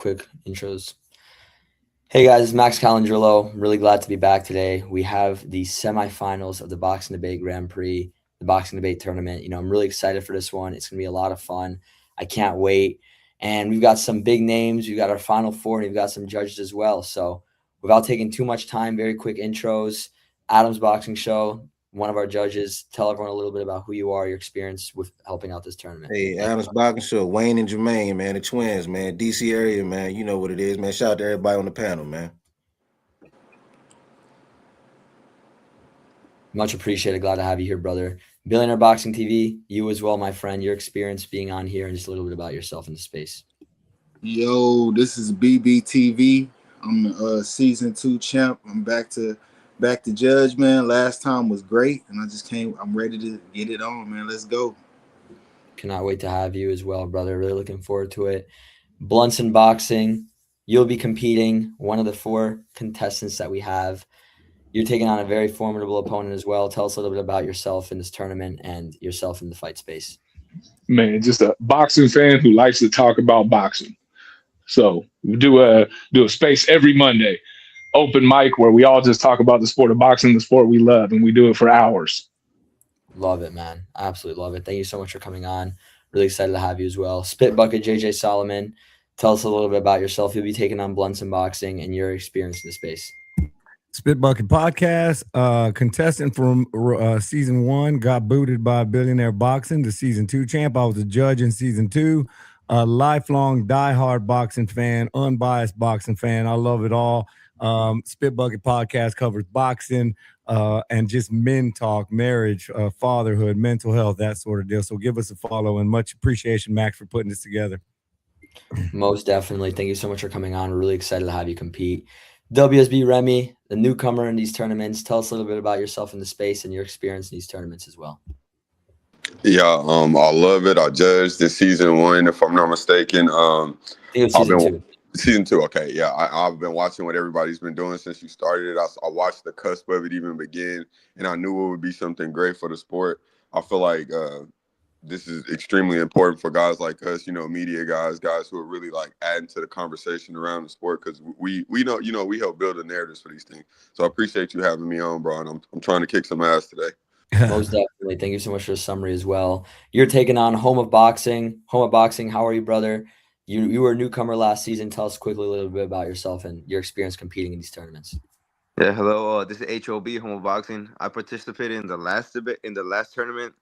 quick intros. Hey guys, it's Max Calandrillo. I'm really glad to be back today. We have the semifinals of the Boxing Debate Grand Prix, the Boxing Debate Tournament. I'm really excited for this one. It's going to be a lot of fun. I can't wait. And we've got some big names. We've got our Final Four, and we've got some judges as well. So without taking too much time, very quick intros. Adam's Boxing Show, one of our judges. Tell everyone a little bit about who you are, your experience with helping out this tournament. Hey, Adams Boxing Show, Wayne and Jermaine, man, the twins, man, DC area, man. You know what it is, man. Shout out to everybody on the panel, man. Much appreciated. Glad to have you here, brother. Billionaire Boxing TV, you as well, my friend. Your experience being on here and just a little bit about yourself in the space. Yo, this is BBTV. I'm the season 2 champ. I'm back to judge, man. Last time was great, and I just came. I'm ready to get it on, man. Let's go. Cannot wait to have you as well, brother. Really looking forward to it. Blunson Boxing, you'll be competing. One of the 4 contestants that we have. You're taking on a very formidable opponent as well. Tell us a little bit about yourself in this tournament and yourself in the fight space. Man, just a boxing fan who likes to talk about boxing. So we do a space every Monday, open mic where we all just talk about the sport of boxing, the sport we love, and we do it for hours. Love it, man. Absolutely love it. Thank you so much for coming on. Really excited to have you as well. Spit Bucket JJ Solomon, tell us a little bit about yourself. You'll be taking on Blunts and Boxing and your experience in the space. Spit Bucket Podcast, contestant from season 1, got booted by Billionaire Boxing, the season 2 champ. I was a judge in season 2. A lifelong diehard boxing fan, unbiased boxing fan. I love it all. Spit Bucket Podcast covers boxing and just men talk, marriage, fatherhood, mental health, that sort of deal. So give us a follow and much appreciation, Max, for putting this together. Most definitely. Thank you so much for coming on. We're really excited to have you compete. WSB Remy, the newcomer in these tournaments. Tell us a little bit about yourself in the space and your experience in these tournaments as well. Yeah, I love it. I judged this season 1, if I'm not mistaken. I think it's season 2. Season 2, okay. Yeah, I've been watching what everybody's been doing since you started it. I watched the cusp of it even begin, and I knew it would be something great for the sport. I feel like this is extremely important for guys like us, media guys who are really like adding to the conversation around the sport, because we know, we help build the narratives for these things. So I appreciate you having me on, bro, and I'm trying to kick some ass today. Most definitely. Thank you so much for the summary as well. You're taking on Home of Boxing. Home of Boxing, how are you, brother? You were a newcomer last season. Tell us quickly a little bit about yourself and your experience competing in these tournaments. Yeah, hello. This is HOB Home of Boxing. I participated in the last tournament,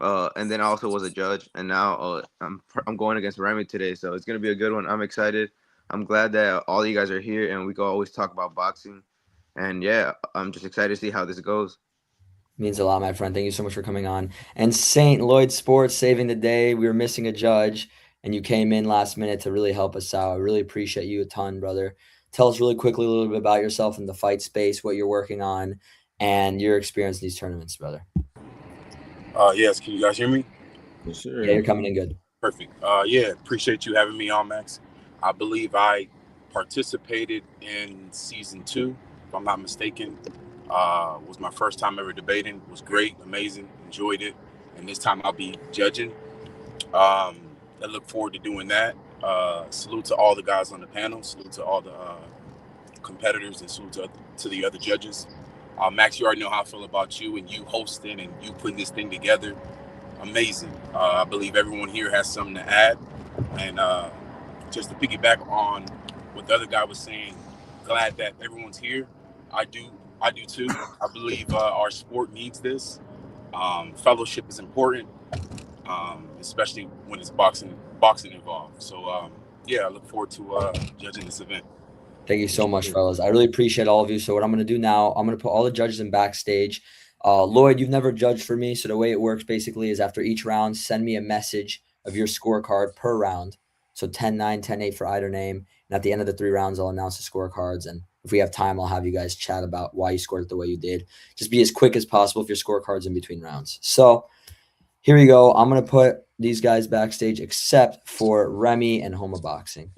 and then I also was a judge. And now I'm going against Remy today, so it's gonna be a good one. I'm excited. I'm glad that all you guys are here, and we can always talk about boxing. And yeah, I'm just excited to see how this goes. Means a lot, my friend. Thank you so much for coming on. And St. Lloyd Sports saving the day. We were missing a judge, and you came in last minute to really help us out. I really appreciate you a ton, brother. Tell us really quickly a little bit about yourself in the fight space, what you're working on, and your experience in these tournaments, brother. Yes, can you guys hear me? Yes, sir. Yeah, you're coming in good. Perfect. Yeah, appreciate you having me on, Max. I believe I participated in season 2, if I'm not mistaken. Was my first time ever debating. Was great, amazing, enjoyed it. And this time I'll be judging. I look forward to doing that. Salute to all the guys on the panel. Salute to all the competitors, and salute to the other judges. Max, you already know how I feel about you and you hosting and you putting this thing together. Amazing. I believe everyone here has something to add. And just to piggyback on what the other guy was saying, glad that everyone's here. I do too. I believe our sport needs this. Fellowship is important, especially when it's boxing involved. So yeah, I look forward to judging this event. Thank you so much, fellas. I really appreciate all of you. So what I'm going to do now, I'm going to put all the judges in backstage. Lloyd, you've never judged for me. So the way it works basically is after each round, send me a message of your scorecard per round. So 10-9, 10-8 for either name. And at the end of the 3 rounds, I'll announce the scorecards. And if we have time, I'll have you guys chat about why you scored it the way you did. Just be as quick as possible if your scorecard's in between rounds. So here we go. I'm going to put these guys backstage except for Remy and Homa Boxing.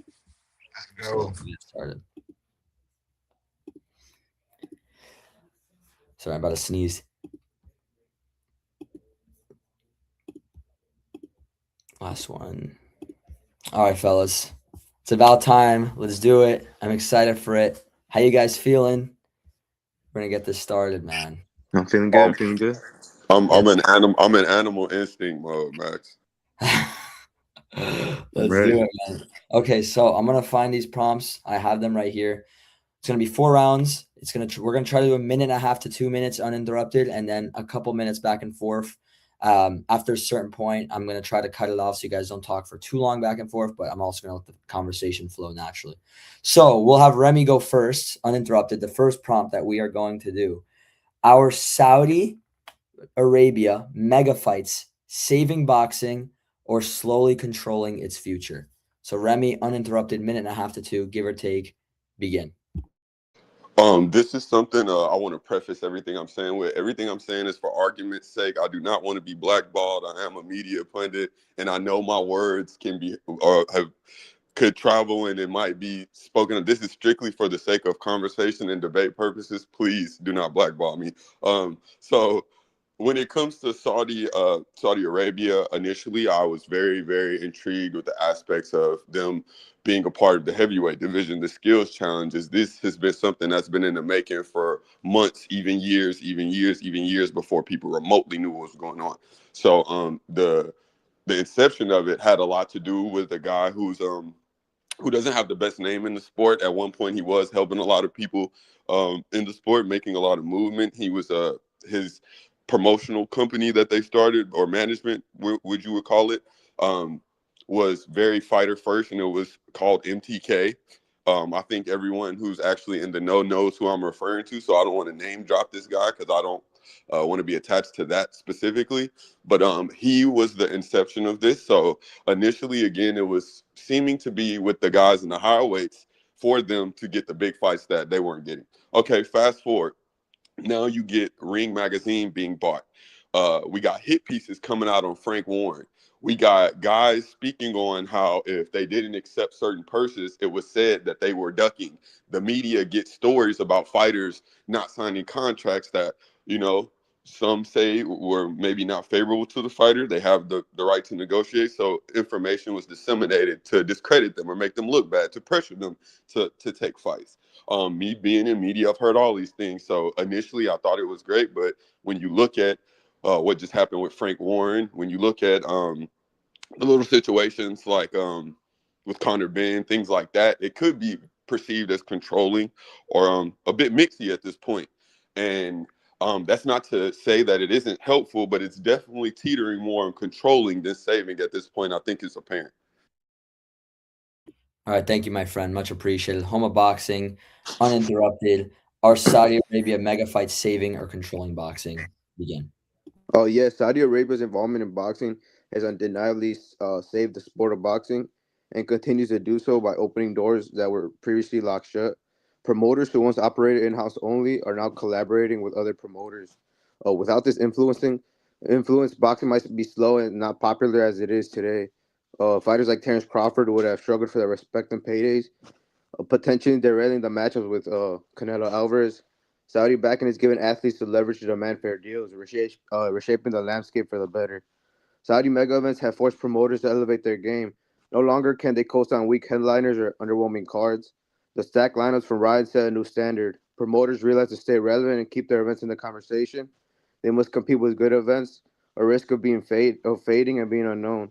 Let's go. So get started. Sorry, I'm about to sneeze. Last one. All right, fellas. It's about time. Let's do it. I'm excited for it. How you guys feeling? We're gonna get this started, man. I'm feeling good. I'm feeling good. I'm in animal instinct mode, Max. I'm Let's ready. do it, man. Okay, so I'm gonna find these prompts. I have them right here. It's gonna be 4 rounds. We're gonna try to do 1.5 to 2 minutes uninterrupted, and then a couple minutes back and forth. After a certain point, I'm gonna try to cut it off so you guys don't talk for too long back and forth. But I'm also gonna let the conversation flow naturally. So we'll have Remy go first, uninterrupted. The first prompt that we are going to do: our Saudi Arabia mega fights, saving boxing, or slowly controlling its future. So Remy, uninterrupted, 1.5 to 2, give or take. Begin. This is something I want to preface everything I'm saying with. Everything I'm saying is for argument's sake. I do not want to be blackballed. I am a media pundit, and I know my words can be or could travel, and it might be spoken. This is strictly for the sake of conversation and debate purposes. Please do not blackball me. So when it comes to Saudi Arabia, initially I was very, very intrigued with the aspects of them being a part of the heavyweight division, the skills challenges. This has been something that's been in the making for months, even years before people remotely knew what was going on. So the inception of it had a lot to do with a guy who doesn't have the best name in the sport. At one point, he was helping a lot of people in the sport, making a lot of movement. He was his promotional company that they started, or management, would you would call it, um, was very fighter first, and it was called MTK. I think everyone who's actually in the know knows who I'm referring to, so I don't want to name drop this guy because I don't want to be attached to that specifically. But he was the inception of this. So initially, again, it was seeming to be with the guys in the higher weights for them to get the big fights that they weren't getting. Okay, fast forward. Now you get Ring Magazine being bought. We got hit pieces coming out on Frank Warren. We got guys speaking on how if they didn't accept certain purses, it was said that they were ducking. The media gets stories about fighters not signing contracts that, you know, some say were maybe not favorable to the fighter. They have the right to negotiate. So information was disseminated to discredit them or make them look bad, to pressure them to take fights. Me being in media, I've heard all these things. So initially, I thought it was great, but when you look at what just happened with Frank Warren, when you look at the little situations like with Connor Ben, things like that, it could be perceived as controlling or a bit mixy at this point. And that's not to say that it isn't helpful, but it's definitely teetering more on controlling than saving at this point. I think it's apparent. All right, thank you, my friend. Much appreciated. Home of boxing, uninterrupted. Are Saudi Arabia mega fights saving or controlling boxing? Begin. Oh yes, Saudi Arabia's involvement in boxing has undeniably saved the sport of boxing, and continues to do so by opening doors that were previously locked shut. Promoters who once operated in-house only are now collaborating with other promoters. Without this influence, boxing might be slow and not popular as it is today. Fighters like Terrence Crawford would have struggled for their respect and paydays, potentially derailing the matchups with Canelo Alvarez. Saudi backing is giving athletes the leverage to demand fair deals, reshaping the landscape for the better. Saudi mega events have forced promoters to elevate their game. No longer can they coast on weak headliners or underwhelming cards. The stacked lineups from Ryan set a new standard. Promoters realize to stay relevant and keep their events in the conversation, they must compete with good events, or risk of fading and being unknown.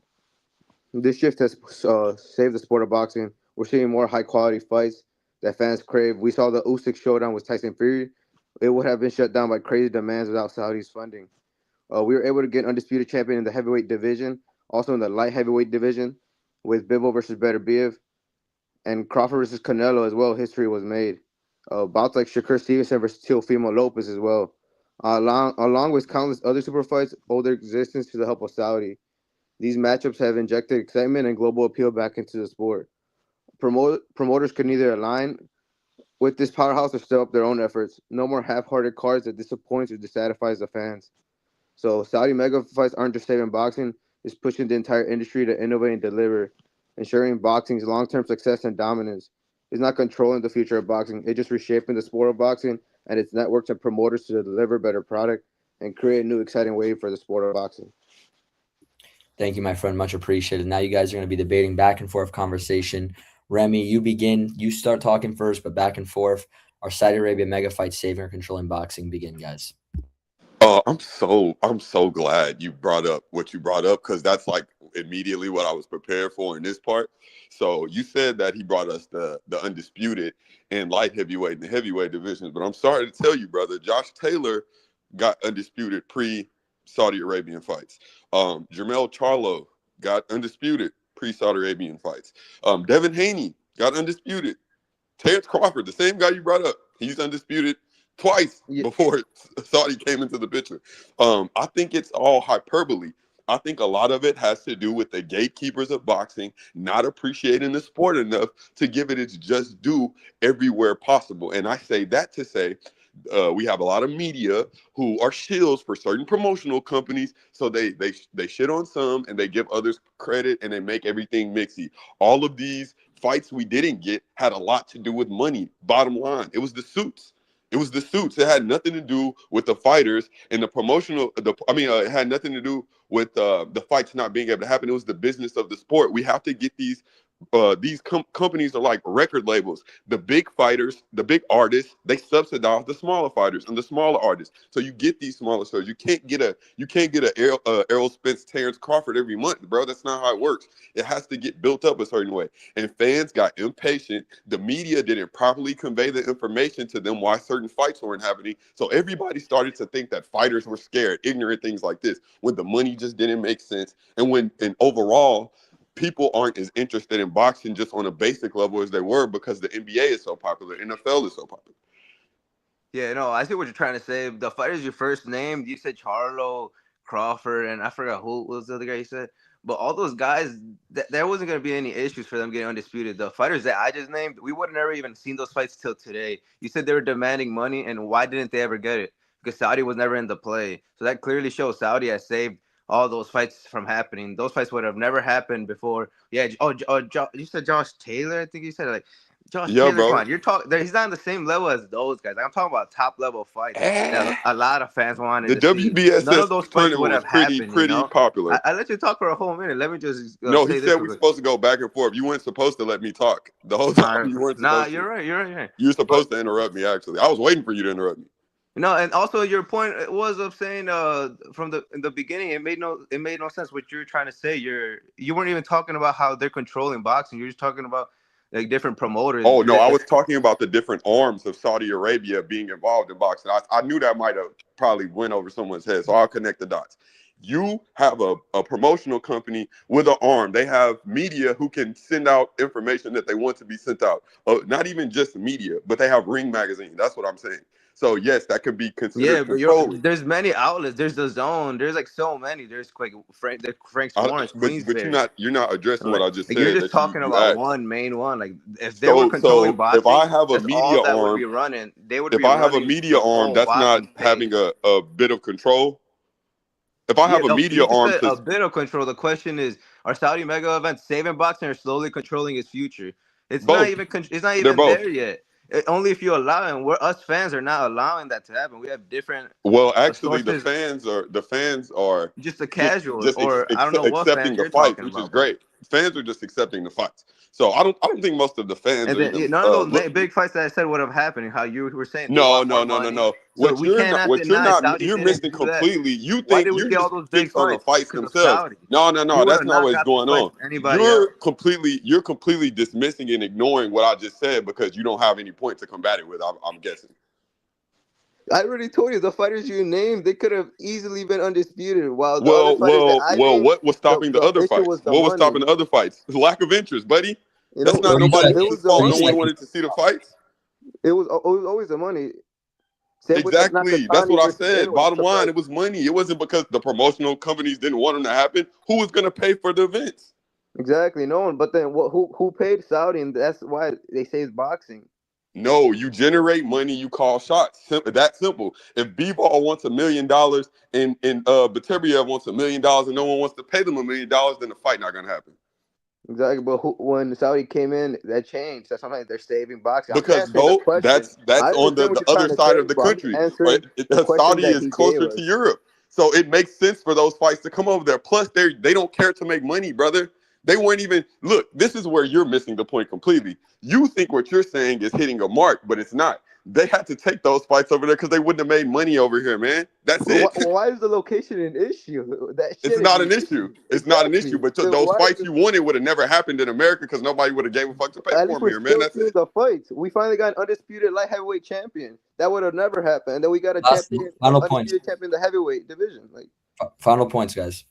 This shift has saved the sport of boxing. We're seeing more high quality fights that fans crave. We saw the Usyk showdown with Tyson Fury. It would have been shut down by crazy demands without Saudi's funding. We were able to get undisputed champion in the heavyweight division, also in the light heavyweight division, with Bivol versus Beterbiev and Crawford versus Canelo as well. History was made. Bouts like Shakur Stevenson versus Teofimo Lopez as well. Along with countless other super fights owe their existence to the help of Saudi. These matchups have injected excitement and global appeal back into the sport. Promoters can either align with this powerhouse or step up their own efforts. No more half-hearted cards that disappoints or dissatisfies the fans. So Saudi mega fights aren't just saving boxing; it's pushing the entire industry to innovate and deliver, ensuring boxing's long-term success and dominance. It's not controlling the future of boxing; it's just reshaping the sport of boxing and its networks and promoters to deliver better product and create a new exciting wave for the sport of boxing. Thank you, my friend. Much appreciated. Now you guys are going to be debating back and forth conversation. Remy, you begin. You start talking first, but back and forth. Our Saudi Arabia mega fight, saving or controlling boxing, begin, guys. I'm so glad you brought up what you brought up, because that's like immediately what I was prepared for in this part. So you said that he brought us the undisputed in light heavyweight and the heavyweight divisions, but I'm sorry to tell you, brother, Josh Taylor got undisputed pre-Saudi Arabian fights. Jermell Charlo got undisputed pre-Saudi Arabian fights. Devin Haney got undisputed. Terrence Crawford, the same guy you brought up, he's undisputed twice before Saudi came into the picture. I think it's all hyperbole. I think a lot of it has to do with the gatekeepers of boxing not appreciating the sport enough to give it its just due everywhere possible. And I say that to say, we have a lot of media who are shills for certain promotional companies, so they shit on some and they give others credit and they make everything mixy. All of these fights we didn't get had a lot to do with money. Bottom line, it was the suits. It was the suits. It had nothing to do with the fighters and the promotional. It had nothing to do with the fights not being able to happen. It was the business of the sport. We have to get these companies are like record labels. The big fighters, the big artists, they subsidize the smaller fighters and the smaller artists. So you get these smaller stars. You can't get a Errol Spence, Terrence Crawford every month, bro. That's not how it works. It has to get built up a certain way. And fans got impatient. The media didn't properly convey the information to them why certain fights weren't happening. So everybody started to think that fighters were scared, ignorant things like this, when the money just didn't make sense. And overall, people aren't as interested in boxing just on a basic level as they were, because the NBA is so popular, NFL is so popular. Yeah, no, I see what you're trying to say. The fighters you first named, you said Charlo, Crawford, and I forgot who was the other guy you said. But all those guys, there wasn't going to be any issues for them getting undisputed. The fighters that I just named, we would have never even seen those fights till today. You said they were demanding money, and why didn't they ever get it? Because Saudi was never in the play. So that clearly shows Saudi has saved all those fights from happening. Those fights would have never happened before. Yeah. You said Josh Taylor, I think you said, like, Josh Yeah, Taylor, come bro. on, you're talking. He's not on the same level as those guys. Like, I'm talking about top level fights that a lot of fans wanted The to see. None of those WBSS fights tournament would was have pretty happened. popular. I let you talk for a whole minute. Let me just No, he say this said real we're quick. supposed to go back and forth. You weren't supposed to let me talk the whole time. You weren't supposed to. You're right. You're right. You were supposed to interrupt me. Actually, I was waiting for you to interrupt me. No, and also your point was of saying from in the beginning it made no sense what you're trying to say. You weren't even talking about how they're controlling boxing. You're just talking about like different promoters. Oh no, I was talking about the different arms of Saudi Arabia being involved in boxing. I knew that might have probably went over someone's head, so I'll connect the dots. You have a promotional company with an arm. They have media who can send out information that they want to be sent out. Not even just media, but they have Ring Magazine. That's what I'm saying. So yes, that could be considered But controlling. there's many outlets. There's the Zone. There's like so many. There's like Frank's Warrants, But Queensberry. you're not addressing what Like, I just you're said just that talking you about asked. one main one. Like if they were controlling So if I boxing, have a that's media all that would arm, be running. They would if be I have a running media the arm, whole that's not boxing having space. a bit of control. If I Yeah, have a no, media you just arm said to a bit of control. The question is, are Saudi mega events saving boxing or slowly controlling its future? It's not both, even it's not they're even both. there yet. Only if you allow it. And we're us fans are not allowing that to happen. We have different Well, actually, sources. The fans are Just the casuals, just or I don't know what accepting fans the you're fights, talking which is about, bro. great. Fans are just accepting the fights. So I don't think most of the fans And are then even none of those look. big fights that I said would have happened. How you were saying they No, want no, more no, no, money, no. so we cannot What you're deny not, Saudi you're didn't missing do that. completely. You Why think did we you're get all just those big fixed on the fights? fights Because of themselves. Saudi. No, We would that's have not not what's got those going fights on. with anybody else. You're completely dismissing and ignoring what I just said because you don't have any point to combat it with. I'm guessing. I already told you the fighters you named, they could have easily been undisputed. While the other fighters that I Well. named, What was stopping the the other issue fights? was the What was stopping money. the other fights? Lack of interest, buddy. You That's know, not 30 nobody it seconds. was else's the fault. 30 No one money. wanted seconds. to see the fights. It was always the money. Same with like Exactly. That's what Nakatani I versus said. anyone. Bottom line, it was money. It wasn't because the promotional companies didn't want them to happen. Who was going to pay for the events? Exactly, no one. But then who paid Saudi, and that's why they say it's boxing. No, you generate money, you call shots. That simple. If B-Ball wants $1 million and Bateria wants $1 million and no one wants to pay them $1 million, then the fight not gonna happen. Exactly, but when Saudi came in, that changed. That's something they're saving boxing. I'm Because answering the though question. that's I on understand what the you're other trying to side say, of the but I'm just country. answering the question Saudi that is he gave closer to us. Europe. So it makes sense for those fights to come over there. Plus, they don't care to make money, brother. They weren't even look. This is where you're missing the point completely. You think what you're saying is hitting a mark, but it's not. They had to take those fights over there because they wouldn't have made money over here, man. That's But it. why is the location an issue? That It's shouldn't not be an an issue. issue. It's not an Exactly. issue. But Then those why is fights it? you wanted would have never happened in America because nobody would have gave a fuck to pay At for least them we're here, man. still That's seeing it. the fights. We finally got an undisputed light heavyweight champion. That would have never happened. And then we got a Last champion, final points. undisputed champion in the heavyweight division. Like, Final points, guys.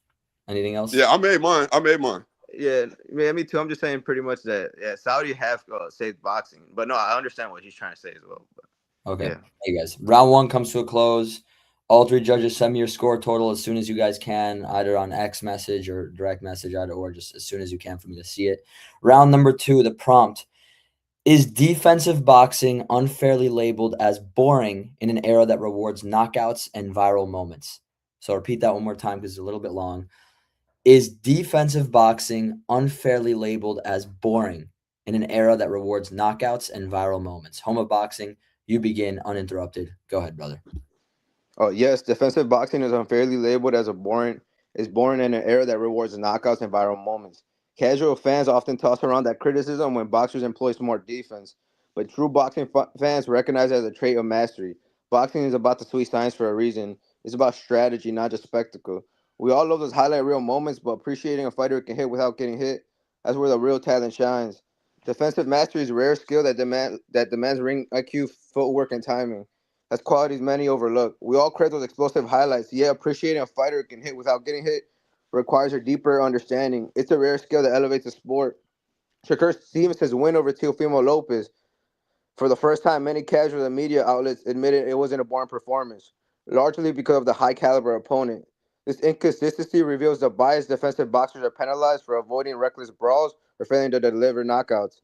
Anything else? Yeah, I made mine. I made mine. yeah, man, me too. I'm just saying pretty much that, yeah, Saudi have saved boxing. But no, I understand what he's trying to say as well. But, Okay. yeah. Hey, guys. Round 1 comes to a close. All 3 judges send me your score total as soon as you guys can, either on X message or direct message, either or, just as soon as you can for me to see it. Round number 2, the prompt. Is defensive boxing unfairly labeled as boring in an era that rewards knockouts and viral moments? So I'll repeat that one more time because it's a little bit long. Is defensive boxing unfairly labeled as boring in an era that rewards knockouts and viral moments? Home of boxing, you begin uninterrupted. Go ahead, brother. Oh yes, defensive boxing is unfairly labeled as boring in an era that rewards knockouts and viral moments. Casual fans often toss around that criticism when boxers employ smart defense, but true boxing fans recognize it as a trait of mastery. Boxing is about the sweet science for a reason. It's about strategy, not just spectacle. We all love those highlight reel moments, but appreciating a fighter who can hit without getting hit, that's where the real talent shines. Defensive mastery is a rare skill that demands ring IQ, footwork, and timing. That's qualities many overlook. We all crave those explosive highlights. Yeah, appreciating a fighter who can hit without getting hit requires a deeper understanding. It's a rare skill that elevates the sport. Shakur Stevenson's win over Teofimo Lopez. For the first time, many casual and media outlets admitted it wasn't a boring performance, largely because of the high caliber opponent. This inconsistency reveals the biased defensive boxers are penalized for avoiding reckless brawls or failing to deliver knockouts,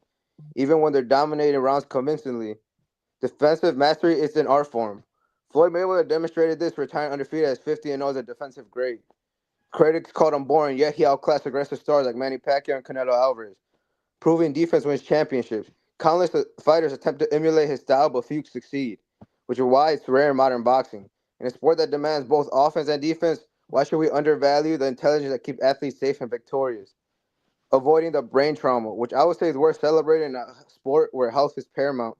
even when they're dominating rounds convincingly. Defensive mastery is an art form. Floyd Mayweather demonstrated this, retiring undefeated as 50-0 as a defensive great. Critics called him boring, yet he outclassed aggressive stars like Manny Pacquiao and Canelo Alvarez, proving defense wins championships. Countless fighters attempt to emulate his style, but few succeed, which is why it's rare in modern boxing. In a sport that demands both offense and defense, why should we undervalue the intelligence that keeps athletes safe and victorious? Avoiding the brain trauma, which I would say is worth celebrating in a sport where health is paramount.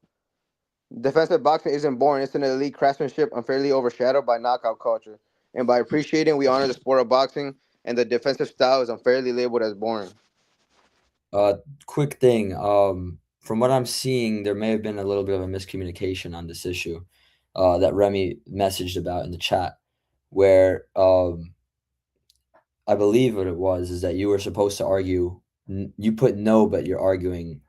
Defensive boxing isn't boring, it's an elite craftsmanship unfairly overshadowed by knockout culture. And by appreciating, we honor the sport of boxing, and the defensive style is unfairly labeled as boring. Quick thing. From what I'm seeing, there may have been a little bit of a miscommunication on this issue that Remy messaged about in the chat, where I believe what it was is that you were supposed to argue. You put no, but you're arguing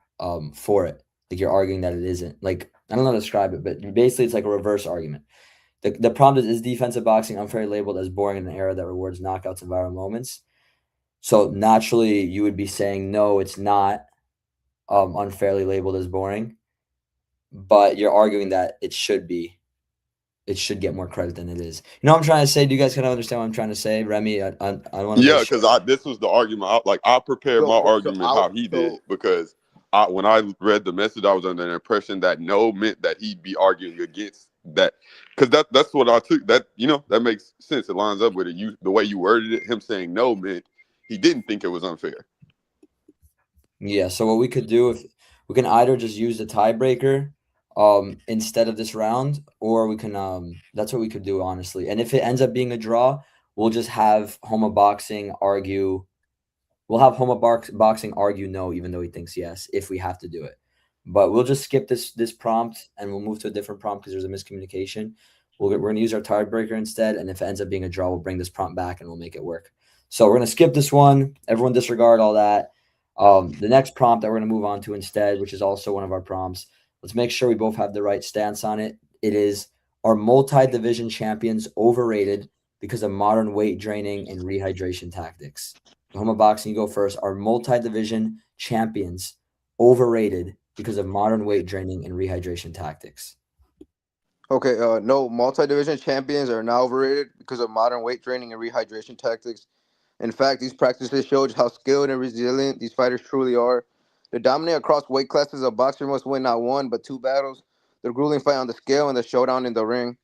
for it. Like you're arguing that it isn't. Like I don't know how to describe it, but basically it's like a reverse argument. The prompt is defensive boxing unfairly labeled as boring in an era that rewards knockouts and viral moments? So naturally, you would be saying no, it's not unfairly labeled as boring, but you're arguing that it should be. It should get more credit than it is. You know what I'm trying to say? Do you guys kind of understand what I'm trying to say, Remy? I want to Yeah, make sure. because I this was the argument. I prepared my argument how he did because when I read the message, I was under the impression that no meant that he'd be arguing against that because that's what I took. That that makes sense. It lines up with it. The way you worded it, him saying no meant he didn't think it was unfair. Yeah. So what we could do if we can either just use the tiebreaker instead of this round, or we can that's what we could do honestly. And if it ends up being a draw, we'll just have Homa Boxing argue. We'll have Boxing argue no, even though he thinks yes, if we have to do it. But we'll just skip this prompt and we'll move to a different prompt because there's a miscommunication. We're going to use our tiebreaker instead, and if it ends up being a draw, we'll bring this prompt back and we'll make it work. So we're going to skip this one. Everyone disregard all that. The next prompt that we're going to move on to instead, which is also one of our prompts, let's make sure we both have the right stance on it. It is, are multi-division champions overrated because of modern weight draining and rehydration tactics? Homa Boxing, you go first. Are multi-division champions overrated because of modern weight draining and rehydration tactics? Okay, no, multi-division champions are now overrated because of modern weight training and rehydration tactics. In fact, these practices showed how skilled and resilient these fighters truly are. To dominate across weight classes, a boxer must win not one, but two battles: the grueling fight on the scale and the showdown in the ring.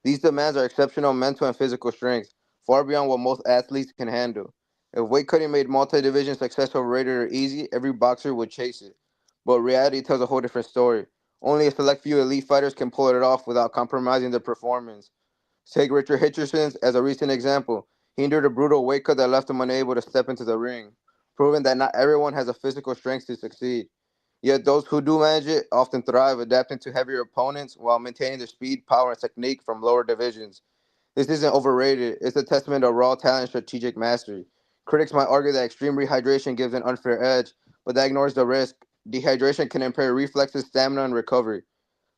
These demands are exceptional mental and physical strength, far beyond what most athletes can handle. If weight cutting made multi-division success overrated or easy, every boxer would chase it. But reality tells a whole different story. Only a select few elite fighters can pull it off without compromising their performance. Take Richard Richardson as a recent example. He endured a brutal weight cut that left him unable to step into the ring, proving that not everyone has the physical strength to succeed. Yet those who do manage it often thrive, adapting to heavier opponents while maintaining their speed, power, and technique from lower divisions. This isn't overrated. It's a testament to raw talent and strategic mastery. Critics might argue that extreme rehydration gives an unfair edge, but that ignores the risk. Dehydration can impair reflexes, stamina, and recovery,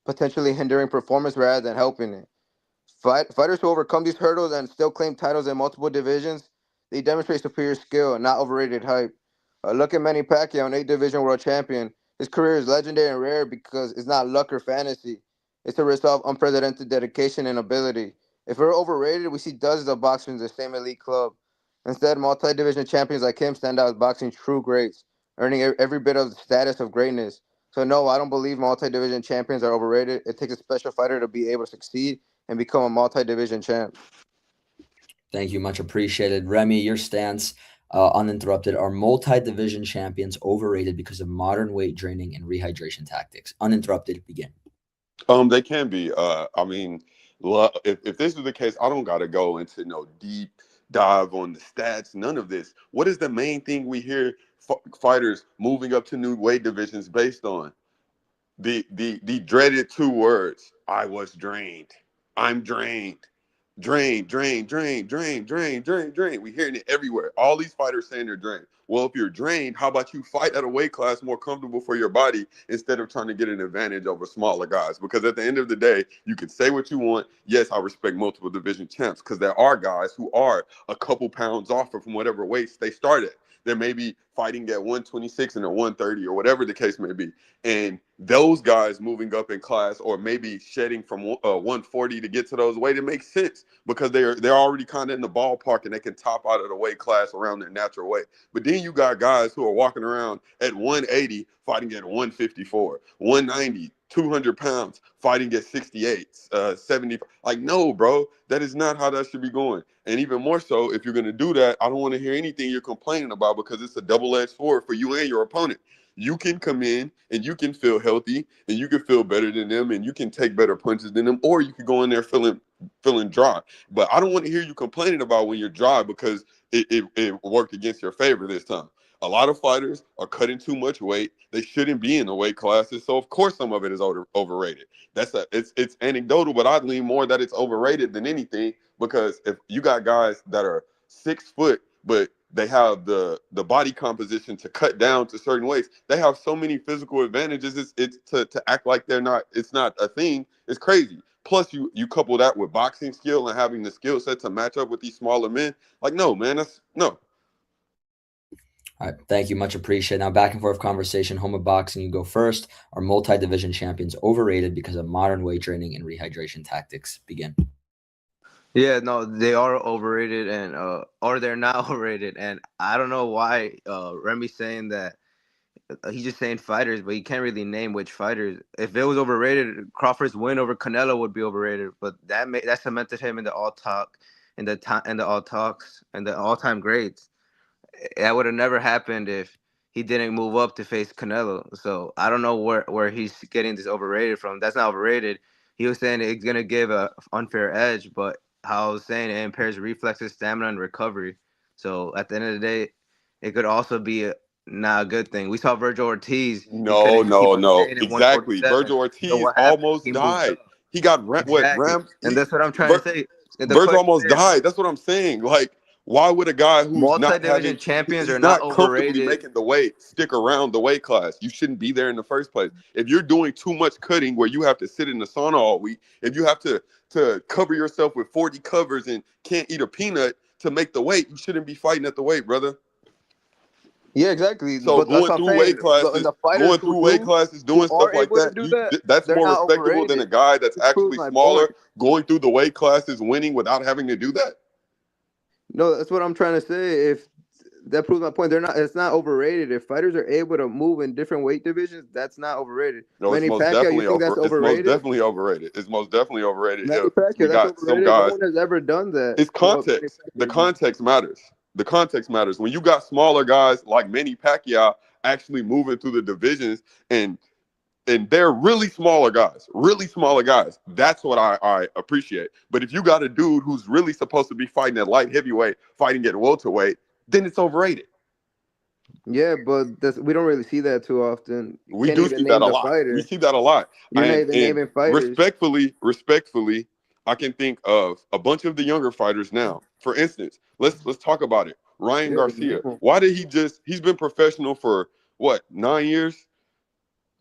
potentially hindering performance rather than helping it. Fighters who overcome these hurdles and still claim titles in multiple divisions, they demonstrate superior skill, not overrated hype. Look at Manny Pacquiao, an 8 division world champion. His career is legendary and rare because it's not luck or fantasy. It's a result of unprecedented dedication and ability. If we're overrated, we see dozens of boxers in the same elite club. Instead, multi-division champions like him stand out as boxing true greats, earning every bit of the status of greatness. So no, I don't believe multi-division champions are overrated. It takes a special fighter to be able to succeed and become a multi-division champ. Thank you, much appreciated. Remy, your stance, uninterrupted. Are multi-division champions overrated because of modern weight training and rehydration tactics? Uninterrupted, begin. They can be. I mean, if this is the case, I don't got to go into no deep dive on the stats. None of this. What is the main thing we hear fighters moving up to new weight divisions based on? The dreaded two words: I was drained. I'm drained. Drain, drain, drain, drain, drain, drain, drain. We're hearing it everywhere. All these fighters saying they're drained. Well, if you're drained, how about you fight at a weight class more comfortable for your body instead of trying to get an advantage over smaller guys? Because at the end of the day, you can say what you want. Yes, I respect multiple division champs because there are guys who are a couple pounds off from whatever weights they started. They may be fighting at 126 and a 130 or whatever the case may be. And those guys moving up in class or maybe shedding from 140 to get to those weight, it makes sense because they're already kind of in the ballpark and they can top out of the weight class around their natural weight. But then you got guys who are walking around at 180 fighting at 154, 190, 200 pounds fighting at 68, 70. Like, no, bro, that is not how that should be going. And even more so, if you're going to do that, I don't want to hear anything you're complaining about because it's a double-edged sword for you and your opponent. You can come in and you can feel healthy and you can feel better than them and you can take better punches than them, or you can go in there feeling dry. But I don't want to hear you complaining about when you're dry because it worked against your favor this time. A lot of fighters are cutting too much weight. They shouldn't be in the weight classes. So of course some of it is overrated. It's anecdotal, but I'd lean more that it's overrated than anything because if you got guys that are 6 foot but they have the body composition to cut down to certain weights. They have so many physical advantages. It's to act like it's not a thing. It's crazy. Plus, you couple that with boxing skill and having the skill set to match up with these smaller men. Like, no, man, that's no. All right, thank you, much appreciated. Now, back and forth conversation. Home of boxing, you go first. Are multi-division champions overrated because of modern weight training and rehydration tactics? Begin. Yeah, no, they are overrated and or they're not overrated. And I don't know why Remy's saying that he's just saying fighters, but he can't really name which fighters. If it was overrated, Crawford's win over Canelo would be overrated. But that cemented him in the all talk, in the all talks, and the all time greats. That would have never happened if he didn't move up to face Canelo. So I don't know where he's getting this overrated from. That's not overrated. He was saying it's gonna give a unfair edge, but how I was saying it impairs reflexes, stamina, and recovery. So at the end of the day, it could also be not a good thing. We saw Virgil Ortiz. He No, couldn't keep no, on no. staying at Exactly. 147. Virgil So Ortiz what happened? almost He moved died. up. He got Exactly. ram. And that's what I'm trying to say. And the Virgil question almost is, died. That's what I'm saying. Like, why would a guy who's not multi-division having, champions are he's not not comfortably overrated. making the weight, stick around the weight class? You shouldn't be there in the first place. If you're doing too much cutting where you have to sit in the sauna all week, if you have to cover yourself with 40 covers and can't eat a peanut to make the weight, you shouldn't be fighting at the weight, brother. Yeah, exactly. So But that's going what I'm through saying. weight classes, The fighters doing who stuff are like able to that, do that, that's they're more not respectable than a overrated. guy that's This proves actually my smaller, point. going through the weight classes, winning without having to do that. No, that's what I'm trying to say. If that proves my point, they're not. It's not overrated. If fighters are able to move in different weight divisions, that's not overrated. No, Manny Pacquiao, you think that's it's most overrated? definitely overrated. It's most definitely overrated Manny if Pacquiao, we that's got some overrated. No guys. one has ever done that It's to what Manny context. The Pacquiao did. context matters. The context matters. When you got smaller guys like Manny Pacquiao actually moving through the divisions and they're really smaller guys, really smaller guys. That's what I appreciate. But if you got a dude who's really supposed to be fighting at light heavyweight, fighting at welterweight, then it's overrated. Yeah, but we don't really see that too often. You We can't do even see that name a the lot. We fighter. see that a lot. You're not even And naming fighters. respectfully, I can think of a bunch of the younger fighters now. For instance, let's talk about it. Ryan Yeah, Garcia. Why did he's been professional for what, 9 years?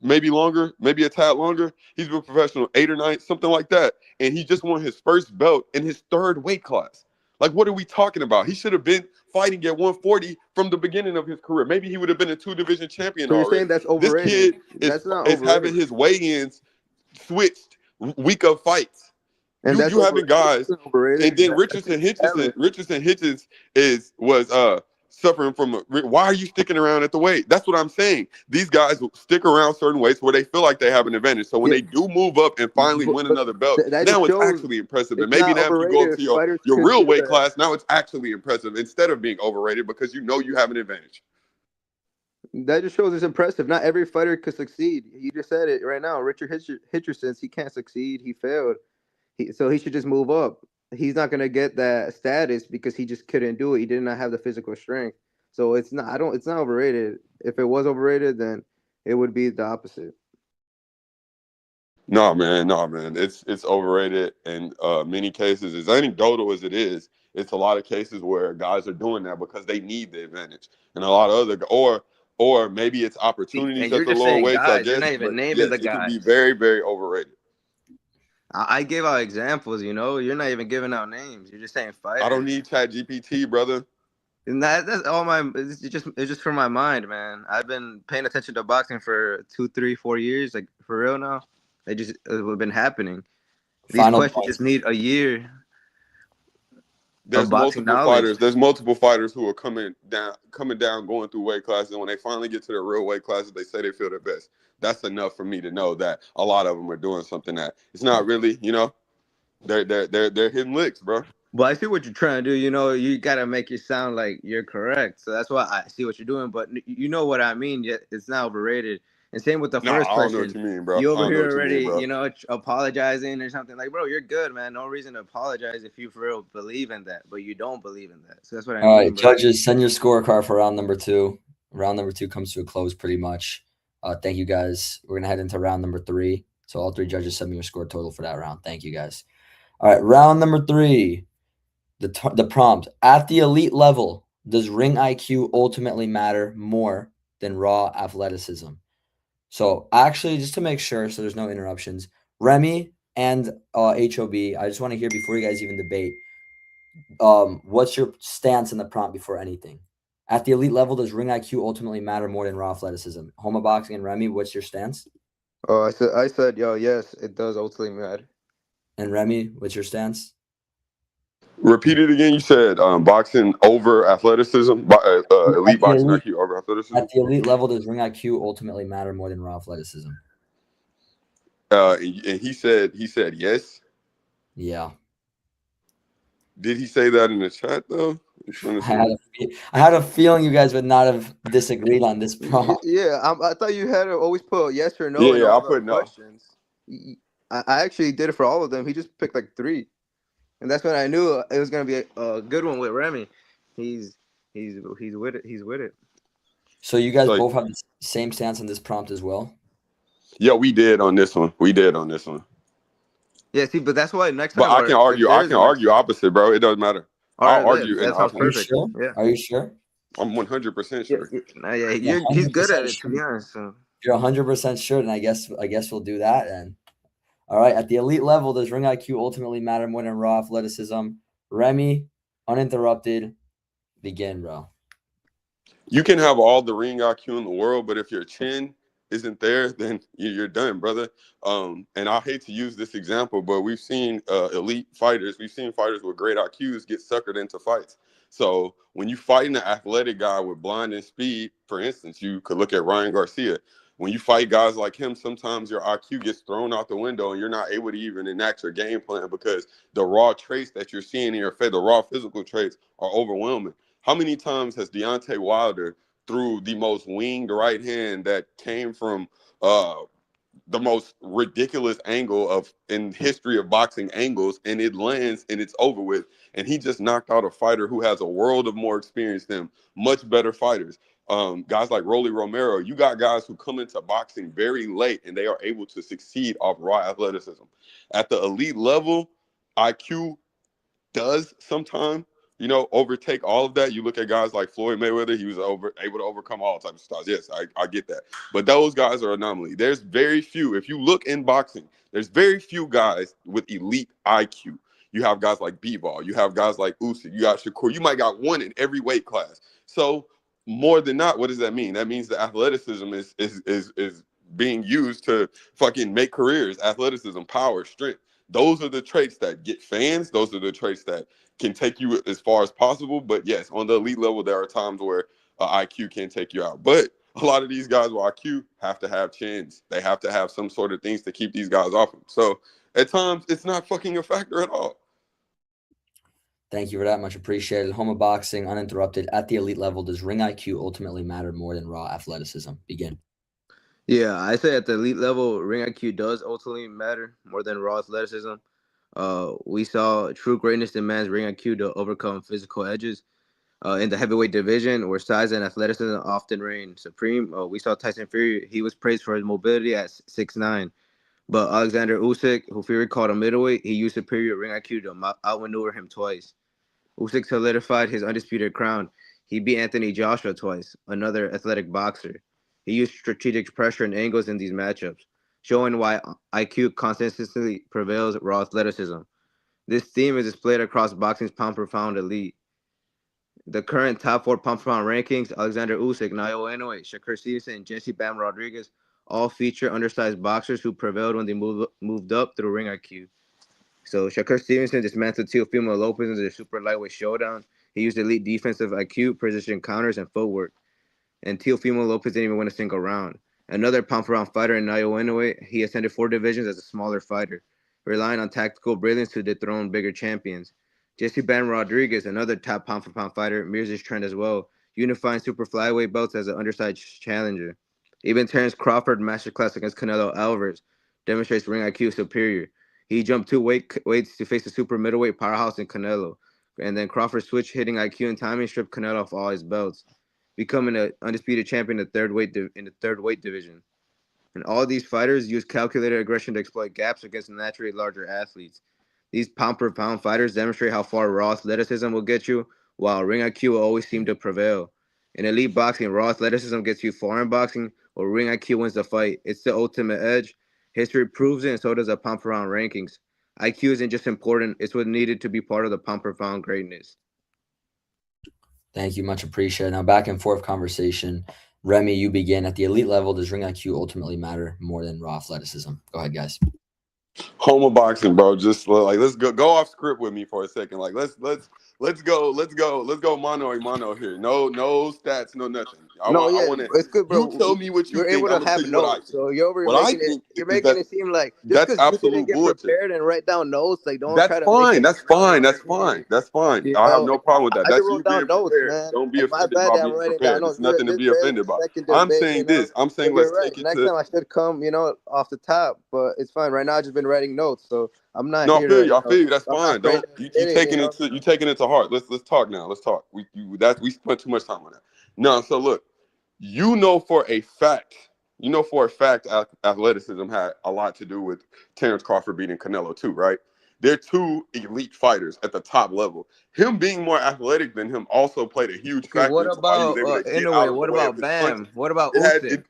Maybe longer, maybe a tad longer. He's been professional 8 or 9, something like that. And he just won his first belt in his third weight class. Like, what are we talking about? He should have been fighting at 140 from the beginning of his career. Maybe he would have been a 2 division champion So you're saying already. that's This overrated? kid That's not is having overrated. his weigh-ins switched week of fights. And that's You having guys, that's overrated. and then That's talent. Richardson Hitchens was suffering from why are you sticking around at the weight? That's what I'm saying. These guys will stick around certain weights where they feel like they have an advantage. So when Yeah, they do move up and finally win but another belt, that just now it's shows actually impressive. And it's maybe not now if you go up overrated to if fighters your could real do weight that. class, now it's actually impressive instead of being overrated because you know you have an advantage. That just shows it's impressive. Not every fighter could succeed. You just said it right now. Richard Hitcherson, he can't succeed. He failed. So he should just move up. He's not gonna get that status because he just couldn't do it. He did not have the physical strength. So it's not. I don't. It's not overrated. If it was overrated, then it would be the opposite. No, man. It's overrated in many cases. As anecdotal as it is, it's a lot of cases where guys are doing that because they need the advantage, and a lot of other or maybe it's opportunities And at you're the just lower saying weights. I guys. You're guess, not even but naming yes, the it can be guys. very, very overrated. I gave out examples. You're not even giving out names. You're just saying I don't fighters. need Chat GPT, brother. And that's all my. It's just for my mind, man. I've been paying attention to boxing for 2, 3, 4 years, like for real now. It's been happening. These Final questions points. just need a year of boxing knowledge. There's multiple fighters who are coming down, going through weight classes. And when they finally get to their real weight classes, they say they feel their best. That's enough for me to know that a lot of them are doing something that it's not really, they're hitting licks, bro. But I see what you're trying to do. You gotta make it sound like you're correct. So that's why I see what you're doing. But you know what I mean. Yet it's not overrated. And same with the No, first I don't know what question. you mean, bro. You I over don't know here what you mean, already, bro. apologizing or something like, bro, you're good, man. No reason to apologize if you for real believe in that, but you don't believe in that. So that's what I All mean, right, bro. judges, send your scorecard for round number 2. Round number 2 comes to a close pretty much. Thank you guys. We're gonna head into round number 3. So all 3 judges send me your score total for that round. Thank you guys. All right, round number 3. The prompt: at the elite level, does ring IQ ultimately matter more than raw athleticism? So actually, just to make sure, so there's no interruptions, Remy and HOB, I just want to hear before you guys even debate. What's your stance in the prompt before anything? At the elite level, does ring IQ ultimately matter more than raw athleticism? Homo Boxing and Remy, what's your stance? Oh, I said, yo, yes, it does ultimately matter. And Remy, what's your stance? Repeat it again. You said boxing over athleticism, elite boxing IQ over athleticism. At the elite level, does ring IQ ultimately matter more than raw athleticism? And he said yes. Yeah. Did he say that in the chat though? I had a feeling you guys would not have disagreed on this prompt. Yeah, I thought you had to always put yes or no Yeah, in I all the put no. questions. I actually did it for all of them. He just picked like 3. And that's when I knew it was gonna be a good one with Remy. He's with it. He's with it. So you guys both have the same stance on this prompt as well? Yeah, we did on this one. Yeah, see, but that's why next time. But I can argue opposite, bro. It doesn't matter. I'll argue in that sounds opposite. perfect. Yeah. Are you sure? I'm 100% sure. He's good at it, to be honest. So. If you're 100% sure, then I guess we'll do that then. All right. At the elite level, does ring IQ ultimately matter more than raw athleticism? Remy, uninterrupted. Begin, bro. You can have all the ring IQ in the world, but if your chin isn't there, then you're done, brother. And I hate to use this example, but we've seen elite fighters. We've seen fighters with great IQs get suckered into fights. So when you fight an athletic guy with blinding speed, for instance, you could look at Ryan Garcia. When you fight guys like him, sometimes your IQ gets thrown out the window and you're not able to even enact your game plan because the raw traits that you're seeing in your face, the raw physical traits are overwhelming. How many times has Deontay Wilder threw the most winged right hand that came from the most ridiculous angle of in history of boxing angles, and it lands and it's over with, and he just knocked out a fighter who has a world of more experience than him, much better fighters. Guys like Rolly Romero, you got guys who come into boxing very late and they are able to succeed off raw athleticism. At the elite level, IQ does sometimes, overtake all of that. You look at guys like Floyd Mayweather, he was able to overcome all types of styles. Yes, I get that. But those guys are anomaly. There's very few. If you look in boxing, there's very few guys with elite IQ. You have guys like B-Ball. You have guys like Usyk. You got Shakur. You might got one in every weight class. So more than not, what does that mean? That means the athleticism is being used to fucking make careers. Athleticism, power, strength. Those are the traits that get fans. Those are the traits that can take you as far as possible. But yes, on the elite level, there are times where IQ can take you out. But a lot of these guys with IQ have to have chins. They have to have some sort of things to keep these guys off them. So at times, it's not fucking a factor at all. Thank you for that. Much appreciated. Home of boxing, uninterrupted. At the elite level, does ring IQ ultimately matter more than raw athleticism? Begin. Yeah, I say at the elite level, ring IQ does ultimately matter more than raw athleticism. We saw true greatness demands ring IQ to overcome physical edges. In the heavyweight division, where size and athleticism often reign supreme, we saw Tyson Fury. He was praised for his mobility at 6'9", but Alexander Usyk, who Fury called a middleweight, he used superior ring IQ to outmaneuver him twice. Usyk solidified his undisputed crown. He beat Anthony Joshua twice, another athletic boxer. He used strategic pressure and angles in these matchups, showing why IQ consistently prevails raw athleticism. This theme is displayed across boxing's pound-per-pound elite. The current top 4 pound-for-pound rankings, Alexander Usyk, Naoya Inoue, Shakur Stevenson, and Jesse Bam Rodriguez, all feature undersized boxers who prevailed when they moved up through ring IQ. So Shakur Stevenson dismantled Teofimo Lopez in the super lightweight showdown. He used elite defensive IQ, precision counters, and footwork. And Teofimo Lopez didn't even win a single round. Another pound-for-pound fighter in Naoya Inoue, he ascended 4 divisions as a smaller fighter, relying on tactical brilliance to dethrone bigger champions. Jesse Bam Rodriguez, another top pound-for-pound fighter, mirrors this trend as well, unifying super flyweight belts as an undersized challenger. Even Terence Crawford masterclass against Canelo Alvarez demonstrates ring IQ superior. He jumped 2 weights to face the super middleweight powerhouse in Canelo, and then Crawford switched hitting IQ and timing, stripped Canelo off all his belts, becoming an undisputed champion in the third weight division. And all these fighters use calculated aggression to exploit gaps against naturally larger athletes. These pound-per-pound fighters demonstrate how far raw athleticism will get you, while ring IQ will always seem to prevail. In elite boxing, raw athleticism gets you far in boxing, or ring IQ wins the fight. It's the ultimate edge. History proves it, and so does the pound-per-pound rankings. IQ isn't just important; it's what needed to be part of the pound-per-pound greatness. Thank you. Much appreciated. Now, back and forth conversation. Remy, you begin. At the elite level, does ring IQ ultimately matter more than raw athleticism? Go ahead, guys. Home of boxing, bro. Just like let's go off script with me for a second. Like let's go mano a mano here. No stats, no nothing. I No, want yeah, to it's good, you bro. tell me what you You're think. able I'm to gonna tell have you what I notes, think. so you're over. What I think You're is making that it seem like just that's because you didn't absolute get bullshit. prepared and write down notes, like don't That's try to make fine. it That's sound fine. like That's fine. That's fine. you I have know. no problem with that. I just That's wrote you down being notes, prepared. man. Don't be Like my offended bad by that I'm being writing down prepared. It's notes. nothing to This be barely offended the by. second I'm debate, you saying know. this. I'm saying But let's you're right. take it Next to. time I should come, off the top. But it's fine. Right now I just been writing notes, so I'm not No, I here feel to, you. I feel you. That's I'm not fine. afraid Don't to you admit it, taking it to heart. Let's talk now. Let's talk. We spent too much time on that. No, so look, you know for a fact, athleticism had a lot to do with Terence Crawford beating Canelo too, right? They're two elite fighters at the top level. Him being more athletic than him also played a huge Okay, factor what into why he was about able to get out Inoue? of the What way of about his punches. Bam? What about It had Usyk? it,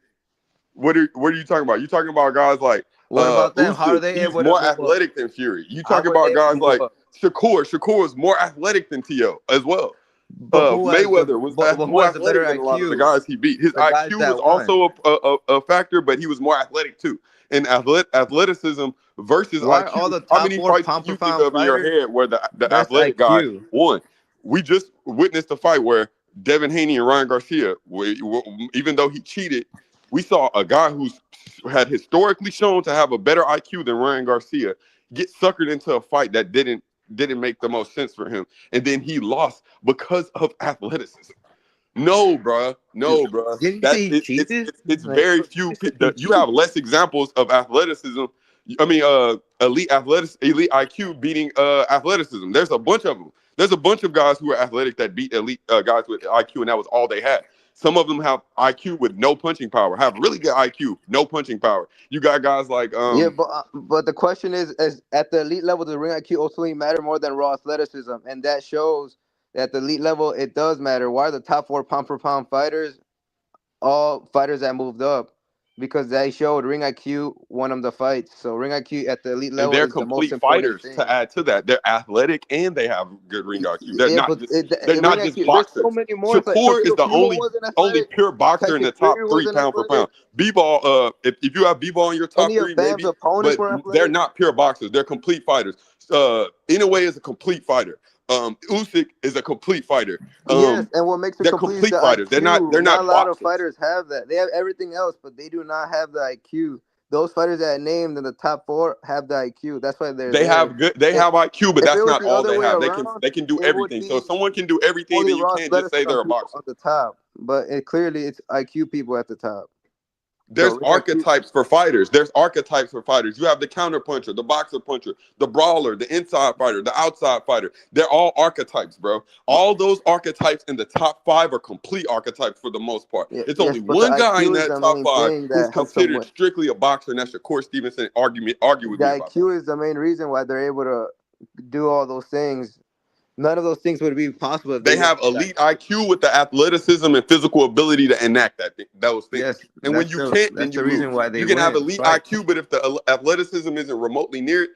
what are you talking about? You talking about guys like What about them? How are Usyk? they He's able to more move up? athletic than Fury. You How talking were they about able to guys move like up? Shakur. Shakur is more athletic than T.O. as well. But Mayweather was who more has the better athletic than a lot of the IQ? guys he beat. His The guys IQ was that won. also a factor, but he was more athletic too. And athleticism versus Why are all IQ. the How top many 4 fights can pound per you think pound of in your fighters head where the best athletic guy IQ? won? We just witnessed a fight where Devin Haney and Ryan Garcia, even though he cheated, we saw a guy who's had historically shown to have a better IQ than Ryan Garcia get suckered into a fight that didn't didn't make the most sense for him, and then he lost because of athleticism. No, bruh. No, bruh. Didn't you That say he cheated? it's Like, very few. you said he You have cheated. less examples of athleticism. I mean, elite IQ beating athleticism. There's a bunch of them. There's a bunch of guys who are athletic that beat elite guys with IQ, and that was all they had. Some of them have IQ with no punching power. Have really good IQ, no punching power. You got guys like Yeah, but the question is at the elite level, does ring IQ ultimately matter more than raw athleticism? And that shows that at the elite level, it does matter. Why are the top 4 pound for pound fighters all fighters that moved up? Because they showed ring IQ won them the fights. So ring IQ at the elite and level they're is the most complete important fighters. To thing. add to that, they're athletic and they have good ring IQ. Yeah, but They're ring not just IQ, there's so boxers. many more. It's like Shakur is the Teofimo wasn't only athletic. pure boxer in Tyson the Fury top three wasn't pound for pound. athletic. B-ball, if you have B-ball in your top Any of three, Bam's maybe, opponents but were they're athletic. not pure boxers. They're complete fighters. Inoue is a complete fighter. Usyk is a complete fighter. Yes, and what makes it They're complete is complete the fighters. They're IQ. Not a not lot of boxers. fighters have that. They have everything else, but they do not have the IQ. Those fighters that I named in the top 4 have the IQ. That's why they're They there. have good. They If, have IQ, but if it that's was not the all other they way have. around, They can do it would everything. So if be someone can do everything, only then you raw can't just say they're athleticism a people boxer. on the top. But clearly, it's IQ people at the top. So There's ring IQ. archetypes for fighters. There's archetypes for fighters. You have the counter puncher, the boxer puncher, the brawler, the inside fighter, the outside fighter. They're all archetypes, bro. All those archetypes in the top 5 are complete archetypes for the most part. It's Yes, only but the one guy in IQ is that the top main 5 thing who's that helps them considered win. strictly a boxer, and that's Shakur Stevenson. Argue with The me about that. IQ is the main reason why they're able to do all those things. None of those things would be possible if they They didn't have have that. elite IQ with the athleticism and physical ability to enact those things. Yes, And when you can't, then that's the you lose. reason why they You can have win elite fights. IQ, but if the athleticism isn't remotely near it,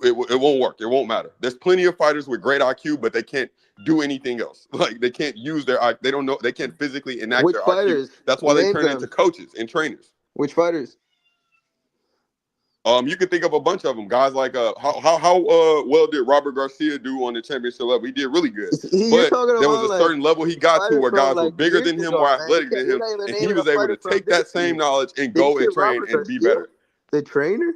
it won't work. It won't matter. There's plenty of fighters with great IQ, but they can't do anything else. Like they can't use their IQ. They don't know. They can't physically enact Which their IQ. fighters? That's why they Name turn into them. coaches and trainers. Which fighters? You can think of a bunch of them. Guys like how well did Robert Garcia do on the championship level? He did really good, You're but talking there was about a like certain level he got to fighters where from guys were like bigger years than him, ago, more man. athletic than You're him, not even and he naming a was able fighter to from take that this same year. knowledge and Did you go say and train Robert and be Garcia, better. the trainer?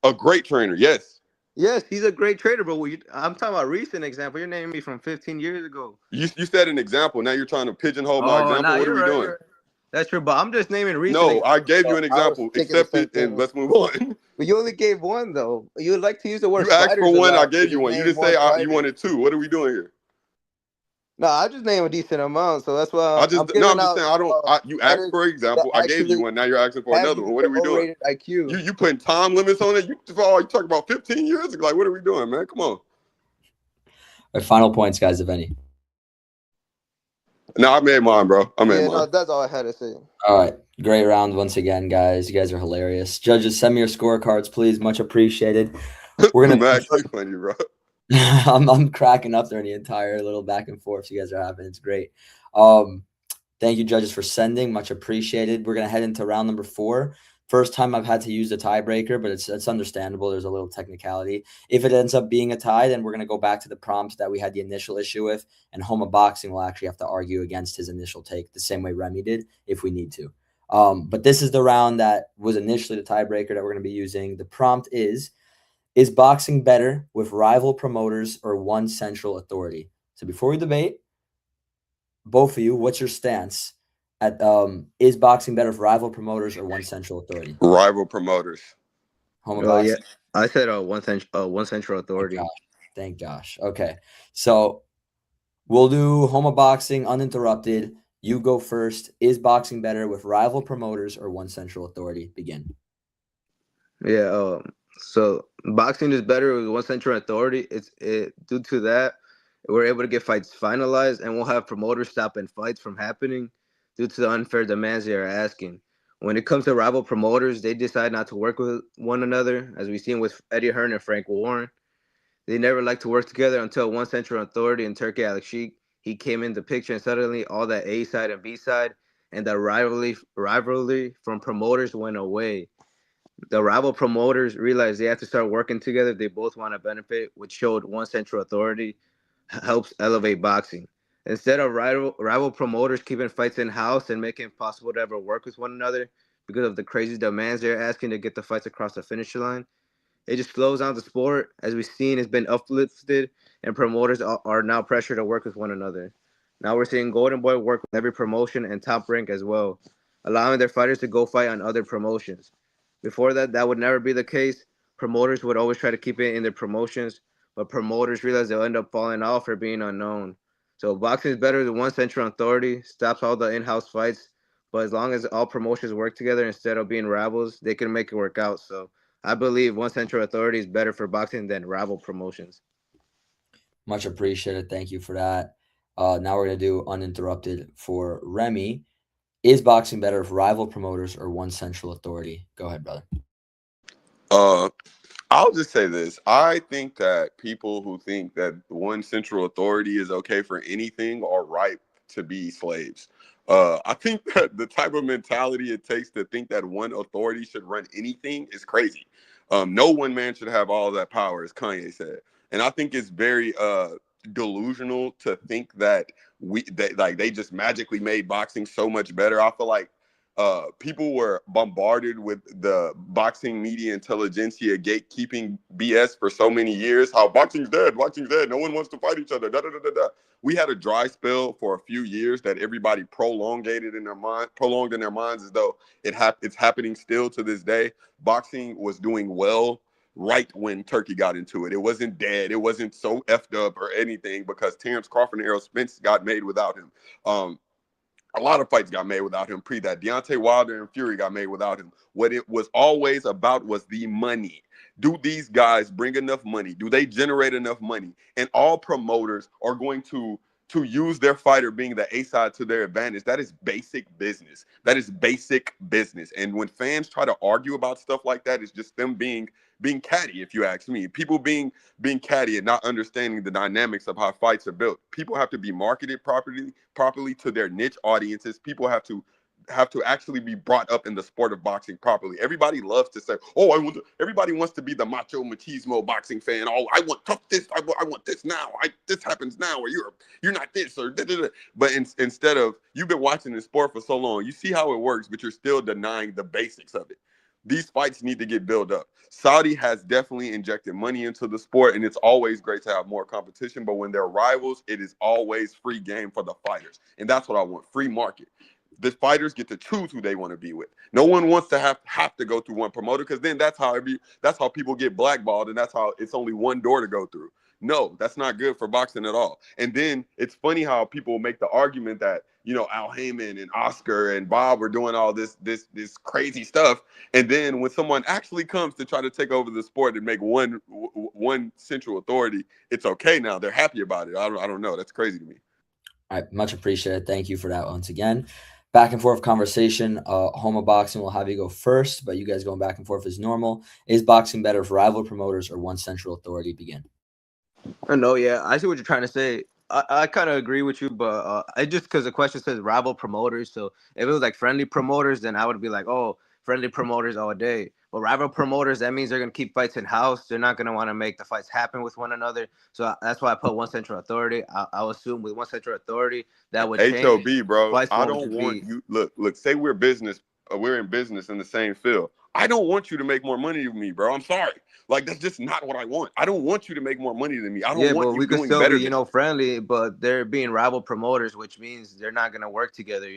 A great trainer, yes. Yes, he's a great trainer, but I'm talking about recent example. You're naming me from 15 years ago. You said an example. Now you're trying to pigeonhole my Oh, example. nah, What are you're we right. doing? You're right. That's true, but I'm just naming recent No, I examples. gave you So an I was example. thinking the Accept same it and thing. let's move on. But you only gave one though. You would like to use the word You asked for fighters a one, I lot, gave but you just one. You name didn't say one you fighter. wanted two. What are we doing here? No, I just name a decent amount, so that's why I I'm just no. giving I'm just out saying I don't. You asked fighters for an that example. I gave you actually one. Now you're asking for have another one. What are we doing? low-rated IQ. You putting time limits on it? You talking about 15 years? Like what are we doing, man? Come on. All right, final points, guys, if any. No, I made mine, bro. I made Yeah, mine. no, that's all I had to say. All right. Great round once again, guys. You guys are hilarious. Judges, send me your scorecards, please. Much appreciated. We're gonna Max, you funny, bro. I'm cracking up during the entire little back and forth you guys are having. It's great. Thank you, judges, for sending. Much appreciated. We're gonna head into round number 4. First time I've had to use the tiebreaker, but it's understandable. There's a little technicality. If it ends up being a tie, then we're gonna go back to the prompt that we had the initial issue with, and Homa Boxing will actually have to argue against his initial take the same way Remy did if we need to. But this is the round that was initially the tiebreaker that we're gonna be using. The prompt is boxing better with rival promoters or one central authority? So before we debate, both of you, what's your stance at is boxing better with rival promoters or one central authority? Rival promoters. Home of Oh yeah, boxing. I said one central authority. Thank Josh. Okay, so we'll do home of boxing uninterrupted. You go first. Is boxing better with rival promoters or one central authority? Begin. Yeah. So boxing is better with one central authority. Due to that, we're able to get fights finalized, and we'll have promoters stopping fights from happening due to the unfair demands they are asking. When it comes to rival promoters, they decide not to work with one another, as we've seen with Eddie Hearn and Frank Warren. They never like to work together until one central authority in Turkey, Alex Sheik. He came in the picture, and suddenly all that A side and B side and the rivalry from promoters went away. The rival promoters realized they have to start working together if they both want to benefit, which showed one central authority helps elevate boxing. Instead of rival promoters keeping fights in house and making it possible to ever work with one another because of the crazy demands they're asking to get the fights across the finish line, It just slows down the sport. As we've seen, it's been uplifted, and promoters are now pressured to work with one another. Now we're seeing Golden Boy work with every promotion and Top Rank as well, allowing their fighters to go fight on other promotions. Before that, that would never be the case. Promoters would always try to keep it in their promotions, but promoters realize they'll end up falling off or being unknown. So boxing is better than one central authority, stops all the in-house fights, but as long as all promotions work together instead of being rivals, they can make it work out. So I believe one central authority is better for boxing than rival promotions. Much appreciated. Thank you for that. Now we're going to do uninterrupted for Remy. Is boxing better for rival promoters or one central authority? Go ahead, brother. I'll just say this. I think that people who think that one central authority is okay for anything are ripe to be slaves. I think that the type of mentality it takes to think that one authority should run anything is crazy. No one man should have all that power, as Kanye said. And I think it's very delusional to think that they just magically made boxing so much better. I feel like people were bombarded with the boxing media intelligentsia gatekeeping BS for so many years. How boxing's dead, no one wants to fight each other. Da, da, da, da, da. We had a dry spell for a few years that everybody prolonged in their minds as though it's happening still to this day. Boxing was doing well right when Turkey got into it. It wasn't dead. It wasn't so effed up or anything because Terrence Crawford and Errol Spence got made without him. A lot of fights got made without him. Pre that, Deontay Wilder and Fury got made without him. What it was always about was the money. Do these guys bring enough money? Do they generate enough money? And all promoters are going to use their fighter being the A side to their advantage. That is basic business. That is basic business. And when fans try to argue about stuff like that, it's just them being catty, if you ask me. People being catty and not understanding the dynamics of how fights are built. People have to be marketed properly to their niche audiences. People have to actually be brought up in the sport of boxing properly. Everybody loves to say, "Oh, everybody wants to be the macho machismo boxing fan. Oh, I want tough this. I want this now. This happens now, or you're not this, or da, da, da." But instead of, you've been watching this sport for so long, you see how it works, but you're still denying the basics of it. These fights need to get built up. Saudi has definitely injected money into the sport, and it's always great to have more competition. But when they're rivals, it is always free game for the fighters, and that's what I want: free market. The fighters get to choose who they want to be with. No one wants to have to go through one promoter, because then that's how people get blackballed, and that's how it's only one door to go through. No, that's not good for boxing at all. And then it's funny how people make the argument that, Al Heyman and Oscar and Bob were doing all this crazy stuff, and then when someone actually comes to try to take over the sport and make one central authority, it's okay now. They're happy about it. I don't know. That's crazy to me. All right, much appreciated. Thank you for that once again. Back and forth conversation. Homa Boxing will have you go first, but you guys going back and forth is normal. Is boxing better for rival promoters or one central authority? Begin. No, yeah, I see what you're trying to say. I kind of agree with you, but I just, because the question says rival promoters. So if it was like friendly promoters, then I would be like, oh, friendly promoters all day. But rival promoters, that means they're going to keep fights in house. They're not going to want to make the fights happen with one another. So that's why I put one central authority. I'll assume with one central authority that would change. HOB, bro. Fights I won't don't just want be. you. Look. Say we're in business in the same field. I don't want you to make more money than me, bro. I'm sorry. Like, that's just not what I want. I don't want you to make more money than me. I don't Yeah, want but you we could doing still better be, than me. friendly, but they're being rival promoters, which means they're not going to work together,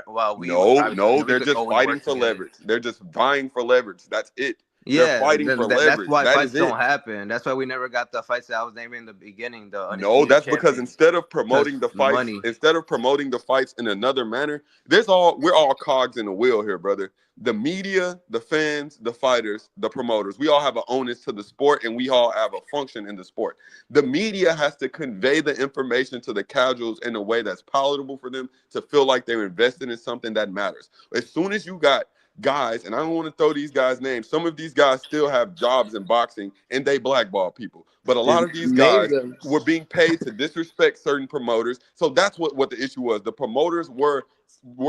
While we would No, we they're could just go and fighting work for together. leverage. They're just vying for leverage. That's it. They're Yeah, fighting for that's leverage. why That fights is it. don't happen. That's why we never got the fights that I was naming in the beginning, the No, undisputed that's because champions, instead of because promoting the fights, money. in another manner, we're all cogs in the wheel here, brother. The media, the fans, the fighters, the promoters, we all have an onus to the sport, and we all have a function in the sport. The media has to convey the information to the casuals in a way that's palatable for them to feel like they're invested in something that matters. As soon as you got guys, and I don't want to throw these guys' names, some of these guys still have jobs in boxing and they blackball people. But a lot Just of these name guys them. were being paid to disrespect certain promoters. So that's what the issue was. The promoters were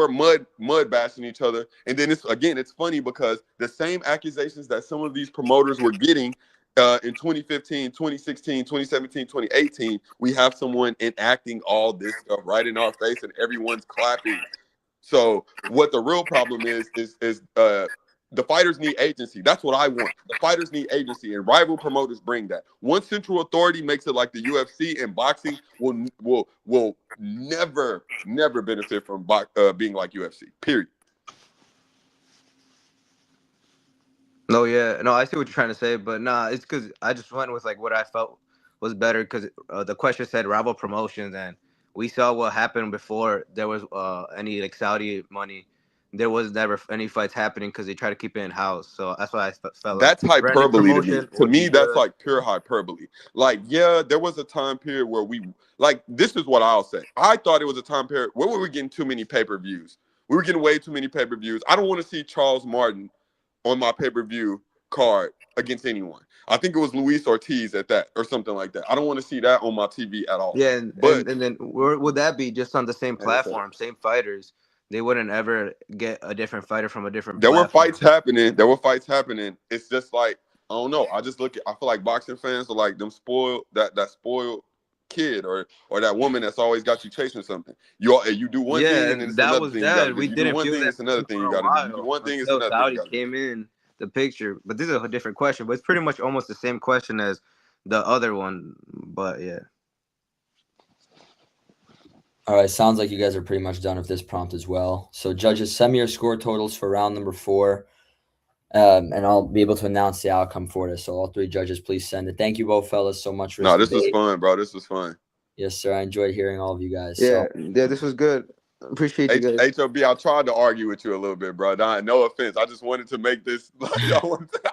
mud bashing each other. And then it's funny because the same accusations that some of these promoters were getting in 2015, 2016, 2017, 2018, we have someone enacting all this stuff right in our face and everyone's clapping. So what the real problem is The fighters need agency. That's what I want. The fighters need agency, and rival promoters bring that. One central authority makes it like the UFC, and boxing will never benefit from being like UFC. Period. No, yeah, no, I see what you're trying to say, but nah, it's because I just went with like what I felt was better because the question said rival promotions, and we saw what happened before there was any like Saudi money. There was never any fights happening because they try to keep it in house. So that's why I felt like That's hyperbole to me. promotion To would be me, that's good. like pure hyperbole. Like, yeah, there was a time period where this is what I'll say. I thought it was a time period where we were getting too many pay-per-views. We were getting way too many pay-per-views. I don't want to see Charles Martin on my pay-per-view card against anyone. I think it was Luis Ortiz at that or something like that. I don't want to see that on my TV at all. Yeah, But and then where would that be just on the same like I said, platform, same fighters? They wouldn't ever get a different fighter from a different there were platform. fights happening. There were fights happening. It's just like, I don't know. I feel like boxing fans are like them spoiled, that spoiled kid or that woman that's always got you chasing something. You do one Yeah, thing and then and it's that another was thing you got to that. do. We You do didn't one feel thing, that it's another thing for you a got to do. You do while one thing, it's until another thing you Saudi got to do. came in the picture. But this is a different question. But it's pretty much almost the same question as the other one. But yeah. All right, sounds like you guys are pretty much done with this prompt as well. So, judges, send me your score totals for round number 4, and I'll be able to announce the outcome for this. So, all 3 judges, please send it. Thank you both, fellas, so much for No, this this was debate. fun, bro. This was fun. Yes, sir. I enjoyed hearing all of you guys. Yeah, So, yeah, this was good. Appreciate you guys. HOB, I tried to argue with you a little bit, bro. No offense. I just wanted to make this like I wanted to.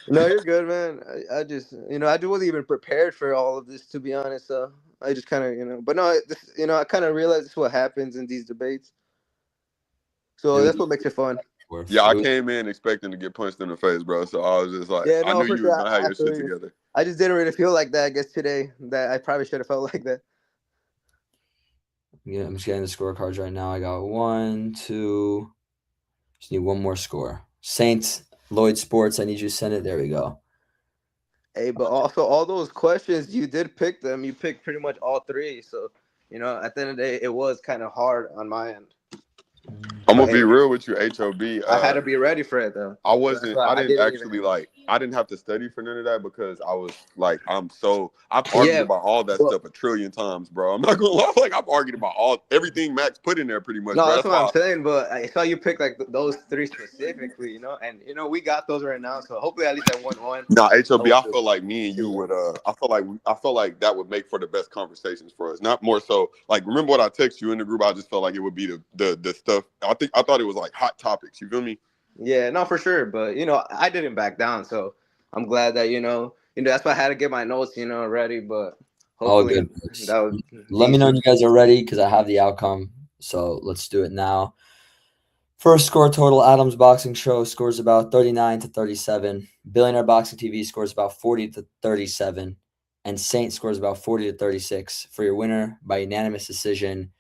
No, you're good, man. I just, I wasn't even prepared for all of this, to be honest. So I just kind of, but no, I kind of realized this is what happens in these debates. So that's what makes it fun. Yeah, I came in expecting to get punched in the face, bro. So I was just like, Yeah, I no, knew for you was sure. gonna have your shit Actually, together. I just didn't really feel like that, I guess, today. That I probably should have felt like that. yeah, I'm just getting the scorecards right now. I got 1, 2. Just need one more score. Saints, Lloyd Sports, I need you to send it. There we go. Hey, but also all those questions, you did pick them. You picked pretty much all 3. So, at the end of the day, it was kind of hard on my end. I'm gonna be real with you, HOB. I had to be ready for it though. I wasn't. I didn't even. like. I didn't have to study for none of that because I was like, I've argued about all that stuff a trillion times, bro. I'm not gonna lie. Like I've argued about everything Max put in there, pretty much. No, bro. that's what I'm saying. But I saw you pick like those 3 specifically, and we got those right now. So hopefully at least I won one. Nah, HOB. I feel like me and you would. I feel like that would make for the best conversations for us. Not more so. Like remember what I text you in the group. I just felt like it would be the stuff. I thought it was like hot topics. You feel me? Yeah, no, for sure. But I didn't back down, so I'm glad that that's why I had to get my notes ready. But hopefully good. that was. Let me know when you guys are ready because I have the outcome. So let's do it now. First score total: Adams Boxing Show scores about 39 to 37. Billionaire Boxing TV scores about 40 to 37, and Saint scores about 40 to 36. For your winner by unanimous decision,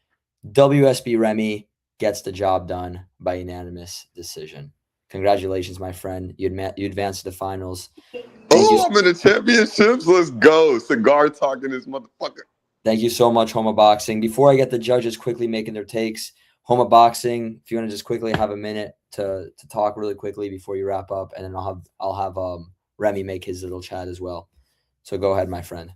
WSB Remy gets the job done by unanimous decision. Congratulations, my friend. You advanced to the finals. I'm in the championships. Let's go. Cigar talking this motherfucker. Thank you so much, Homa Boxing. Before I get the judges quickly making their takes, Homa Boxing, if you want to just quickly have a minute to talk really quickly before you wrap up, and then I'll have Remy make his little chat as well. So go ahead, my friend.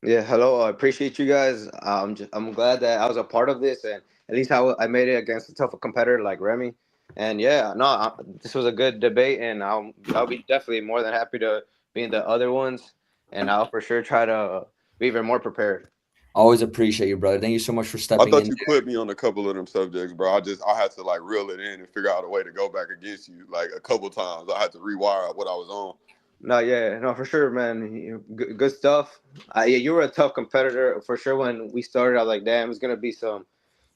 Yeah, hello. I appreciate you guys. I'm glad that I was a part of this, and at least I made it against a tougher competitor like Remy. And yeah, no, this was a good debate, and I'll be definitely more than happy to be in the other ones, and I'll for sure try to be even more prepared. Always appreciate you, brother. Thank you so much for stepping in. I thought you clipped me on a couple of them subjects, bro. I had to like reel it in and figure out a way to go back against you. Like a couple times, I had to rewire what I was on. No, yeah, no, for sure, man. Good stuff. Yeah, you were a tough competitor for sure. When we started, I was like, damn, it's gonna be some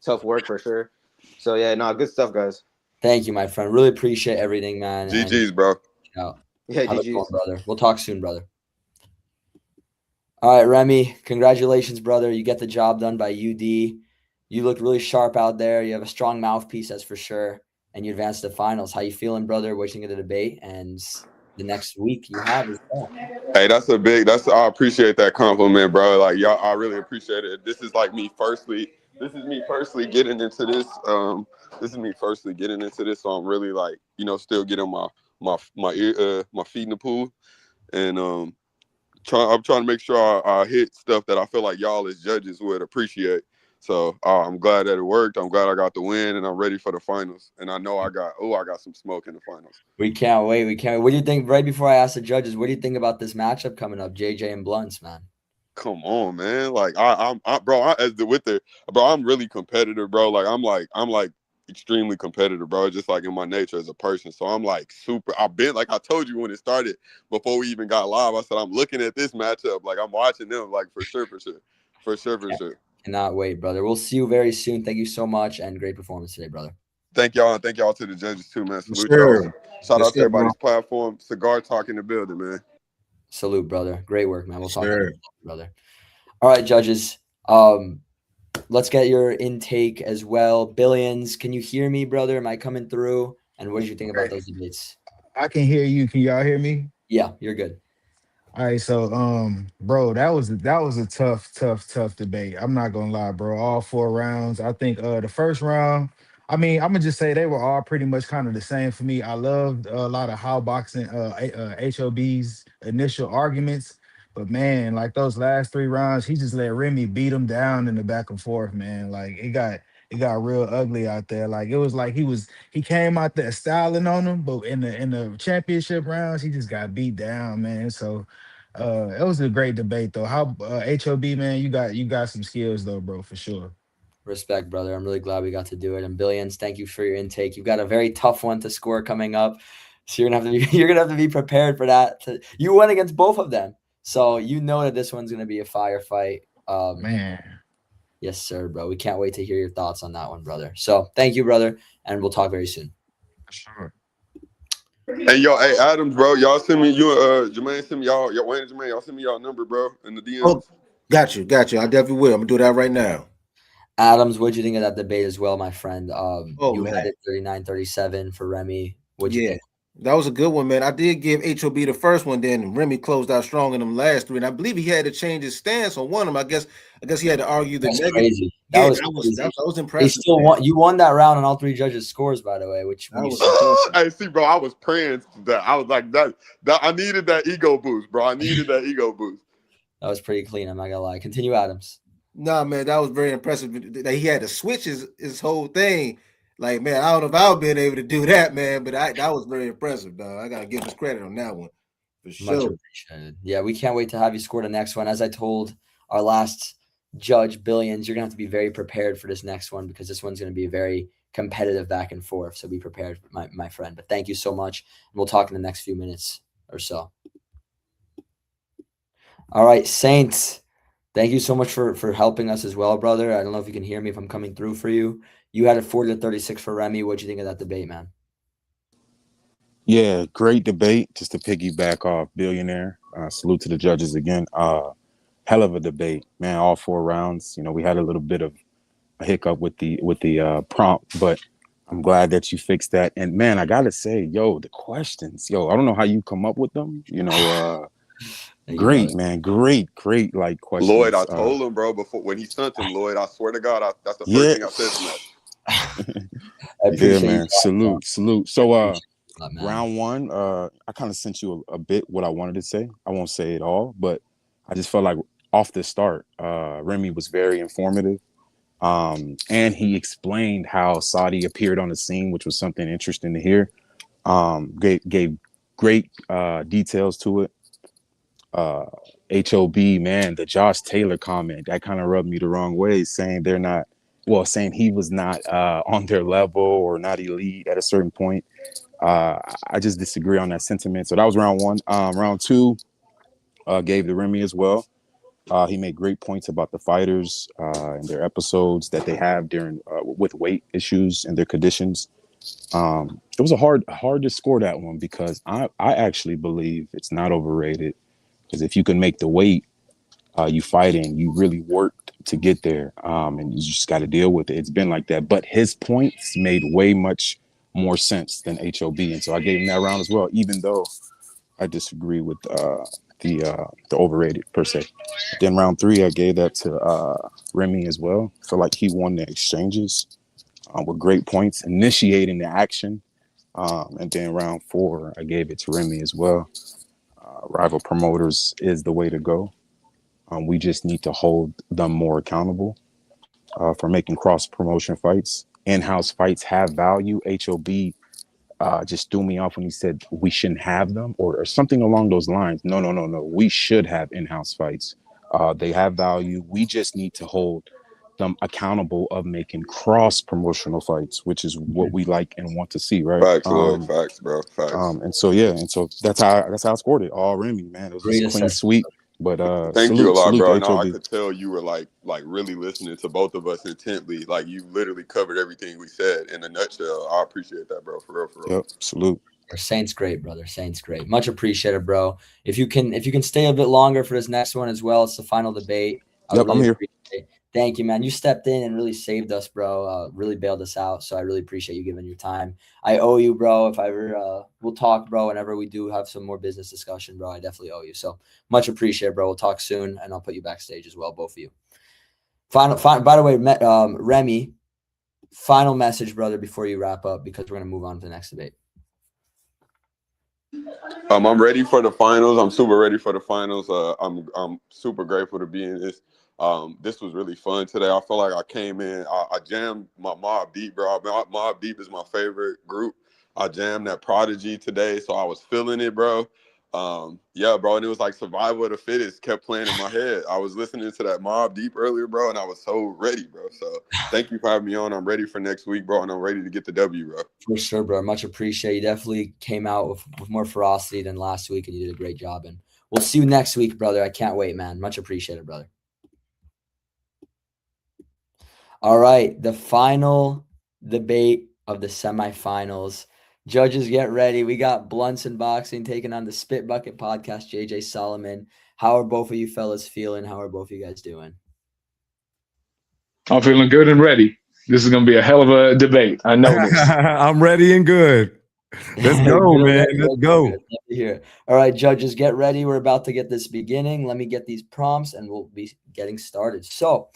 tough work for sure. So yeah, no, good stuff, guys. Thank you, my friend. Really appreciate everything, man. GG's, bro. Yeah, GG's, brother. We'll talk soon, brother. All right, Remy, congratulations, brother. You get the job done by UD. You look really sharp out there. You have a strong mouthpiece, that's for sure. And you advanced to the finals. How you feeling, brother? What you think of the debate and the next week you have as well? Hey, I appreciate that compliment, bro. Like y'all, I really appreciate it. This is me personally getting into this. So I'm really still getting my feet in the pool, and I'm trying to make sure I hit stuff that I feel like y'all as judges would appreciate. So I'm glad that it worked. I'm glad I got the win, and I'm ready for the finals. And I know I got some smoke in the finals. We can't wait. We can't wait. What do you think? Right before I ask the judges, what do you think about this matchup coming up, JJ and Blunts, man? Come on, man. Like bro, I'm really competitive, bro. I'm like extremely competitive, bro. Just like in my nature as a person. So I'm like super. I've been like I told you when it started before we even got live. I said I'm looking at this matchup, like I'm watching them, like for sure. Cannot wait, brother. We'll see you very soon. Thank you so much, and great performance today, brother. Thank y'all, and thank y'all to the judges too, man. Salute y'all. Sure. Shout Yes, out to sir, bro. everybody's platform. Cigar Talk in the building, man. Salute, brother. Great work, man. We'll talk Sure. later, brother. All right, judges. Let's get your intake as well. Billions, can you hear me, brother? Am I coming through? And what did you think about those debates? I can hear you. Can y'all hear me? Yeah, you're good. All right, so bro, that was a tough debate. I'm not gonna lie, bro. All 4 rounds. I think the first round, I mean, I'm gonna just say they were all pretty much kind of the same for me. I loved a lot of how boxing HOB's initial arguments, but man, like those last 3 rounds, he just let Remy beat him down in the back and forth, man. Like it got real ugly out there. Like it was like he came out there styling on him, but in the championship rounds, he just got beat down, man. So it was a great debate though. How HOB, man, you got some skills though, bro, for sure. Respect, brother. I'm really glad we got to do it. And Billions, thank you for your intake. You've got a very tough one to score coming up. So you're gonna have to be you're gonna have to be prepared for that. You went against both of them. So you know that this one's gonna be a firefight. Man, Yes, sir, bro. We can't wait to hear your thoughts on that one, brother. So thank you, brother, and we'll talk very soon. for sure. Hey, yo, hey, Adams, bro. Y'all send me Jermaine send me y'all Wayne and Jermaine. Y'all send me y'all number, bro, in the Oh, DMs. got you. I definitely will. I'm gonna do that right now. Adams, what'd you think of that debate as well, my friend? Oh You had man. it 39-37 for Remy. What'd you Yeah. think? That was a good one, man. I did give HOB the first one, then Remy closed out strong in them last 3. And I believe he had to change his stance on one of them. I guess he had to argue the That's negative. crazy. That Yeah, was that crazy. was They impressive, still man. won. You won that round on all three judges' scores, by the way. Which when That you was said impressive. Hey, see, bro, I was praying that. I was like that I needed that ego boost, bro. I needed that ego boost. that was pretty clean. I'm not gonna lie. Continue, Adams. Nah, man, that was very impressive. That he had to switch his whole thing. Like, man, I don't know if I would been able to do that, man, but that was very impressive, dog. I gotta give him his credit on that one. For Much sure. appreciated. Yeah, we can't wait to have you score the next one. As I told our last judge, Billions, you're gonna have to be very prepared for this next one because this one's gonna be a very competitive back and forth. So be prepared, my friend. But thank you so much, and we'll talk in the next few minutes or so. All right, Saints. Thank you so much for helping us as well, brother. I don't know if you can hear me if I'm coming through for you. You had a 40-36 for Remy. What'd you think of that debate, man? Yeah, great debate. Just to piggyback off Billionaire. Salute to the judges again. Hell of a debate, man. All 4 rounds. You know, we had a little bit of a hiccup with the prompt, but I'm glad that you fixed that. And man, I gotta say, yo, the questions, yo, I don't know how you come up with them. You know, great, man, great, like Lloyd, questions. I told him, bro, before when he sent him, Lloyd, I swear to God, that's the first Yeah, thing I said to him. I yeah, appreciate you. man. Salute. So, Man. round one, I kind of sent you a bit what I wanted to say. I won't say it all, but I just felt like off the start, Remy was very informative. And he explained how Saudi appeared on the scene, which was something interesting to hear. Gave great details to it. HOB, man, the Josh Taylor comment, that kind of rubbed me the wrong way, saying saying he was not on their level or not elite at a certain point. I just disagree on that sentiment. So that was round one. Round two, gave the Remy as well. He made great points about the fighters and their episodes that they have during with weight issues and their conditions. It was hard to score that one because I actually believe it's not overrated because if you can make the weight you fighting, you really worked to get there, and you just got to deal with it. It's been like that, but his points made way much more sense than HOB, and so I gave him that round as well, even though I disagree with the overrated per se. Then round three, I gave that to Remy as well. I feel like he won the exchanges with great points, initiating the action. And then round 4, I gave it to Remy as well. Rival promoters is the way to go. We just need to hold them more accountable for making cross promotion fights. In-house fights have value. HOB just threw me off when he said we shouldn't have them or something along those lines. No. We should have in-house fights. They have value. We just need to hold them accountable of making cross promotional fights, which is what we like and want to see, right? Facts, Lloyd. Facts, bro. Facts. And so that's how I scored it. All Remy, man. It was Great just clean assessment. sweep. But Thank you a lot, salute bro. to No, I HOB. could tell you were like really listening to both of us intently. Like you literally covered everything we said in a nutshell. I appreciate that, bro. For real, for real. Yep, salute. Saints great, brother. Saints great. Much appreciated, bro. If you can stay a bit longer for this next one as well, it's the final debate. Yep, I'm here. Appreciate it. Thank you, man. You stepped in and really saved us, bro. Really bailed us out. So I really appreciate you giving your time. I owe you, bro. If I ever we'll talk, bro. Whenever we do have some more business discussion, bro, I definitely owe you. So much appreciated, bro. We'll talk soon, and I'll put you backstage as well, both of you. Final. By the way, Remy, final message, brother, before you wrap up, because we're gonna move on to the next debate. I'm ready for the finals. I'm super ready for the finals. I'm super grateful to be in this. This was really fun today. I feel like I came in. I jammed my Mobb Deep, bro. Mobb Deep is my favorite group. I jammed that Prodigy today, so I was feeling it, bro. Yeah, bro. And it was like Survival of the Fittest kept playing in my head. I was listening to that Mobb Deep earlier, bro, and I was so ready, bro. So thank you for having me on. I'm ready for next week, bro, and I'm ready to get the W, bro. For sure, bro. Much appreciate. You definitely came out with more ferocity than last week, and you did a great job. And we'll see you next week, brother. I can't wait, man. Much appreciated, brother. All right, the final debate of the semifinals. Judges, get ready. We got Blunts and Boxing taking on the Spit Bucket Podcast, JJ Solomon. How are both of you fellas feeling? How are both of you guys doing? I'm feeling good and ready. This is going to be a hell of a debate. I know this. I'm ready and good. Let's go, man. Let's go. Here. All right, judges, get ready. We're about to get this beginning. Let me get these prompts and we'll be getting started. So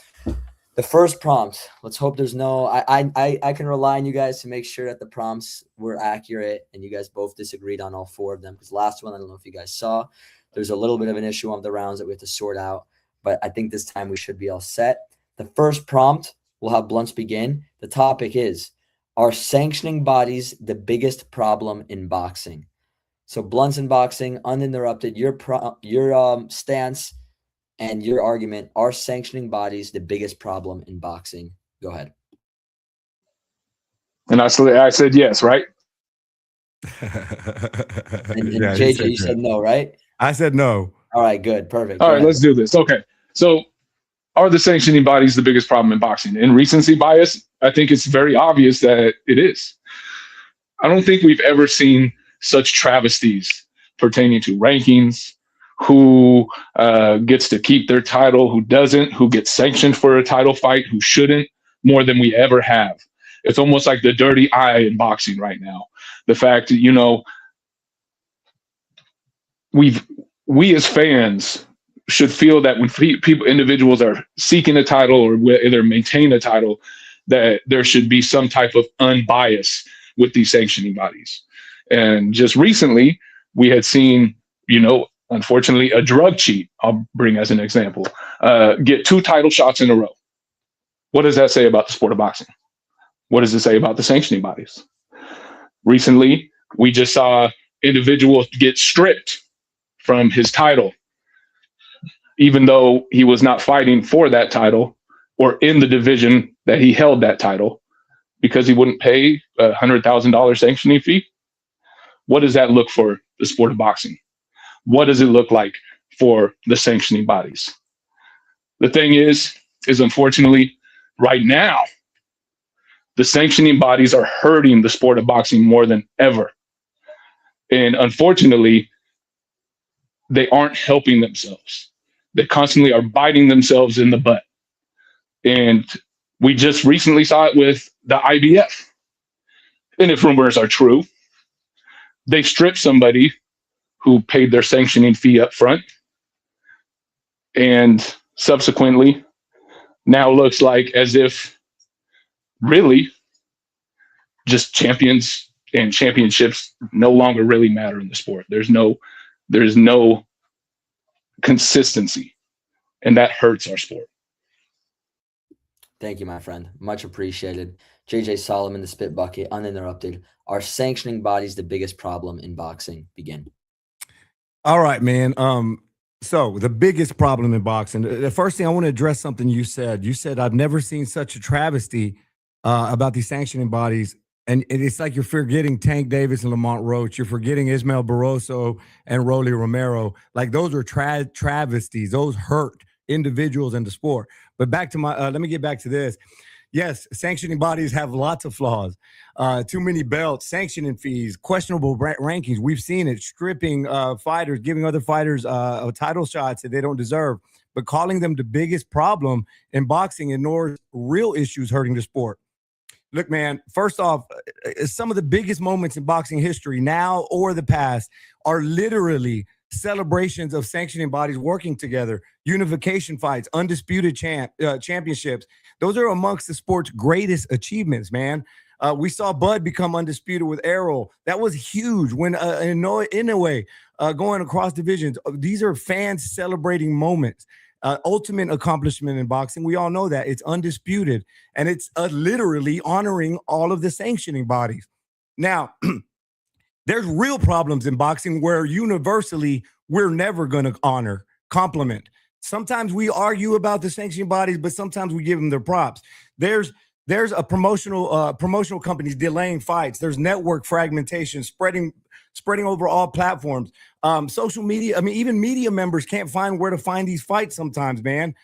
the first prompt, let's hope there's no, I can rely on you guys to make sure that the prompts were accurate and you guys both disagreed on all 4 of them. Because last one, I don't know if you guys saw, there's a little bit of an issue on the rounds that we have to sort out, but I think this time we should be all set. The first prompt, we'll have Blunts begin. The topic is, are sanctioning bodies the biggest problem in boxing? So Blunts and Boxing, uninterrupted, your stance and your argument. Are sanctioning bodies the biggest problem in boxing? Go ahead. And I said yes, right? And JJ, you said no, right? I said no. All right, good. Perfect. All right, let's do this. Okay. So are the sanctioning bodies the biggest problem in boxing? In recency bias, I think it's very obvious that it is. I don't think we've ever seen such travesties pertaining to rankings, who gets to keep their title, who doesn't, who gets sanctioned for a title fight, who shouldn't, more than we ever have. It's almost like the dirty eye in boxing right now. The fact that, we as fans should feel that when individuals are seeking a title or either maintain a title, that there should be some type of unbias with these sanctioning bodies. And just recently, we had seen, unfortunately, a drug cheat, I'll bring as an example, get 2 title shots in a row. What does that say about the sport of boxing? What does it say about the sanctioning bodies? Recently, we just saw individuals get stripped from his title, even though he was not fighting for that title or in the division that he held that title, because he wouldn't pay a $100,000 sanctioning fee. What does that look for the sport of boxing? What does it look like for the sanctioning bodies? The thing is unfortunately, right now, the sanctioning bodies are hurting the sport of boxing more than ever. And unfortunately, they aren't helping themselves. They constantly are biting themselves in the butt. And we just recently saw it with the IBF. And if rumors are true, they stripped somebody who paid their sanctioning fee up front, and subsequently now looks like as if really just champions and championships no longer really matter in the sport. There's no consistency, and that hurts our sport. Thank you, my friend. Much appreciated. JJ Solomon, the Spit Bucket, uninterrupted. Are sanctioning bodies the biggest problem in boxing? Begin. All right, man. So the biggest problem in boxing, the first thing I want to address something you said. You said, I've never seen such a travesty about these sanctioning bodies. And it's like you're forgetting Tank Davis and Lamont Roach. You're forgetting Ismael Barroso and Rolly Romero. Like, those are travesties. Those hurt individuals in the sport. But back to my, let me get back to this. Yes, sanctioning bodies have lots of flaws. Too many belts, sanctioning fees, questionable rankings. We've seen it, stripping fighters, giving other fighters title shots that they don't deserve. But calling them the biggest problem in boxing ignores real issues hurting the sport. Look, man, first off, some of the biggest moments in boxing history, now or the past, are literally celebrations of sanctioning bodies working together, unification fights, undisputed championships. Those are amongst the sport's greatest achievements, man. We saw Bud become undisputed with Errol. That was huge when, in a way, going across divisions. These are fans celebrating moments. Ultimate accomplishment in boxing. We all know that. It's undisputed. And it's literally honoring all of the sanctioning bodies. Now, there's real problems in boxing where universally we're never going to compliment. Sometimes we argue about the sanctioning bodies, but sometimes we give them their props. There's a promotional companies delaying fights. There's network fragmentation, spreading over all platforms. Social media, I mean, even media members can't find where to find these fights sometimes, man.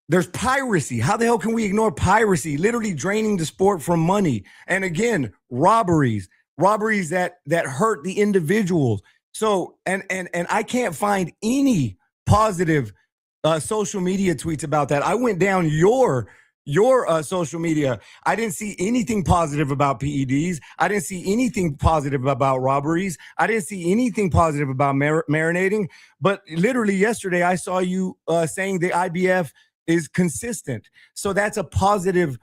There's piracy. How the hell can we ignore piracy? Literally draining the sport from money. And again, robberies that hurt the individuals. So, and I can't find any positive social media tweets about that. I went down your social media. I didn't see anything positive about PEDs. I didn't see anything positive about robberies. I didn't see anything positive about marinating. But literally yesterday, I saw you saying the IBF is consistent. So that's a positive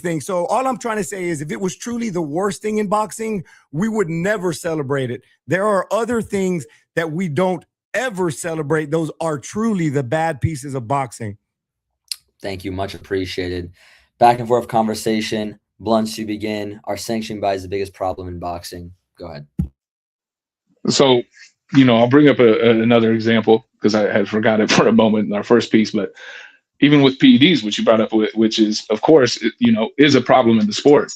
thing. So all I'm trying to say is, if it was truly the worst thing in boxing, we would never celebrate it. There are other things that we don't ever celebrate. Those are truly the bad pieces of boxing. Thank you. Much appreciated. Back and forth conversation. Blunts, you begin. Are sanctioning bodies the biggest problem in boxing? Go ahead. So, I'll bring up another example because I had forgot it for a moment in our first piece. But even with PEDs, which you brought up, which is, of course, is a problem in the sport.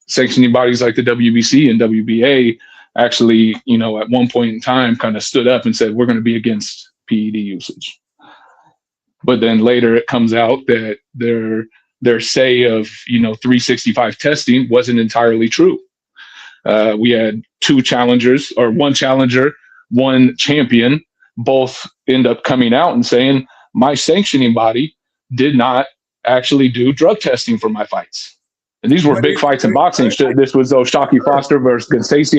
Sanctioning bodies like the WBC and WBA actually, at one point in time kind of stood up and said, we're going to be against PED usage. But then later it comes out that their say of 365 testing wasn't entirely true. We had two challengers, or one challenger, one champion, both end up coming out and saying, my sanctioning body did not actually do drug testing for my fights. And these were big fights in boxing. This was Shockey Foster versus Gonzalez,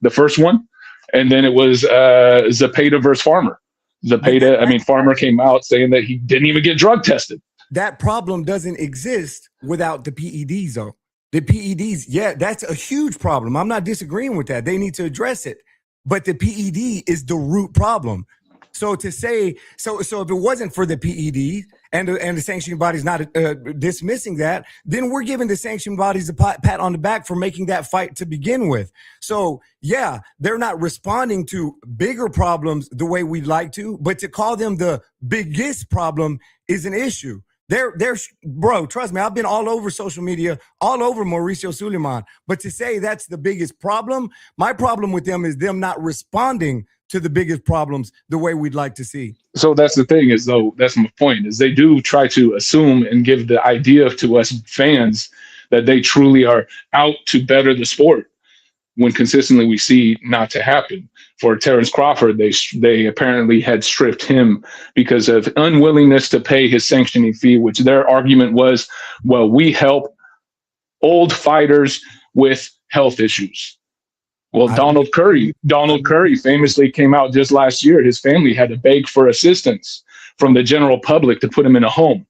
the first one. And then it was Zepeda versus Farmer. Farmer came out saying that he didn't even get drug tested. That problem doesn't exist without the PEDs, though. The PEDs, yeah, that's a huge problem. I'm not disagreeing with that. They need to address it. But the PED is the root problem. So to say, so if it wasn't for the PED and the sanctioning bodies not dismissing that, then we're giving the sanctioning bodies a pat on the back for making that fight to begin with. So yeah, they're not responding to bigger problems the way we'd like to, but to call them the biggest problem is an issue. Bro, trust me, I've been all over social media, all over Mauricio Suleiman. But to say that's the biggest problem, my problem with them is them not responding to the biggest problems the way we'd like to see. So that's the thing is, though, that's my point, is they do try to assume and give the idea to us fans that they truly are out to better the sport, when consistently we see not to happen. For Terrence Crawford, they apparently had stripped him because of unwillingness to pay his sanctioning fee, which their argument was, well, we help old fighters with health issues. Well, Donald Curry famously came out just last year. His family had to beg for assistance from the general public to put him in a home.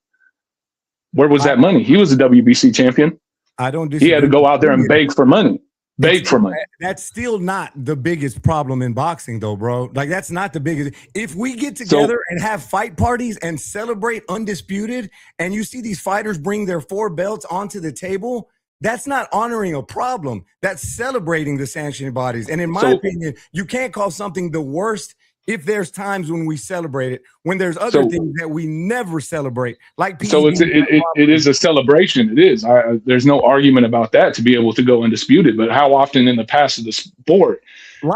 Where was that money? He was a WBC champion. I don't disagree. He had to go out there and beg for money. Beg for money. That's still not the biggest problem in boxing, though, bro. Like, that's not the biggest. If we get together and have fight parties and celebrate undisputed, and you see these fighters bring their 4 belts onto the table, that's not honoring a problem. That's celebrating the sanctioning bodies. And in my opinion, you can't call something the worst if there's times when we celebrate it, when there's other things that we never celebrate, like PED. So it is a celebration. It is. There's no argument about that, to be able to go undisputed. But how often in the past of the sport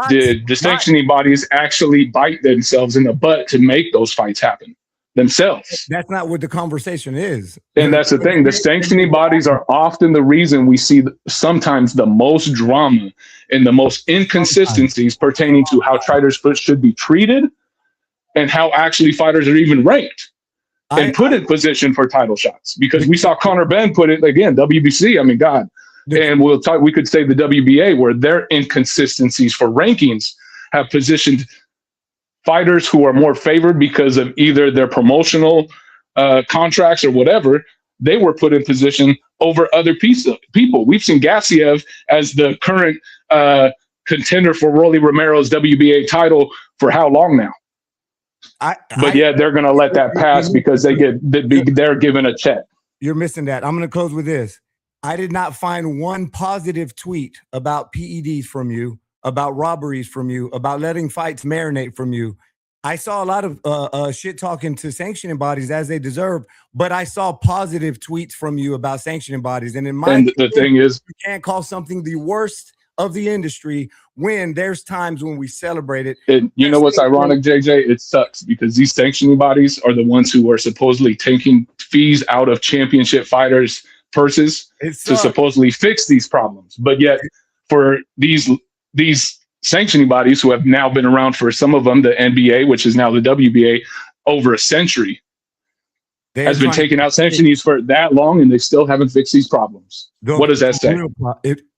did the sanctioning bodies actually bite themselves in the butt to make those fights happen themselves? That's not what the conversation is. And that's the thing. The sanctioning bodies are often the reason we see sometimes the most drama and the most inconsistencies pertaining to how fighters should be treated and how actually fighters are even ranked and put in position for title shots. Because we saw Conor Benn put it again, WBC. I mean, God. And we could say the WBA, where their inconsistencies for rankings have positioned fighters who are more favored because of either their promotional contracts or whatever. They were put in position over other people. We've seen Gassiev as the current contender for Rolly Romero's WBA title for how long now? But yet they're going to let that pass because they're given a check. You're missing that. I'm going to close with this. I did not find one positive tweet about PEDs from you, about robberies from you, about letting fights marinate from you. I saw a lot of shit talking to sanctioning bodies as they deserve, but I saw positive tweets from you about sanctioning bodies. And in my opinion, the thing is, you can't call something the worst of the industry when there's times when we celebrate it. And you know what's ironic, JJ? It sucks because these sanctioning bodies are the ones who are supposedly taking fees out of championship fighters' purses to supposedly fix these problems. But yet, for these sanctioning bodies who have now been around for some of them, the NBA, which is now the WBA, over a century, has been taking out sanctionees for that long, and they still haven't fixed these problems. What does that say?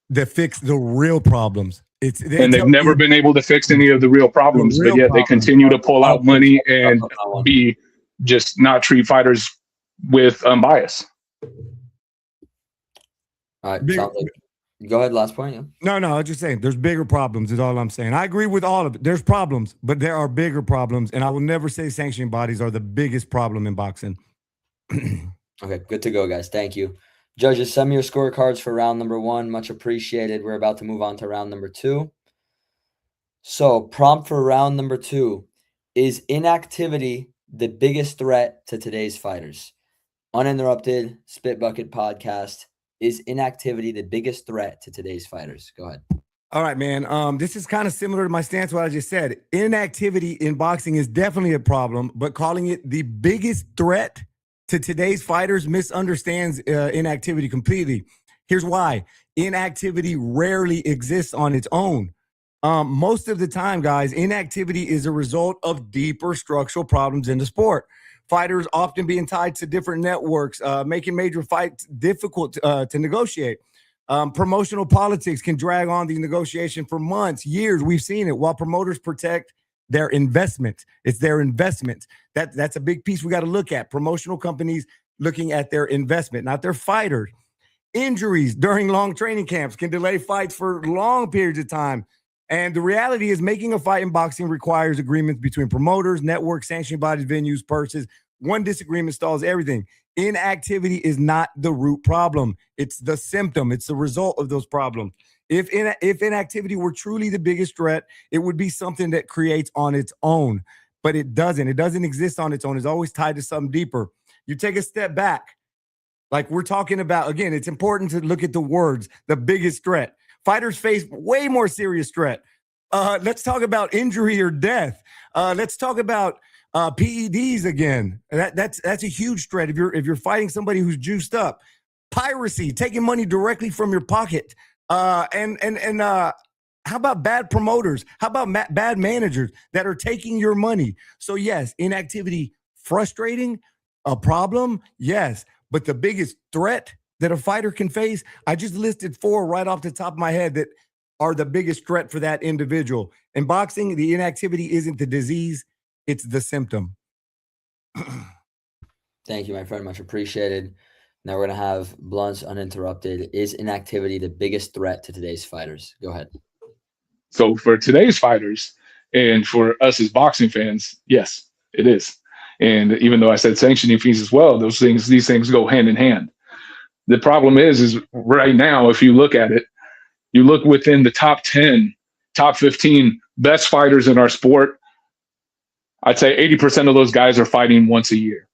They fix the real problems. They've never been able to fix any of the real problems, but yet they continue to pull out money and just not treat fighters with bias. All right. Go ahead. Last point. Yeah. No, I was just saying there's bigger problems is all I'm saying. I agree with all of it. There's problems, but there are bigger problems. And I will never say sanctioning bodies are the biggest problem in boxing. Okay. Good to go, guys. Thank you. Judges, send me your scorecards for round number 1. Much appreciated. We're about to move on to round number 2. So, prompt for round number 2. Is inactivity the biggest threat to today's fighters? Uninterrupted Spit Bucket Podcast. Is inactivity the biggest threat to today's fighters? Go ahead. All right, man. This is kind of similar to my stance to what I just said. Inactivity in boxing is definitely a problem, but calling it the biggest threat to today's fighters misunderstands inactivity completely. Here's why. Inactivity rarely exists on its own. Most of the time, guys, inactivity is a result of deeper structural problems in the sport. Fighters often being tied to different networks, making major fights difficult to negotiate. Promotional politics can drag on the negotiation for months, years. We've seen it while promoters protect their investment. It's their investment. That's a big piece we got to look at. Promotional companies looking at their investment, not their fighters. Injuries during long training camps can delay fights for long periods of time. And the reality is making a fight in boxing requires agreements between promoters, networks, sanctioning bodies, venues, purses. One disagreement stalls everything. Inactivity is not the root problem. It's the symptom. It's the result of those problems. If inactivity were truly the biggest threat, it would be something that creates on its own. But it doesn't. It doesn't exist on its own. It's always tied to something deeper. You take a step back. Like we're talking about, again, it's important to look at the words, the biggest threat. Fighters face way more serious threat. Let's talk about injury or death. Let's talk about PEDs again. That's a huge threat. If you're fighting somebody who's juiced up, piracy, taking money directly from your pocket, and how about bad promoters? How about bad managers that are taking your money? So yes, inactivity, frustrating, a problem, yes, but the biggest threat that a fighter can face, I just listed 4 right off the top of my head that are the biggest threat for that individual. In boxing, the inactivity isn't the disease, it's the symptom. Thank you, my friend. Much appreciated. Now we're going to have Blunts uninterrupted. Is inactivity the biggest threat to today's fighters? Go ahead. So for today's fighters and for us as boxing fans, yes, it is. And even though I said sanctioning fees as well, these things go hand in hand. The problem is right now, if you look at it, you look within the top 10, top 15 best fighters in our sport, I'd say 80% of those guys are fighting once a year.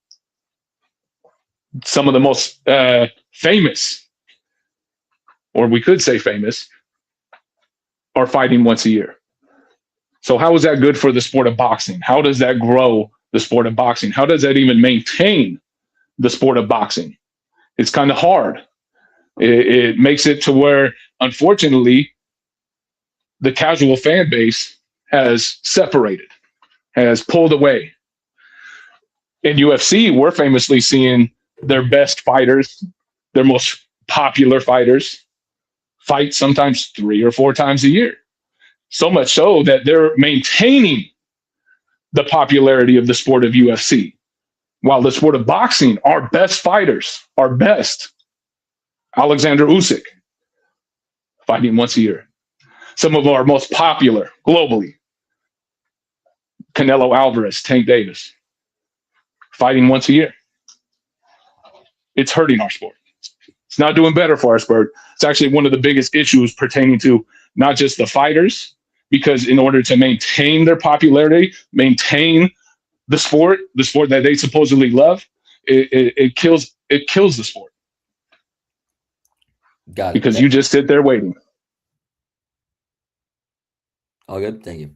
Some of the most famous, or we could say famous, are fighting once a year. So how is that good for the sport of boxing? How does that grow the sport of boxing? How does that even maintain the sport of boxing? It's kind of hard. It makes it to where, unfortunately, the casual fan base has separated, has pulled away. In UFC, we're famously seeing their best fighters, their most popular fighters, fight sometimes 3 or 4 times a year. So much so that they're maintaining the popularity of the sport of UFC. While the sport of boxing, our best fighters, our best, Alexander Usyk, fighting once a year. Some of our most popular globally, Canelo Alvarez, Tank Davis, fighting once a year. It's hurting our sport. It's not doing better for our sport. It's actually one of the biggest issues pertaining to not just the fighters, because in order to maintain their popularity, maintain the sport that they supposedly love, it kills the sport. Got it. Because you just sit there waiting. All good. Thank you.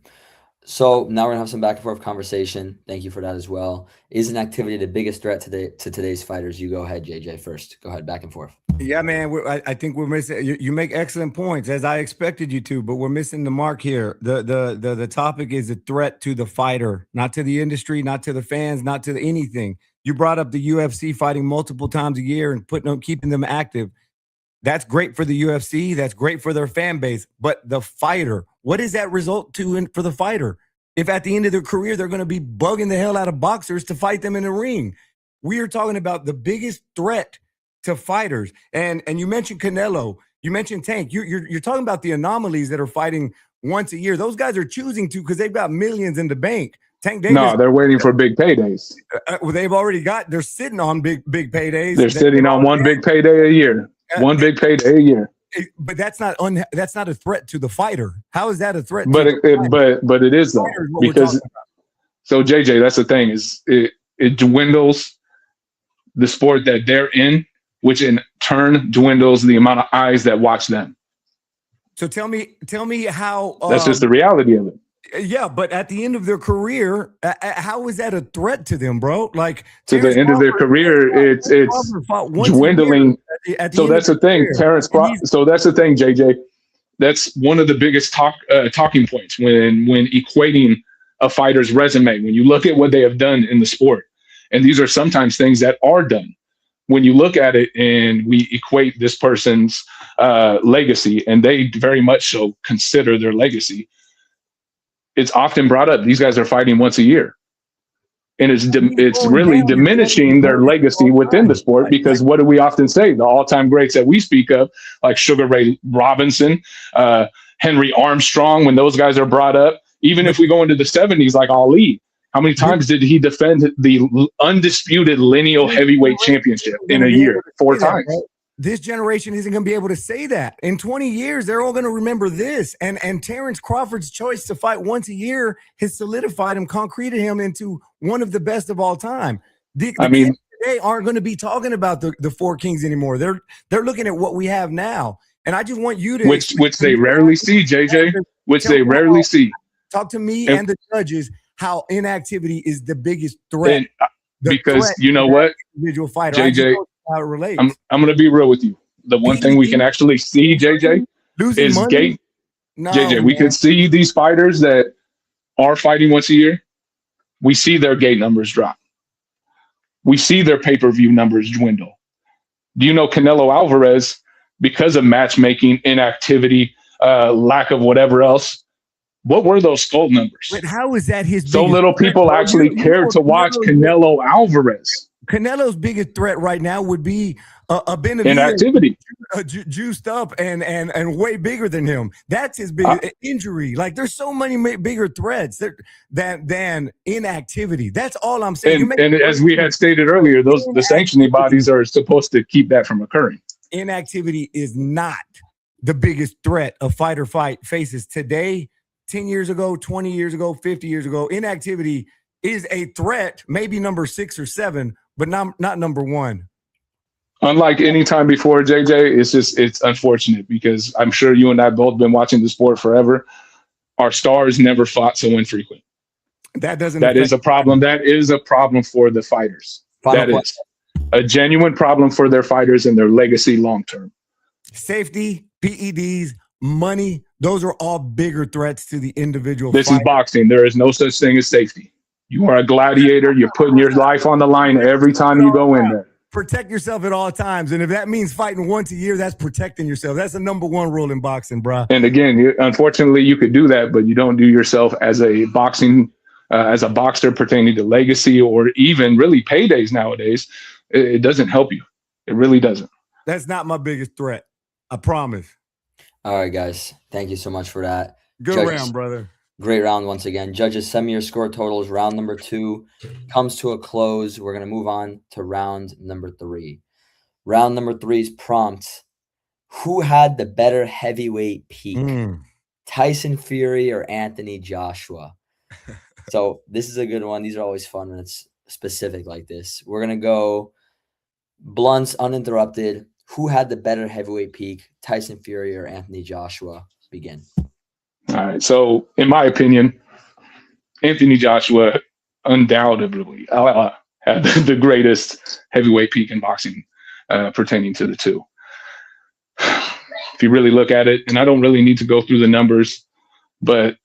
So now we're gonna have some back and forth conversation. Thank you for that as well. Is inactivity the biggest threat to today's fighters? You go ahead, JJ, first. Go ahead, back and forth. Yeah, man. I think we're missing. You make excellent points, as I expected you to, but we're missing the mark here. The topic is a threat to the fighter, not to the industry, not to the fans, not to anything. You brought up the UFC fighting multiple times a year and keeping them active. That's great for the UFC. That's great for their fan base. But the fighter, what does that result to for the fighter? If at the end of their career, they're going to be bugging the hell out of boxers to fight them in the ring. We are talking about the biggest threat to fighters. And you mentioned Canelo. You mentioned Tank. You're talking about the anomalies that are fighting once a year. Those guys are choosing to because they've got millions in the bank. Tank Davis. No, they're waiting for big paydays. Well, they're sitting on big paydays. They're sitting on one big payday a year. One big payday a year. But that's not a threat to the fighter. How is that a threat? But it is though, because so JJ, that's the thing is it dwindles the sport that they're in, which in turn dwindles the amount of eyes that watch them. So tell me how. That's just the reality of it. Yeah, but at the end of their career, how is that a threat to them, bro? Like to the end of their career, it's dwindling. So that's the thing, Terrence. So that's the thing, JJ. That's one of the biggest talking points when equating a fighter's resume. When you look at what they have done in the sport, and these are sometimes things that are done. When you look at it and we equate this person's legacy, and they very much so consider their legacy, it's often brought up. These guys are fighting once a year. And it's really diminishing their legacy within the sport, because what do we often say? The all-time greats that we speak of, like Sugar Ray Robinson, Henry Armstrong, when those guys are brought up, even if we go into the 70s, like Ali, how many times did he defend the undisputed lineal heavyweight championship in a year? 4 times. This generation isn't going to be able to say that. In 20 years, they're all going to remember this. And Terrence Crawford's choice to fight once a year has solidified him, concreted him into one of the best of all time. The kids today aren't going to be talking about the 4 kings anymore. They're looking at what we have now. And I just want you to which they rarely see, JJ. Which they rarely see. Talk to me and the judges how inactivity is the biggest threat. Because you know what, individual fighter, JJ. How it relates. I'm going to be real with you. The one thing we can actually see, JJ, is money? Gate. No, JJ, man. We can see these fighters that are fighting once a year. We see their gate numbers drop. We see their pay-per-view numbers dwindle. Do you know Canelo Alvarez, because of matchmaking, inactivity, lack of whatever else, what were those Skull numbers? But how is that his? So little people actually cared to watch Canelo Alvarez. Canelo's biggest threat right now would be Benavidez Inactivity. juiced up and way bigger than him. That's his big injury. Like there's so many bigger threats than inactivity. That's all I'm saying. And as we had stated earlier, the sanctioning bodies are supposed to keep that from occurring. Inactivity is not the biggest threat a fight or fight faces today, 10 years ago, 20 years ago, 50 years ago. Inactivity is a threat, maybe number 6 or 7, but not number 1. Unlike any time before, JJ, it's unfortunate because I'm sure you and I both been watching the sport forever. Our stars never fought so infrequent. That is a problem. That is a problem for the fighters. Final That is a genuine problem for their fighters and their legacy long term. Safety, PEDs, money, those are all bigger threats to the individual This fighter. is boxing. There is no such thing as safety. You are a gladiator. You're putting your life on the line every time you go in there. Protect yourself at all times. And if that means fighting once a year, that's protecting yourself. That's the number 1 rule in boxing, bro. And again, unfortunately, you could do that, but you don't do yourself as a boxer pertaining to legacy or even really paydays nowadays. It doesn't help you. It really doesn't. That's not my biggest threat. I promise. All right, guys. Thank you so much for that. Good Judges, round, brother. Great round once again. Judges, send me your score totals. Round number 2 comes to a close. We're going to move on to round number 3. Round number 3's prompt. Who had the better heavyweight peak? Tyson Fury or Anthony Joshua? So this is a good one. These are always fun when it's specific like this. We're going to go blunts uninterrupted. Who had the better heavyweight peak? Tyson Fury or Anthony Joshua? Begin. All right. So, in my opinion, Anthony Joshua undoubtedly had the greatest heavyweight peak in boxing pertaining to the two. If you really look at it, and I don't really need to go through the numbers, but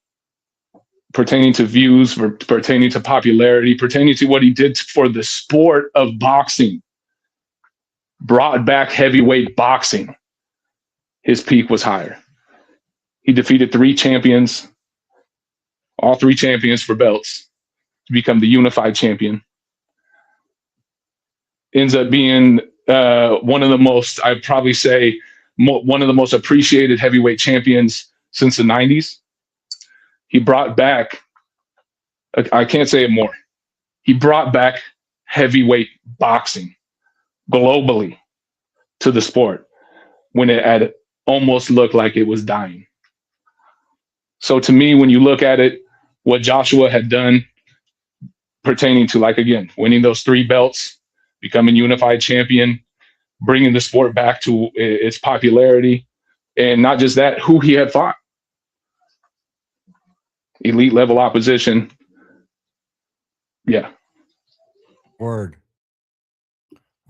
pertaining to views, pertaining to popularity, pertaining to what he did for the sport of boxing, brought back heavyweight boxing, his peak was higher. He defeated 3 champions, all 3 champions for belts, to become the unified champion. Ends up being one of the most, I'd probably say, one of the most appreciated heavyweight champions since the 90s. He brought back, I can't say it more, he brought back heavyweight boxing globally to the sport when it had almost looked like it was dying. So to me, when you look at it, what Joshua had done pertaining to, like, again, winning those 3 belts, becoming unified champion, bringing the sport back to its popularity, and not just that, who he had fought. Elite level opposition. Yeah. Word.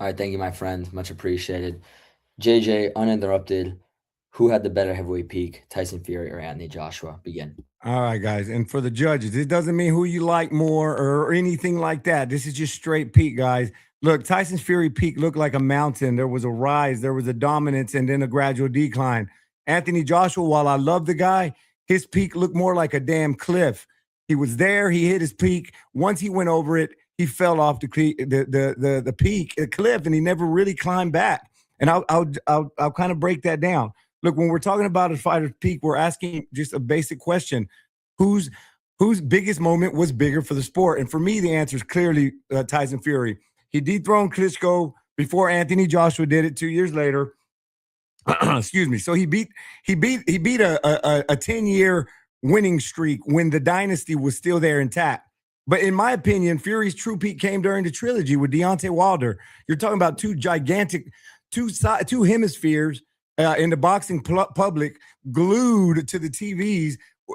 All right. Thank you, my friend. Much appreciated. JJ, uninterrupted. Who had the better heavyweight peak? Tyson Fury or Anthony Joshua? Begin. All right, guys. And for the judges, it doesn't mean who you like more or anything like that. This is just straight peak, guys. Look, Tyson Fury peak looked like a mountain. There was a rise, there was a dominance, and then a gradual decline. Anthony Joshua, while I love the guy, his peak looked more like a damn cliff. He was there, he hit his peak. Once he went over it, he fell off the peak, the cliff, and he never really climbed back. And I'll kind of break that down. Look, when we're talking about a fighter's peak, we're asking just a basic question: whose biggest moment was bigger for the sport? And for me, the answer is clearly Tyson Fury. He dethroned Klitschko before Anthony Joshua did it 2 years later. Excuse me. So he beat a 10-year winning streak when the dynasty was still there intact. But in my opinion, Fury's true peak came during the trilogy with Deontay Wilder. You're talking about two hemispheres in the boxing public, glued to the TVs,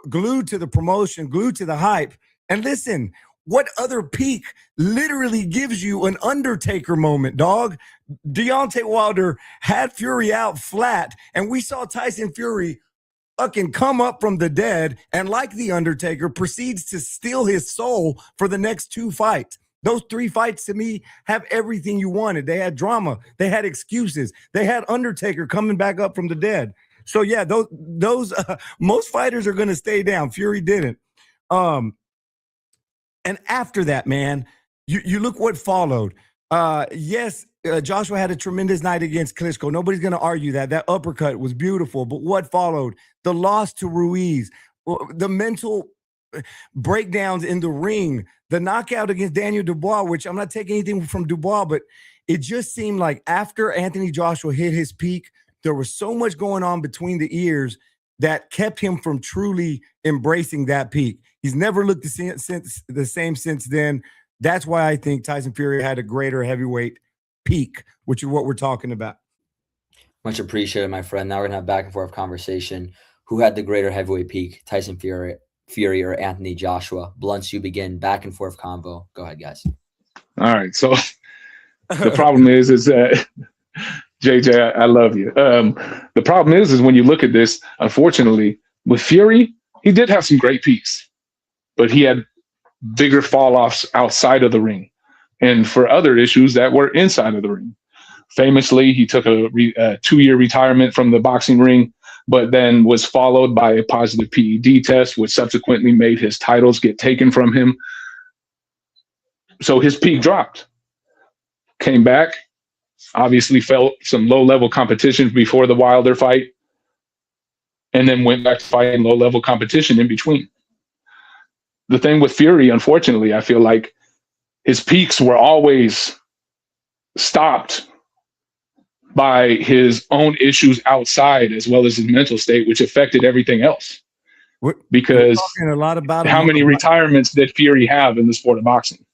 glued to the promotion, glued to the hype. And listen, what other peak literally gives you an Undertaker moment, dog? Deontay Wilder had Fury out flat, and we saw Tyson Fury fucking come up from the dead and, like the Undertaker, proceeds to steal his soul for the next 2 fights. Those 3 fights, to me, have everything you wanted. They had drama. They had excuses. They had Undertaker coming back up from the dead. So, yeah, those most fighters are going to stay down. Fury didn't. And after that, man, you look what followed. Yes, Joshua had a tremendous night against Klitschko. Nobody's going to argue that. That uppercut was beautiful. But what followed? The loss to Ruiz, the mental breakdowns in the ring, the knockout against Daniel Dubois, which I'm not taking anything from Dubois, but it just seemed like after Anthony Joshua hit his peak, there was so much going on between the ears that kept him from truly embracing that peak. He's never looked the same since then. That's why I think Tyson Fury had a greater heavyweight peak, which is what we're talking about. Much appreciated, my friend. Now we're gonna have back and forth conversation. Who had the greater heavyweight peak, Tyson Fury or Anthony Joshua? Blunts, you begin. Back and forth convo. Go ahead, guys. All right. So the problem is that JJ, I love you. The problem is when you look at this, unfortunately, with Fury, he did have some great peaks, but he had bigger fall offs outside of the ring, and for other issues that were inside of the ring. Famously, he took a 2-year retirement from the boxing ring, but then was followed by a positive PED test, which subsequently made his titles get taken from him. So his peak dropped. Came back, obviously felt some low-level competition before the Wilder fight, and then went back to fighting low-level competition in between. The thing with Fury, unfortunately, I feel like his peaks were always stopped by his own issues outside as well as his mental state, which affected everything else. Because we're talking a lot about how many retirements did Fury have in the sport of boxing?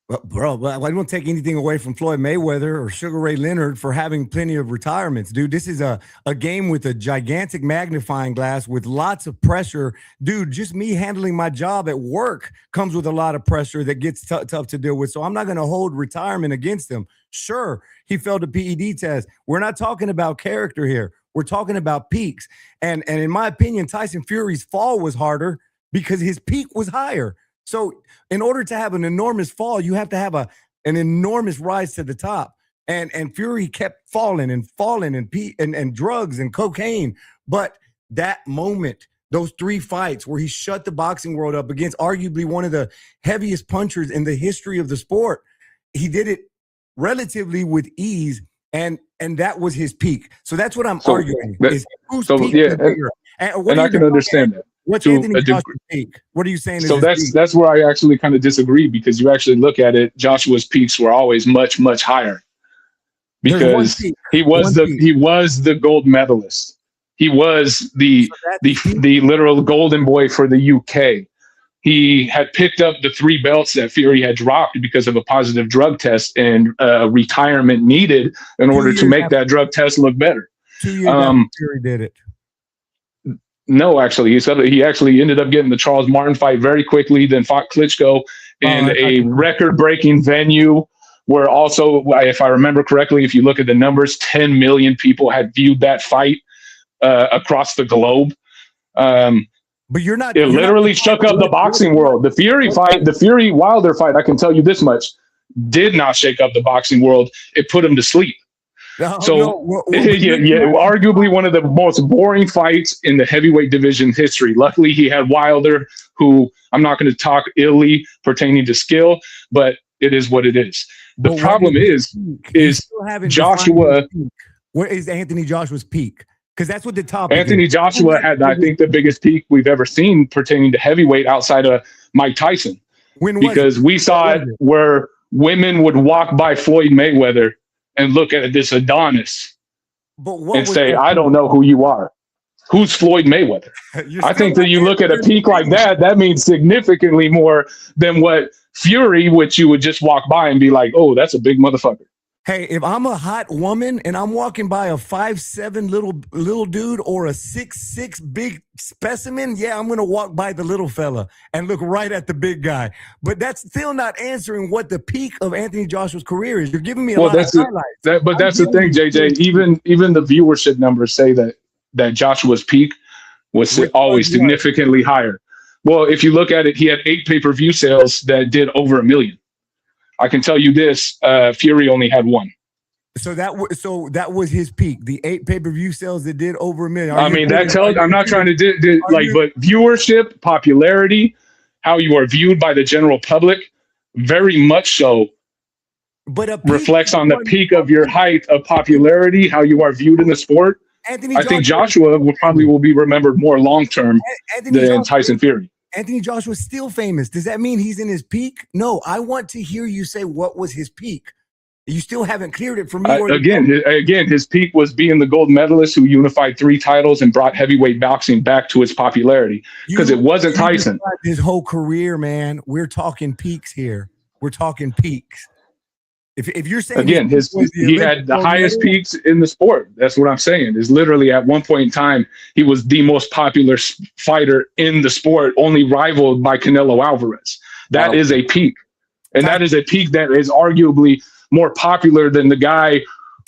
Well, bro, I don't take anything away from Floyd Mayweather or Sugar Ray Leonard for having plenty of retirements, dude. This is a game with a gigantic magnifying glass with lots of pressure. Dude, just me handling my job at work comes with a lot of pressure that gets tough to deal with. So I'm not going to hold retirement against him. Sure, he failed a PED test. We're not talking about character here. We're talking about peaks. And in my opinion, Tyson Fury's fall was harder because his peak was higher. So in order to have an enormous fall, you have to have an enormous rise to the top. And Fury kept falling and drugs and cocaine. But that moment, those 3 fights where he shut the boxing world up against arguably one of the heaviest punchers in the history of the sport, he did it relatively with ease. And that was his peak. So that's what I'm arguing. Is whose peak is bigger? And I can understand that. What's Anthony Joshua's peak? What are you saying? So that's where I actually kind of disagree, because you actually look at it, Joshua's peaks were always much, much higher, because he was the gold medalist. He was the literal golden boy for the UK. He had picked up the 3 belts that Fury had dropped because of a positive drug test and retirement needed in order to make that drug test look better. 2 years after Fury did it. No, actually, he said that he actually ended up getting the Charles Martin fight very quickly, then fought Klitschko in a record-breaking venue where also, if I remember correctly, if you look at the numbers, 10 million people had viewed that fight across the globe. But you're not. It literally shook up the boxing world. The Fury fight, the Fury Wilder fight, I can tell you this much, did not shake up the boxing world. It put him to sleep. Arguably one of the most boring fights in the heavyweight division history. Luckily, he had Wilder, who I'm not going to talk illy pertaining to skill, but it is what it is. The problem is Joshua. Where is Anthony Joshua's peak? Because that's what the topic. Anthony Joshua had, I think, the biggest peak we've ever seen pertaining to heavyweight outside of Mike Tyson. Because we saw it where women would walk by Floyd Mayweather and look at this Adonis and say, I don't know who you are. Who's Floyd Mayweather? I think that you look at a peak like that, that means significantly more than what Fury, which you would just walk by and be like, oh, that's a big motherfucker. Hey, if I'm a hot woman and I'm walking by a 5'7" little dude or a 6'6" big specimen, yeah, I'm gonna walk by the little fella and look right at the big guy. But that's still not answering what the peak of Anthony Joshua's career is. You're giving me a lot of highlights. That's the thing, JJ. Even the viewership numbers say that Joshua's peak was always significantly higher. Well, if you look at it, he had 8 pay-per-view sales that did over 1 million. I can tell you this: Fury only had 1. So that was his peak. The 8 pay-per-view sales that did over 1 million. I mean, that tells. I'm not trying to but viewership, popularity, how you are viewed by the general public, very much so But a peak reflects on the one- peak of your height of popularity, how you are viewed in the sport. Anthony I think Joshua, Joshua will be remembered more long term Anthony than Joshua, Tyson Fury. Anthony Joshua's still famous. Does that mean he's in his peak? No, I want to hear you say what was his peak. You still haven't cleared it for me. Again, his peak was being the gold medalist who unified 3 titles and brought heavyweight boxing back to its popularity. Because it wasn't Tyson. His whole career, man. We're talking peaks here. We're talking peaks. If you're saying again, he had the highest peaks in the sport. That's what I'm saying. Is literally at one point in time he was the most popular fighter in the sport, only rivaled by Canelo Alvarez. That is a peak, and that is a peak that is arguably more popular than the guy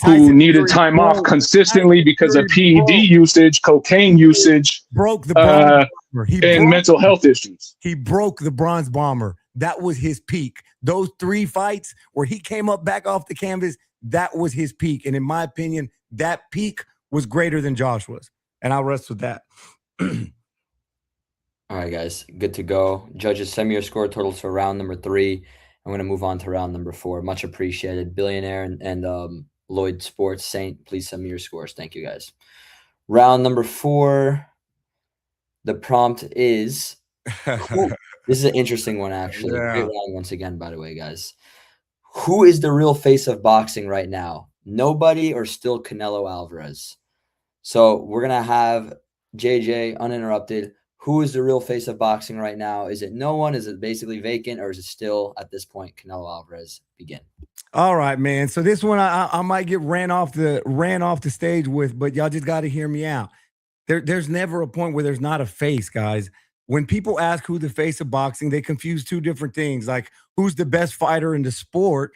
who needed time off consistently because of PED usage, cocaine usage, broke the bronze bomber. And mental health issues. He broke the bronze bomber. That was his peak. Those 3 fights where he came up back off the canvas, that was his peak. And in my opinion, that peak was greater than Joshua's. And I'll rest with that. All right, guys, good to go. Judges, send me your score totals for round number 3. I'm going to move on to round number 4. Much appreciated. Billionaire and Lloyd Sports Saint, please send me your scores. Thank you, guys. Round number 4. The prompt is this is an interesting one, actually. Yeah. Great round once again, by the way, guys. Who is the real face of boxing right now? Nobody or still Canelo Alvarez? So we're going to have JJ uninterrupted. Who is the real face of boxing right now? Is it no one? Is it basically vacant? Or is it still, at this point, Canelo Alvarez? Begin. All right, man. So this one I might get ran off the stage with, but y'all just got to hear me out. There's never a point where there's not a face, guys. When people ask who the face of boxing, they confuse 2 different things, like who's the best fighter in the sport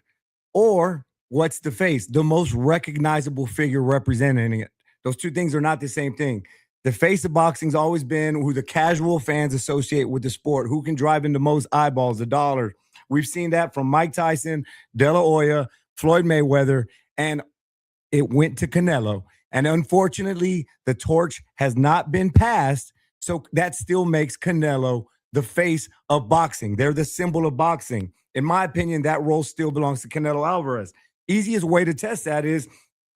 or what's the face, the most recognizable figure representing it. Those 2 things are not the same thing. The face of boxing's always been who the casual fans associate with the sport, who can drive in the most eyeballs, the dollars. We've seen that from Mike Tyson, De La Hoya, Floyd Mayweather, and it went to Canelo. And unfortunately, the torch has not been passed. So that still makes Canelo the face of boxing. They're the symbol of boxing. In my opinion, that role still belongs to Canelo Alvarez. Easiest way to test that is,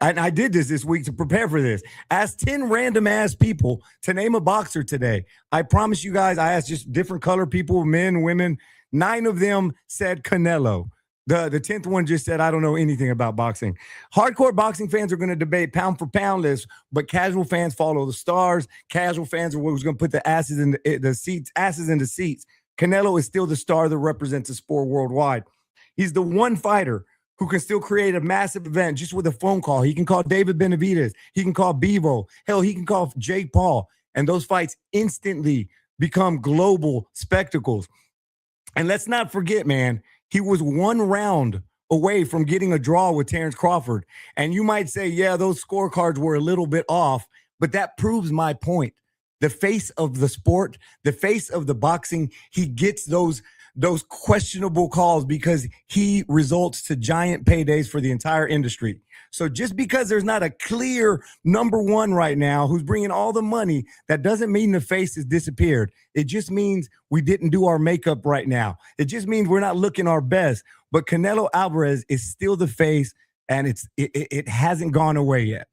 and I did this week to prepare for this, ask 10 random ass people to name a boxer today. I promise you guys, I asked just different color people, men, women. 9 of them said Canelo. The 10th one just said, I don't know anything about boxing. Hardcore boxing fans are going to debate pound for pound lists, but casual fans follow the stars. Casual fans are who's going to put the asses in the seats. Canelo is still the star that represents the sport worldwide. He's the one fighter who can still create a massive event just with a phone call. He can call David Benavidez. He can call Bevo. Hell, he can call Jake Paul. And those fights instantly become global spectacles. And let's not forget, man, he was 1 round away from getting a draw with Terrence Crawford. And you might say, yeah, those scorecards were a little bit off, but that proves my point. The face of the sport, the face of the boxing, he gets those questionable calls because he results to giant paydays for the entire industry. So just because there's not a clear number 1 right now who's bringing all the money, that doesn't mean the face has disappeared. It just means we didn't do our makeup right now. It just means we're not looking our best. But Canelo Alvarez is still the face, and it hasn't gone away yet.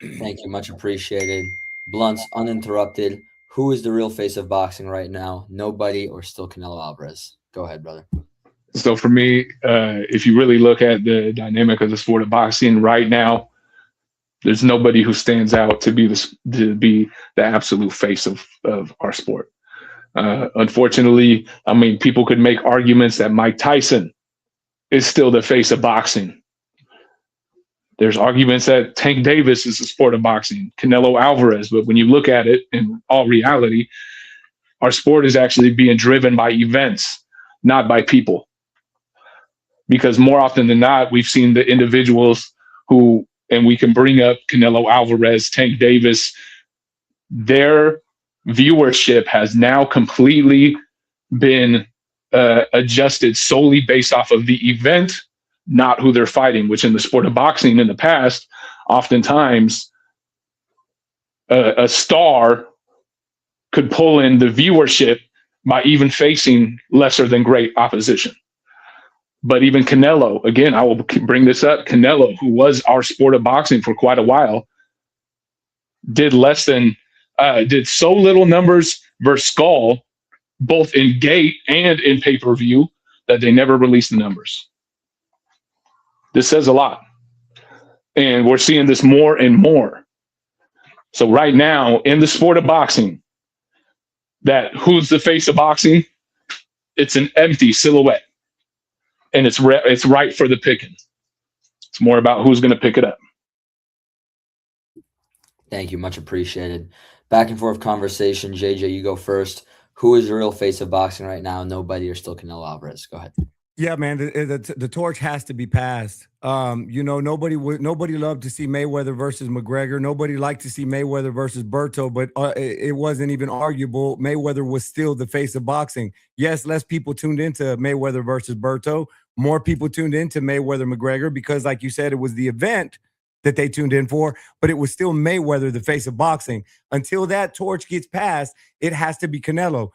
Thank you. Much appreciated. Blunts, uninterrupted. Who is the real face of boxing right now? Nobody or still Canelo Alvarez? Go ahead, brother. So for me, if you really look at the dynamic of the sport of boxing right now, there's nobody who stands out to be the absolute face of our sport. Unfortunately, I mean, people could make arguments that Mike Tyson is still the face of boxing. There's arguments that Tank Davis is the sport of boxing, Canelo Alvarez. But when you look at it in all reality, our sport is actually being driven by events, not by people. Because more often than not, we've seen the individuals who, and we can bring up Canelo Alvarez, Tank Davis, their viewership has now completely been adjusted solely based off of the event, not who they're fighting, which in the sport of boxing in the past, oftentimes a star could pull in the viewership by even facing lesser than great opposition. But even Canelo, again, I will bring this up. Canelo, who was our sport of boxing for quite a while, did so little numbers versus Skull, both in gate and in pay-per-view, that they never released the numbers. This says a lot. And we're seeing this more and more. So right now, in the sport of boxing, that who's the face of boxing? It's an empty silhouette. And it's right for the picking. It's more about who's going to pick it up. Thank you. Much appreciated. Back and forth conversation. JJ, you go first. Who is the real face of boxing right now? Nobody or still Canelo Alvarez? Go ahead. Yeah, man, the torch has to be passed. Nobody loved to see Mayweather versus McGregor. Nobody liked to see Mayweather versus Berto, but it wasn't even arguable. Mayweather was still the face of boxing. Yes, less people tuned into Mayweather versus Berto. More people tuned into Mayweather McGregor because, like you said, it was the event that they tuned in for, but it was still Mayweather, the face of boxing. Until that torch gets passed, it has to be Canelo.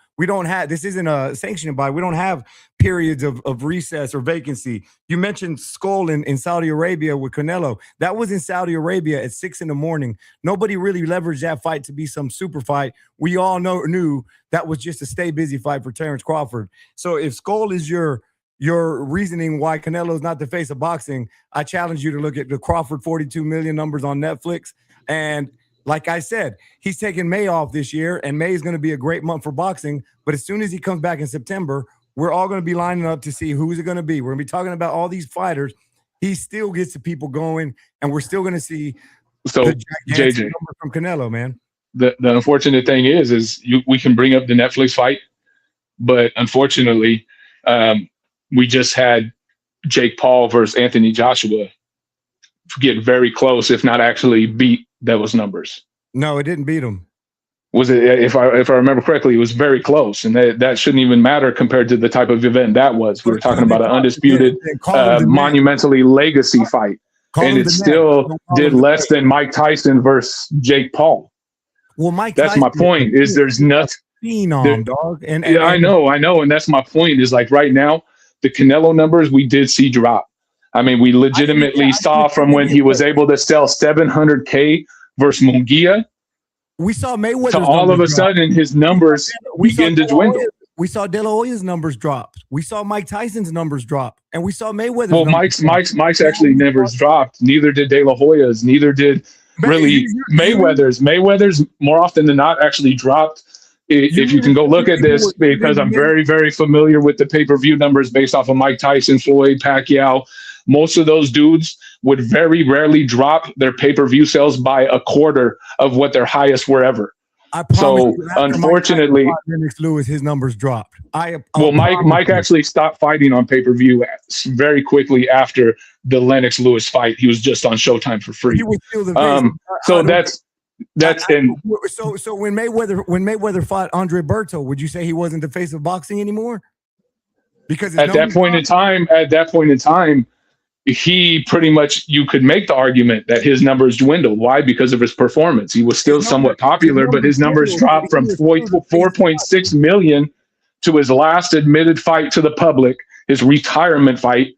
This isn't a sanctioning body. We don't have periods of recess or vacancy. You mentioned Skull in Saudi Arabia with Canelo. That was in Saudi Arabia at 6 a.m. Nobody really leveraged that fight to be some super fight. We all knew that was just a stay busy fight for Terrence Crawford. So if Skull is your reasoning why Canelo is not the face of boxing, I challenge you to look at the Crawford 42 million numbers on Netflix. And like I said, he's taking May off this year, and May is going to be a great month for boxing. But as soon as he comes back in September, we're all going to be lining up to see who's it going to be. We're going to be talking about all these fighters. He still gets the people going, and we're still going to see the gigantic number from Canelo, man. The unfortunate thing is we can bring up the Netflix fight, but unfortunately, we just had Jake Paul versus Anthony Joshua get very close, if not actually beat those numbers. No, it didn't beat him. Was it? If I remember correctly, it was very close, and that shouldn't even matter compared to the type of event that was. We were talking about an undisputed, monumentally legacy fight, and it still did less than Mike Tyson versus Jake Paul. Well, Mike. That's my point. Is there's nothing. Phenom, dog. And I know, and that's my point. Is like right now, the Canelo numbers we did see drop. I mean, we legitimately saw from when he was able to sell 700K versus Munguia. We saw Mayweather. So all of a sudden, his numbers begin to dwindle. We saw De La Hoya's numbers drop. We saw Mike Tyson's numbers drop, and we saw Mayweather's. Well, Mike's actually never dropped. Neither did De La Hoya's. Neither did really Mayweather's. Mayweather's more often than not actually dropped. If you can go look at this, because I'm very, very familiar with the pay-per-view numbers based off of Mike Tyson, Floyd, Pacquiao. Most of those dudes would very rarely drop their pay-per-view sales by a quarter of what their highest were ever. So unfortunately, Lennox Lewis, his numbers dropped. Mike actually stopped fighting on pay-per-view very quickly after the Lennox Lewis fight. He was just on Showtime for free. He was still the so that's so when Mayweather fought Andre Berto, would you say he wasn't the face of boxing anymore? Because at that point in time, he pretty much, you could make the argument that his numbers dwindled. Why? Because of his performance. He was still somewhat popular, but his numbers dropped from 4.6 million to his last admitted fight to the public. His retirement fight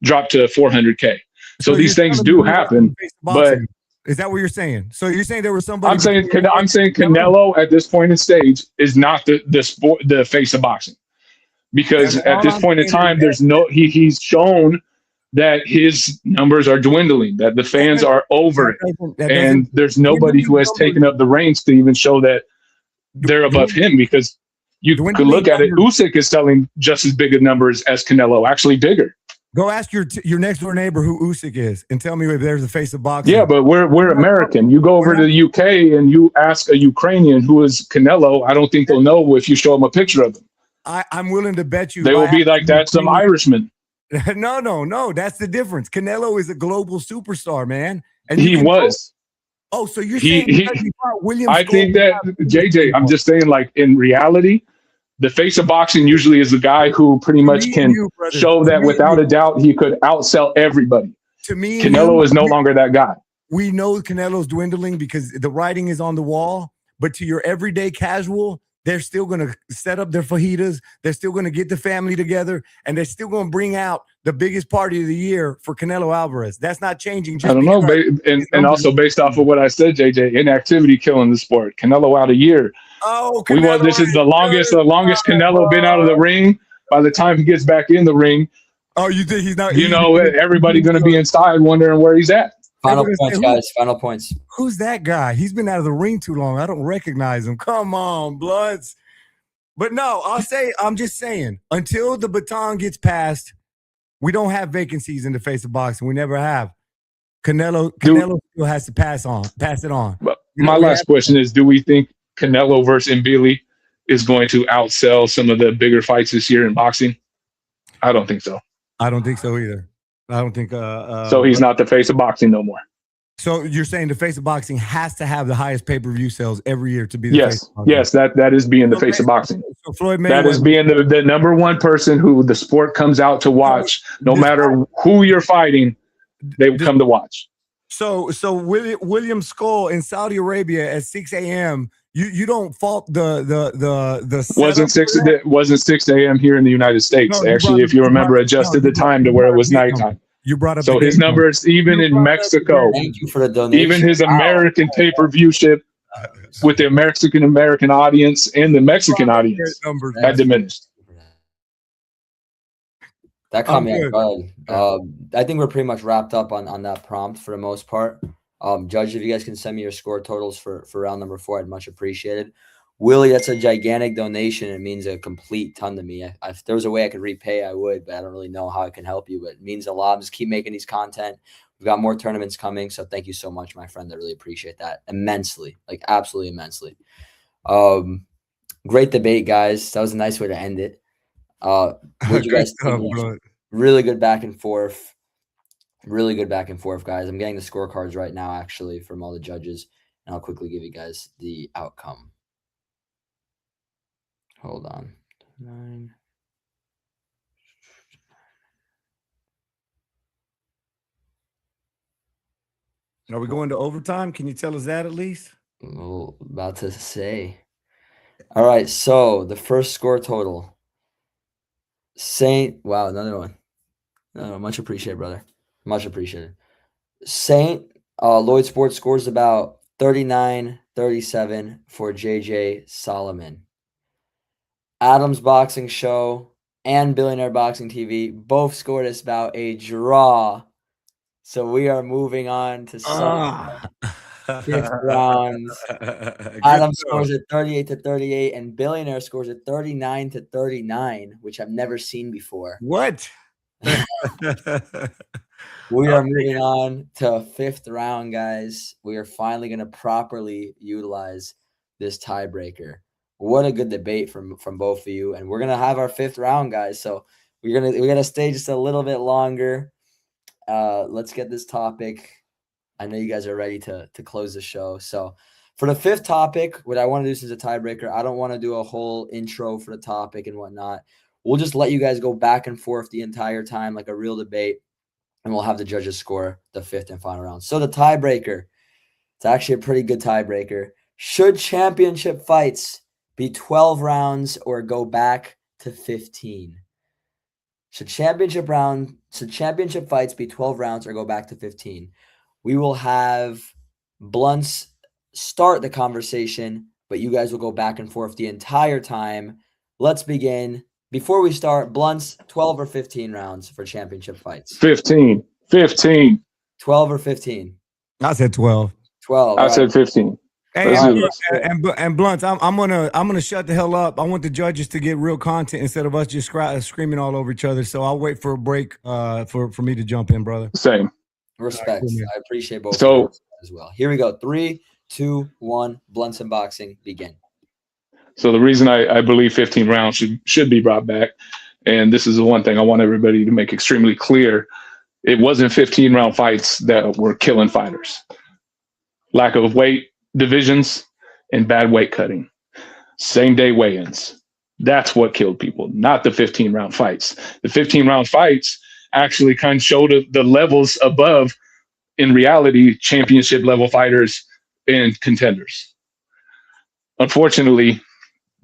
dropped to 400K. So these things do happen, but. Is that what you're saying? So you're saying there was somebody? I'm saying Canelo at this point in stage is not the face of boxing, because at this point in time, he's shown that his numbers are dwindling, that the fans are over it, and there's nobody who has taken up the reins to even show that they're above him. Because you could look at it, Usyk is selling just as big of numbers as Canelo, actually bigger. Go ask your next door neighbor who Usyk is, and tell me if there's a face of boxing. Yeah, but we're American. You go over to the UK and you ask a Ukrainian who is Canelo. I don't think they'll know if you show them a picture of him. I'm willing to bet you they will be like, that's some Irishman. No. That's the difference. Canelo is a global superstar, man. And he was. Oh, so you're saying he fought William? I think that JJ. I'm just saying, like in reality. The face of boxing usually is the guy who pretty much can show that without a doubt he could outsell everybody. To me, Canelo is no longer that guy. We know Canelo's dwindling because the writing is on the wall. But to your everyday casual, they're still going to set up their fajitas. They're still going to get the family together, and they're still going to bring out the biggest party of the year for Canelo Alvarez. That's not changing. I don't know, and also based off of what I said, JJ, inactivity killing the sport. Canelo out a year. Oh, Canelo this is the longest Canelo been out of the ring. By the time he gets back in the ring, oh, you think he's not? Everybody going to be inside wondering where he's at. Final points, guys. Final points. Who's that guy? He's been out of the ring too long. I don't recognize him. Come on, Bloods. But no, I'm just saying, until the baton gets passed, we don't have vacancies in the face of boxing. We never have. Canelo still has to pass it on. But my last question is, do we think Canelo versus Mbili is going to outsell some of the bigger fights this year in boxing? I don't think so. I don't think so either. I don't think so he's not the face of boxing no more. So you're saying the face of boxing has to have the highest pay-per-view sales every year to be the face of boxing? Yes, that is being the face of boxing. So Floyd Mayweather, that is being the number one person who the sport comes out to watch. No matter who you're fighting, they will come to watch. So William Skull in Saudi Arabia at 6 a.m. You don't fault the wasn't 6 a.m. here in the United States. No, actually, if you remember, adjusted the time to where it was nighttime. You brought up so his numbers, even in Mexico, thank you for the donation. Even his American pay-per-view ship with the American audience and the Mexican audience had diminished. That caught me off guard. I think we're pretty much wrapped up on that prompt for the most part. Judge, if you guys can send me your score totals for round number 4, I'd much appreciate it. Willie, that's a gigantic donation. It means a complete ton to me. If there was a way I could repay, I would, but I don't really know how I can help you. But it means a lot. Just keep making these content. We've got more tournaments coming, so thank you so much, my friend. I really appreciate that immensely, like absolutely immensely. Great debate, guys. That was a nice way to end it. What you guys think? Really good back and forth. Really good back and forth, guys. I'm getting the scorecards right now, actually, from all the judges, and I'll quickly give you guys the outcome. Hold on. 9. Are we going to overtime? Can you tell us that at least? Well, about to say. All right, so the first score total. Wow, another one. No, much appreciated, brother. Much appreciated. Lloyd Sports scores about 39-37 for JJ Solomon. Adams Boxing Show and Billionaire Boxing TV both scored us about a draw. So we are moving on to fifth rounds. Adams scores at 38-38, and Billionaire scores at 39-39, which I've never seen before. What? We are moving on to fifth round, guys. We are finally going to properly utilize this tiebreaker. What a good debate from both of you, and we're gonna have our fifth round, guys. So we're gonna stay just a little bit longer. Let's get this topic. I know you guys are ready to close the show. So for the fifth topic, what I want to do since a tiebreaker, I don't want to do a whole intro for the topic and whatnot. We'll just let you guys go back and forth the entire time like a real debate, and we'll have the judges score the fifth and final round. So the tiebreaker, it's actually a pretty good tiebreaker. Should championship fights be 12 rounds or go back to 15? Should championship fights be 12 rounds or go back to 15? We will have Blunts start the conversation, but you guys will go back and forth the entire time. Let's begin. Before we start, Blunts, 12 or 15 rounds for championship fights? 15. 12 or 15? I said 12. 12. I said 15. Hey, and Blunts, I'm gonna shut the hell up. I want the judges to get real content instead of us just screaming all over each other. So I'll wait for a break for me to jump in, brother. Same. Respect. I appreciate both of you as well. Here we go. 3, 2, 1. Blunts and boxing begin. So the reason I believe 15 rounds should be brought back, and this is the one thing I want everybody to make extremely clear: it wasn't 15-round fights that were killing fighters. Lack of weight divisions and bad weight cutting. Same day weigh-ins. That's what killed people, not the 15-round fights. The 15-round fights actually kind of showed the levels above, in reality, championship level fighters and contenders. Unfortunately,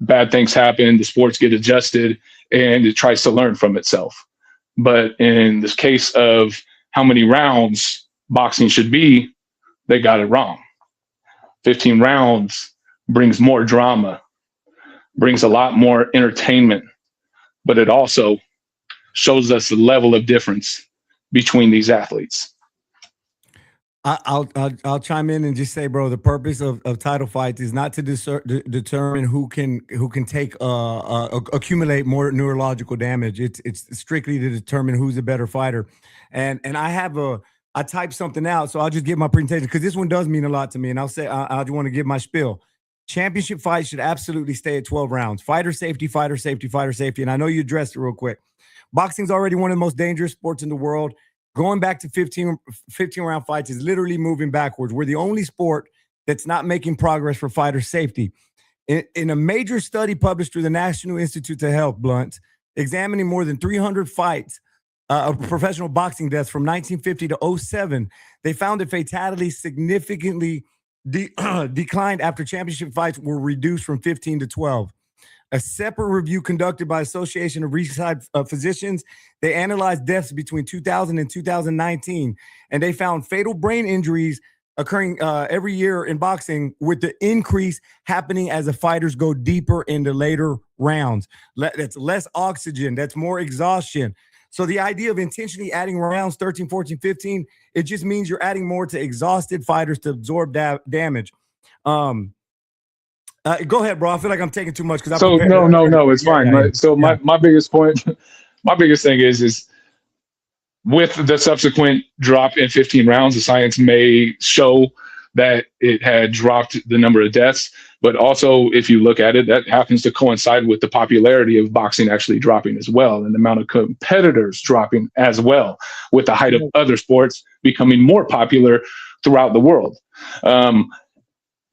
bad things happen, the sports get adjusted, and it tries to learn from itself. But in this case of how many rounds boxing should be, they got it wrong. 15 rounds brings more drama, brings a lot more entertainment, but it also shows us the level of difference between these athletes. I'll chime in and just say, bro, the purpose of title fights is not to determine who can take accumulate more neurological damage. It's strictly to determine who's a better fighter. And I typed something out, so I'll just give my presentation because this one does mean a lot to me. And I'll say I just want to give my spiel. Championship fights should absolutely stay at 12 rounds. Fighter safety, fighter safety, fighter safety. And I know you addressed it real quick. Boxing's already one of the most dangerous sports in the world. Going back to 15 round fights is literally moving backwards. We're the only sport that's not making progress for fighter safety. In a major study published through the National Institute of Health, Blunt, examining more than 300 fights of professional boxing deaths from 1950 to 2007, they found that fatalities significantly declined after championship fights were reduced from 15 to 12. A separate review conducted by Association of Ringside Physicians, they analyzed deaths between 2000 and 2019, and they found fatal brain injuries occurring every year in boxing, with the increase happening as the fighters go deeper into later rounds. That's less oxygen, that's more exhaustion. So the idea of intentionally adding rounds 13, 14, 15, it just means you're adding more to exhausted fighters to absorb damage. Go ahead, bro. I feel like I'm taking too much because no, it's fine. Yeah. So my biggest point, my biggest thing is with the subsequent drop in 15 rounds, the science may show that it had dropped the number of deaths, but also if you look at it, that happens to coincide with the popularity of boxing actually dropping as well, and the amount of competitors dropping as well, with the height of other sports becoming more popular throughout the world.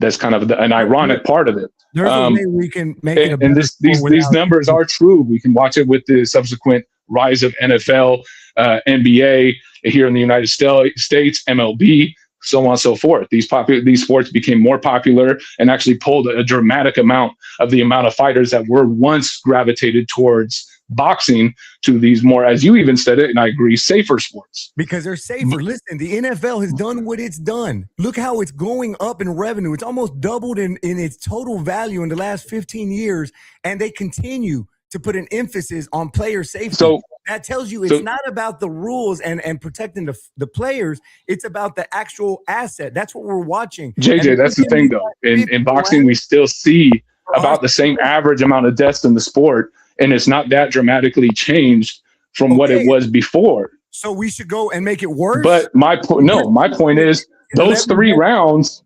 That's kind of an ironic part of it. There's a way we can make it. And these numbers are true. We can watch it with the subsequent rise of NFL, NBA here in the United States, MLB, so on and so forth. These sports became more popular and actually pulled a dramatic amount of the amount of fighters that were once gravitated towards boxing to these more, as you even said it, and I agree, safer sports. Because they're safer. Listen, the NFL has done what it's done. Look how it's going up in revenue. It's almost doubled in its total value in the last 15 years, and they continue to put an emphasis on player safety. So that tells you it's not about the rules and protecting the players. It's about the actual asset. That's what we're watching. JJ, that's the thing, though. In boxing, we still see about the same average amount of deaths in the sport, and it's not that dramatically changed from what it was before. So we should go and make it worse? But my point is those three rounds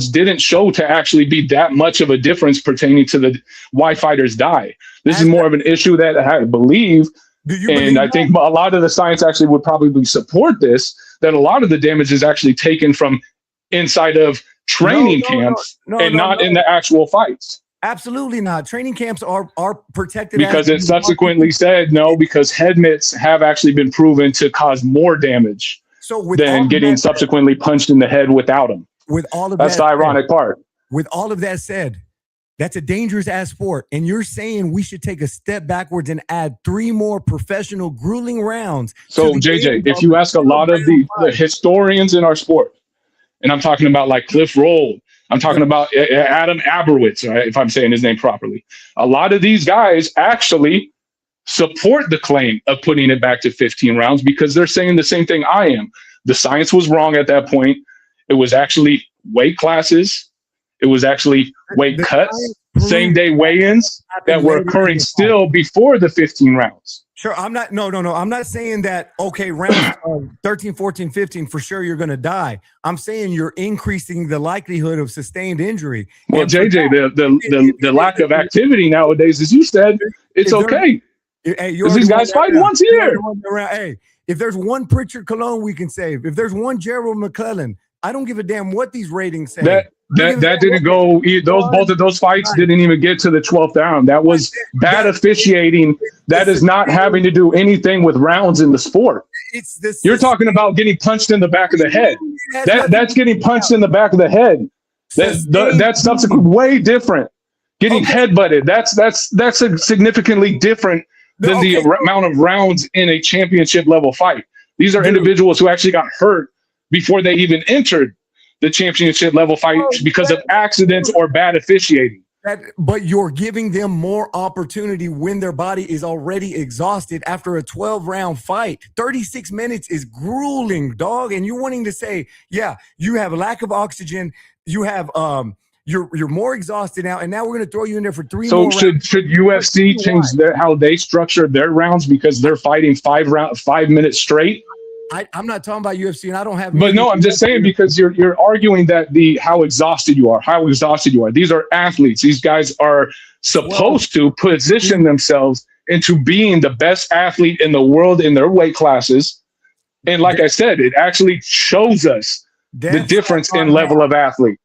didn't show to actually be that much of a difference pertaining to the why fighters die. This is more of an issue that I believe, and I think a lot of the science actually would probably support this, that a lot of the damage is actually taken from inside of training camps and not in the actual fights. Absolutely not. Training camps are protected. Because it subsequently said no, because head mitts have actually been proven to cause more damage than getting subsequently punched in the head without them. With all of that's the ironic part. With all of that said, that's a dangerous ass sport. And you're saying we should take a step backwards and add 3 more professional grueling rounds. So JJ, if you ask a lot of the historians in our sport, and I'm talking about like Cliff Roll, I'm talking about Adam Aberowitz, right, if I'm saying his name properly. A lot of these guys actually support the claim of putting it back to 15 rounds because they're saying the same thing I am. The science was wrong at that point. It was actually weight classes. It was actually weight cuts, same day weigh-ins that were occurring still before the 15 rounds. Sure, I'm not. No. I'm not saying that. Okay, rounds 13, 14, 15 for sure you're going to die. I'm saying you're increasing the likelihood of sustained injury. Well, JJ, the lack of activity nowadays, as you said, it's okay. Because these guys fight once a year. Hey, if there's one Pritchard Cologne we can save, if there's one Gerald McClellan, I don't give a damn what these ratings say. That didn't go. Both of those fights didn't even get to the 12th round. That was bad officiating. That is not having to do anything with rounds in the sport. You're talking about getting punched in the back of the head. That's getting punched in the back of the head. That's subsequent way different. getting headbutted. That's a significantly different than the amount of rounds in a championship level fight. These are individuals who actually got hurt before they even entered the championship level fight because of accidents or bad officiating. But you're giving them more opportunity when their body is already exhausted after a 12-round fight. 36 minutes is grueling, dog. And you're wanting to say, yeah, you have a lack of oxygen. You have you're more exhausted now, and now we're going to throw you in there for 3 more rounds. So should UFC change how they structure their rounds because they're fighting 5 minutes straight? I'm not talking about UFC, and I don't have. But no, I'm just saying because you're arguing that how exhausted you are. These are athletes. These guys are supposed to position themselves into being the best athlete in the world in their weight classes. And like I said, it actually shows us the difference in level of athlete.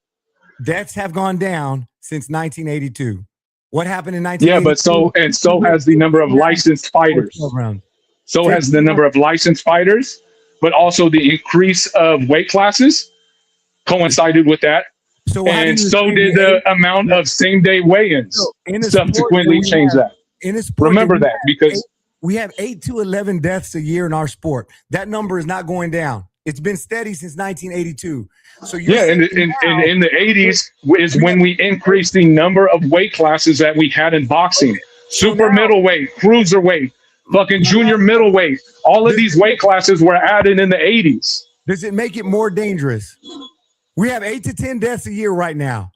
Deaths have gone down since 1982. What happened in 1982? Yeah, but so has the number of licensed fighters. So has the number of licensed fighters, but also the increase of weight classes coincided with that. And so did the amount of same-day weigh-ins subsequently change that. In a sport, remember that because we have 8 to 11 deaths a year in our sport. That number is not going down. It's been steady since 1982. So yeah, and in the 80s is when we increased the number of weight classes that we had in boxing. Super middleweight, cruiserweight, fucking junior middleweight. All of these weight classes were added in the 80s. Does it make it more dangerous? We have 8 to 10 deaths a year right now.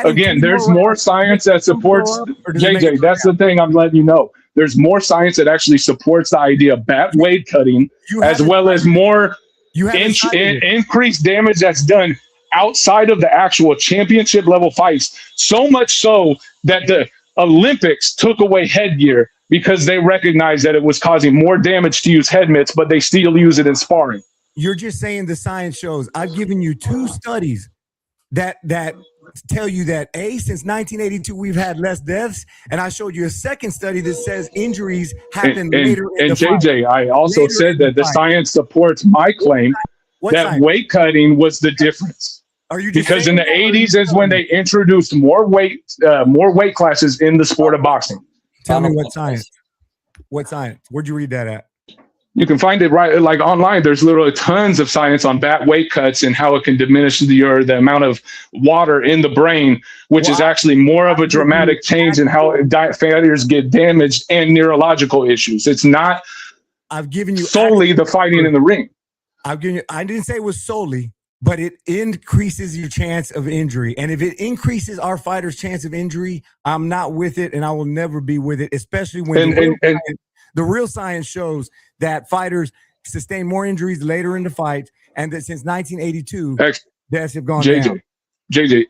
Again, there's more science that supports JJ. That's the thing I'm letting you know. There's more science that actually supports the idea of bat weight cutting, as well as more increased damage that's done outside of the actual championship level fights. So much so that the Olympics took away headgear because they recognized that it was causing more damage to use head mitts, but they still use it in sparring. You're just saying the science shows. I've given you 2 studies that tell you that since 1982 we've had less deaths, and I showed you a second study that says injuries happen later in the JJ, fight. I also said that the science supports my claim that weight cutting was the difference. Because in the 80s is when they introduced more weight classes in the sport of boxing. Tell me what science? What science? Where'd you read that at? You can find it right like online. There's literally tons of science on bat weight cuts and how it can diminish the amount of water in the brain, which is actually more of a dramatic change in how fighters get damaged and neurological issues. It's not solely the fighting in the ring. I didn't say it was solely, but it increases your chance of injury. And if it increases our fighters' chance of injury, I'm not with it, and I will never be with it, especially when the real science shows that fighters sustain more injuries later in the fight, and that since 1982, deaths have gone down. JJ,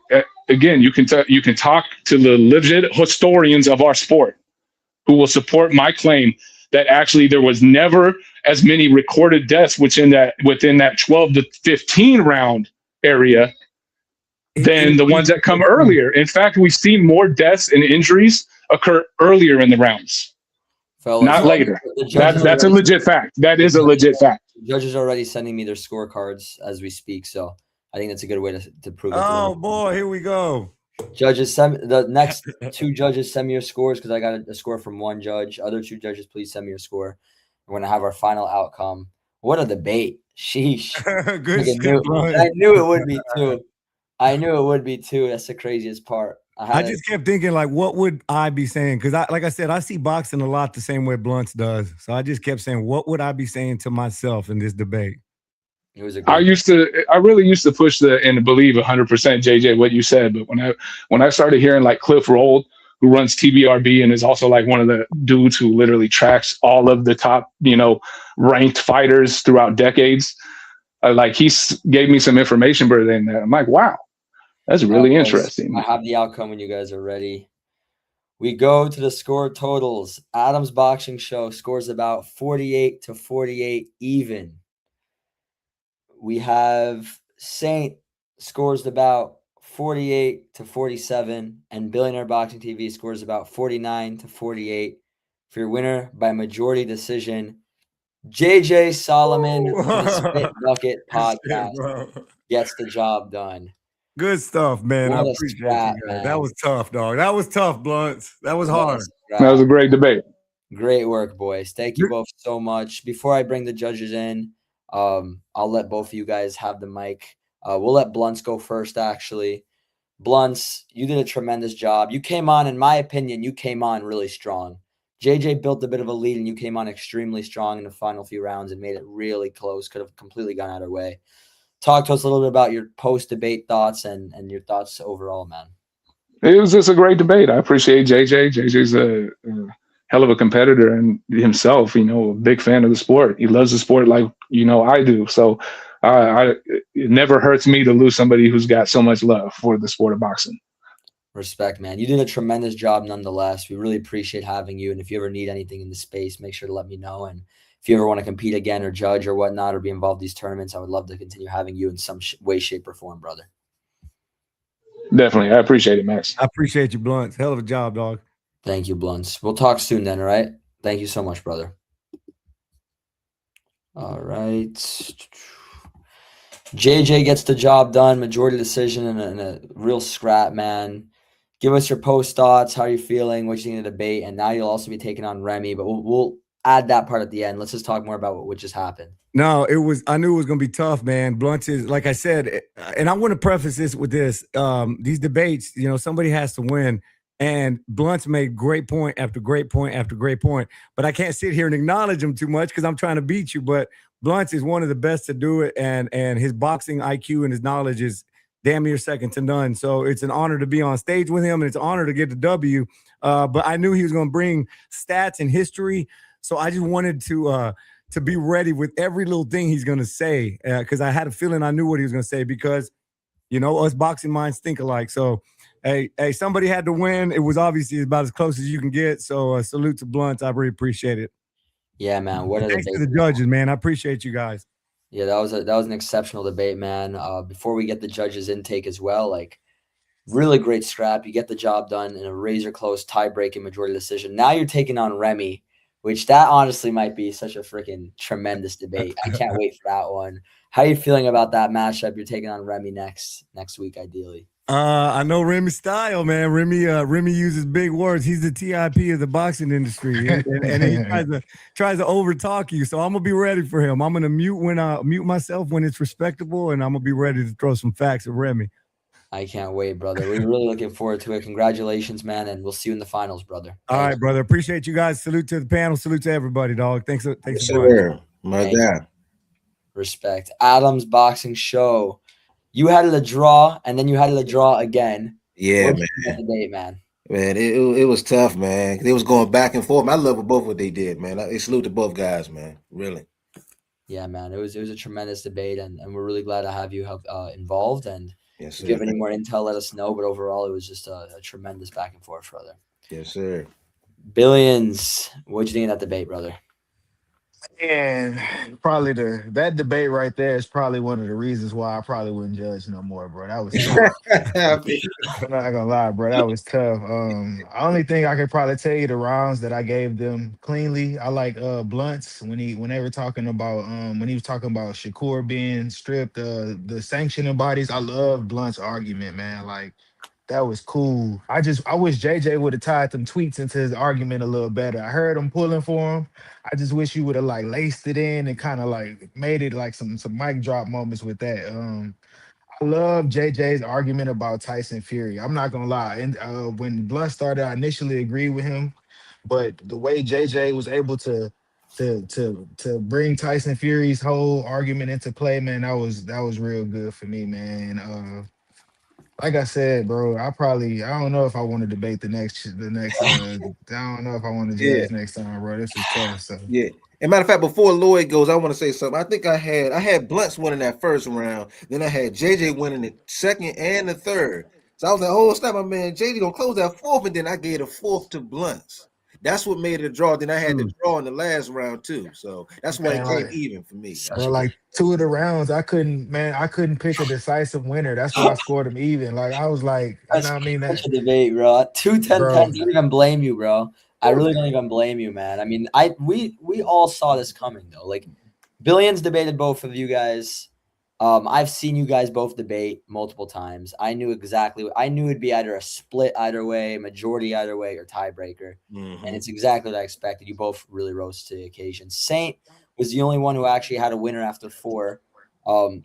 again, you can talk to the legit historians of our sport who will support my claim that actually there was never as many recorded deaths within that 12 to 15 round area than the ones that come earlier. In fact, we've seen more deaths and injuries occur earlier in the rounds. Fellas, not later. That's a legit fact. That is a legit fact. Judges are already sending me their scorecards as we speak, so I think that's a good way to prove it. Oh boy, here we go. Judges, the next 2 judges send me your scores because I got a score from 1 judge. Other 2 judges, please send me your score. We're gonna have our final outcome. What a debate! Sheesh. I knew it would be too. I knew it would be too. That's the craziest part. I just kept thinking, like, what would I be saying? Because like I said, I see boxing a lot the same way Blunts does. So I just kept saying, what would I be saying to myself in this debate? It was I really used to push and believe 100% JJ what you said, but when I started hearing like Cliff Roll, who runs TBRB and is also like one of the dudes who literally tracks all of the top, ranked fighters throughout decades, like he gave me some information better than that. I'm like, wow. That's really interesting. I have the outcome when you guys are ready. We go to the score totals. Adam's Boxing Show scores about 48 to 48 even. We have Saint scores about 48 to 47, and Billionaire Boxing TV scores about 49 to 48. For your winner by majority decision, JJ Solomon from the Spit Bucket podcast gets the job done. Good stuff, man. I What a appreciate scrap, you guys. man. That was tough, dog. That was tough, Blunts. That was What a hard. That was scrap. a great debate. Great work, boys. Thank you both so much. Before I bring the judges in, I'll let both of you guys have the mic. We'll let Blunts go first, actually. Blunts, you did a tremendous job. You came on, in my opinion, you came on really strong. JJ built a bit of a lead, and you came on extremely strong in the final few rounds and made it really close. Could have completely gone either way. Talk to us a little bit about your post-debate thoughts and your thoughts overall, man. It was just a great debate. I appreciate JJ. JJ's a hell of a competitor and himself, a big fan of the sport. He loves the sport like, I do. So it never hurts me to lose somebody who's got so much love for the sport of boxing. Respect, man. You did a tremendous job nonetheless. We really appreciate having you. And if you ever need anything in the space, make sure to let me know. And if you ever want to compete again or judge or whatnot or be involved in these tournaments, I would love to continue having you in some way, shape, or form, brother. Definitely. I appreciate it, Max. I appreciate you, Blunts. Hell of a job, dog. Thank you, Blunts. We'll talk soon then, all right? Thank you so much, brother. All right. JJ gets the job done, majority decision and a real scrap, man. Give us your post thoughts. How are you feeling? What you think of the debate? And now you'll also be taking on Remy, but we'll add that part at the end. Let's just talk more about what just happened. No, I knew it was going to be tough, man. Blunt is, like I said, and I want to preface this with this. These debates, somebody has to win. And Blunt's made great point after great point after great point. But I can't sit here and acknowledge him too much because I'm trying to beat you. But Blunt's is one of the best to do it. And his boxing IQ and his knowledge is damn near second to none. So it's an honor to be on stage with him. And it's an honor to get the W. But I knew he was going to bring stats and history. So I just wanted to be ready with every little thing he's going to say because I had a feeling I knew what he was going to say because, us boxing minds think alike. So, hey, somebody had to win. It was obviously about as close as you can get. So salute to Blunt. I really appreciate it. Yeah, man. Thanks to the judges, man. I appreciate you guys. Yeah, that was an exceptional debate, man. Before we get the judges' intake as well, really great scrap. You get the job done in a razor close tie-breaking majority decision. Now you're taking on Remy, which that honestly might be such a freaking tremendous debate. I can't wait for that one. How are you feeling about that matchup? You're taking on Remy next week, ideally. I know Remy's style, man. Remy uses big words. He's the TIP of the boxing industry, and he tries to overtalk you. So I'm gonna be ready for him. I'm gonna mute myself when it's respectable, and I'm gonna be ready to throw some facts at Remy. I can't wait, brother. We're really looking forward to it. Congratulations, man, and we'll see you in the finals, brother. All right, brother. Appreciate you guys. Salute to the panel. Salute to everybody, dog. Thanks a bunch. Sure. My God. Respect. Adam's Boxing Show. You had it a draw, and then you had it a draw again. Yeah, What'd man. you think of the debate, man. Man, it was tough, man. They was going back and forth. I love both what they did, man. I salute to both guys, man. Really. Yeah, man. It was a tremendous debate, and we're really glad to have you involved. And yes, if you have any more intel, let us know. But overall, it was just a tremendous back and forth, brother. Yes, sir. Billions. What'd you think of that debate, brother? And probably that debate right there is probably one of the reasons why I probably wouldn't judge no more, bro. That was tough. I'm not gonna lie, bro. That was tough. Only thing I could probably tell you the rounds that I gave them cleanly. I like Blunt's when they were talking about when he was talking about Shakur being stripped, the sanctioning bodies. I love Blunt's argument, man. Like that was cool. I wish JJ would have tied them tweets into his argument a little better. I heard him pulling for him. I just wish you would have laced it in and kind of made it some mic drop moments with that. I love JJ's argument about Tyson Fury. I'm not gonna lie. And when Blunt started, I initially agreed with him, but the way JJ was able to bring Tyson Fury's whole argument into play, man, that was real good for me, man. Like I said, bro, I don't know if I want to debate the next I don't know if I want to judge next time, bro. This was tough. So yeah. And matter of fact, before Lloyd goes, I want to say something. I think I had Blunts winning that first round, then I had JJ winning the second and the third. So I was like, oh snap, my man, JJ gonna close that fourth, and then I gave the fourth to Blunts. That's what made it a draw. Then I had the draw in the last round too. So that's why it came even for me. Bro, two of the rounds, I couldn't pick a decisive winner. That's why I scored them even. I was like, you know what I mean? That's a debate, bro. 2-10-10. I don't even blame you, bro. I really don't even blame you, man. I mean, we all saw this coming though. Billions debated both of you guys. I've seen you guys both debate multiple times. I knew it'd be either a split either way, majority either way, or tiebreaker. And it's exactly what I expected. You both really rose to the occasion. Saint was the only one who actually had a winner after 4.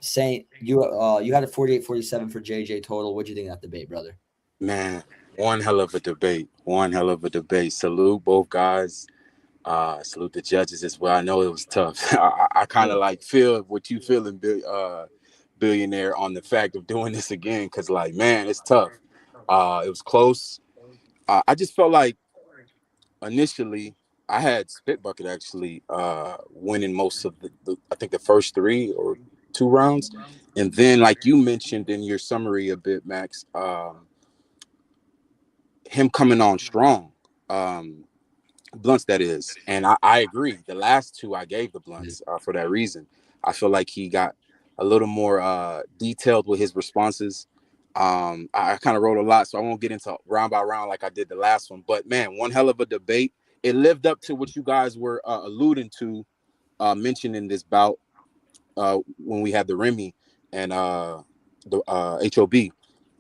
Saint, you had a 48-47 for JJ total. What'd you think of that debate, brother? Man, one hell of a debate. One hell of a debate. Salute both guys. Salute the judges as well. I know it was tough. I kind of like feel what you feeling, billionaire, on the fact of doing this again, because like, man, it's tough. It was close. I just felt like initially I had Spit Bucket actually winning most of the I think the first 3 or 2 rounds, and then like you mentioned in your summary a bit, Max, him coming on strong. Blunts, that is, and I agree. The last 2 I gave the Blunts for that reason. I feel like he got a little more detailed with his responses. I kind of wrote a lot, so I won't get into round by round like I did the last one. But man, one hell of a debate. It lived up to what you guys were alluding to, mentioning this bout when we had the Remy and the HOB.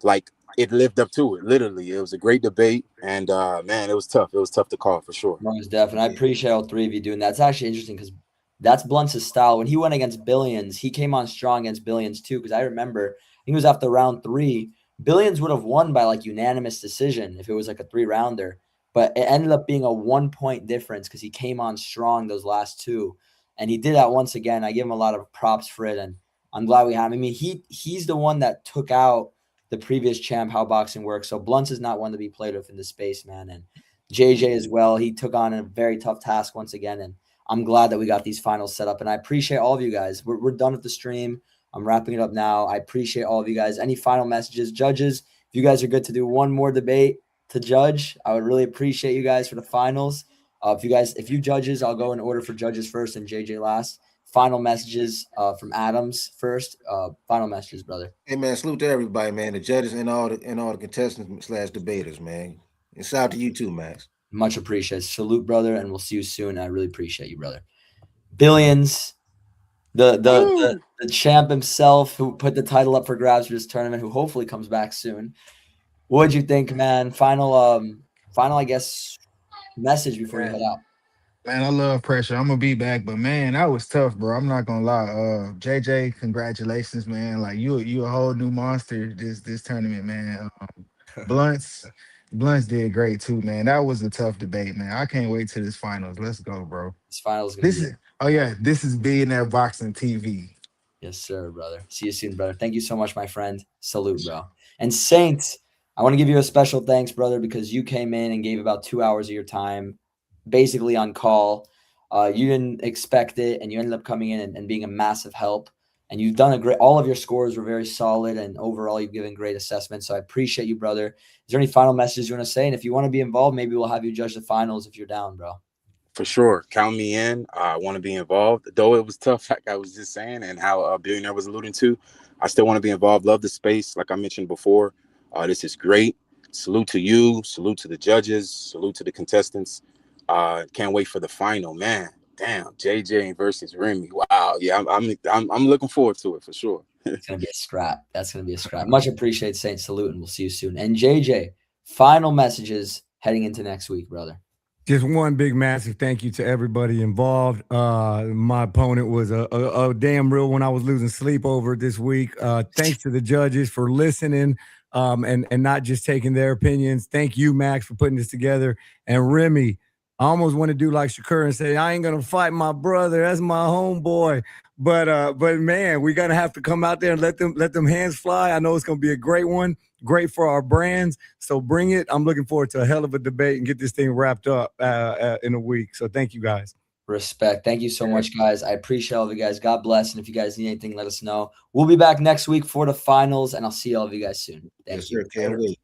Like, it lived up to it. Literally, it was a great debate, and man, it was tough. It was tough to call for sure. Most definitely. I appreciate all 3 of you doing that. It's actually interesting because that's Blunt's style. When he went against Billions, he came on strong against Billions too. Because I remember he was after round 3. Billions would have won by like unanimous decision if it was like a 3-rounder, but it ended up being a 1-point difference because he came on strong those last 2, and he did that once again. I give him a lot of props for it, and I'm glad we have him. I mean, he's the one that took out the previous champ, how boxing works. So Blunt's is not one to be played with in this space, man. And JJ as well. He took on a very tough task once again, and I'm glad that we got these finals set up. And I appreciate all of you guys. We're done with the stream. I'm wrapping it up now. I appreciate all of you guys. Any final messages, judges? If you guys are good to do one more debate to judge, I would really appreciate you guys for the finals. If you judges, I'll go in order for judges first and JJ last. Final messages from Adams first. Final messages, brother. Hey man, salute to everybody, man. The judges and all the contestants / debaters, man. And shout out to you too, Max. Much appreciated. Salute, brother, and we'll see you soon. I really appreciate you, brother. Billions, the champ himself who put the title up for grabs for this tournament, who hopefully comes back soon. What'd you think, man? Final, I guess, message before you head out. Man, I love pressure. I'm gonna be back, but man, that was tough, bro. I'm not gonna lie. JJ, congratulations, man. Like you a whole new monster this tournament, man. Blunts did great too, man. That was a tough debate, man. I can't wait to this finals. Let's go, bro. This finals gonna be. This is Billionaire Boxing TV. Yes, sir, brother. See you soon, brother. Thank you so much, my friend. Salute, bro. And Saint, I want to give you a special thanks, brother, because you came in and gave about 2 hours of your time, basically on call. You didn't expect it, and you ended up coming in and being a massive help. And you've done all of your scores were very solid, and overall you've given great assessments. So I appreciate you, brother. Is there any final messages you want to say? And if you want to be involved, maybe we'll have you judge the finals if you're down, bro. For sure. Count me in. I want to be involved. Though it was tough, like I was just saying, and how Billionaire was alluding to, I still want to be involved. Love the space, like I mentioned before. This is great. Salute to you. Salute to the judges. Salute to the contestants. Can't wait for the final, man. Damn, JJ versus Remy. Wow. Yeah, I'm looking forward to it for sure. It's gonna be a scrap. That's gonna be a scrap. Much appreciated, Saint. Salute, and we'll see you soon. And JJ, final messages heading into next week, brother. Just one big massive thank you to everybody involved. My opponent was a damn real one. I was losing sleep over it this week. Thanks to the judges for listening and not just taking their opinions. Thank you, Max, for putting this together. And Remy, I almost want to do like Shakur and say, I ain't gonna fight my brother. That's my homeboy. But man, we're gonna have to come out there and let them hands fly. I know it's gonna be a great one. Great for our brands. So bring it. I'm looking forward to a hell of a debate and get this thing wrapped up in a week. So thank you, guys. Respect. Thank you so much, guys. I appreciate all of you guys. God bless. And if you guys need anything, let us know. We'll be back next week for the finals, and I'll see all of you guys soon. Thank you. Can't wait.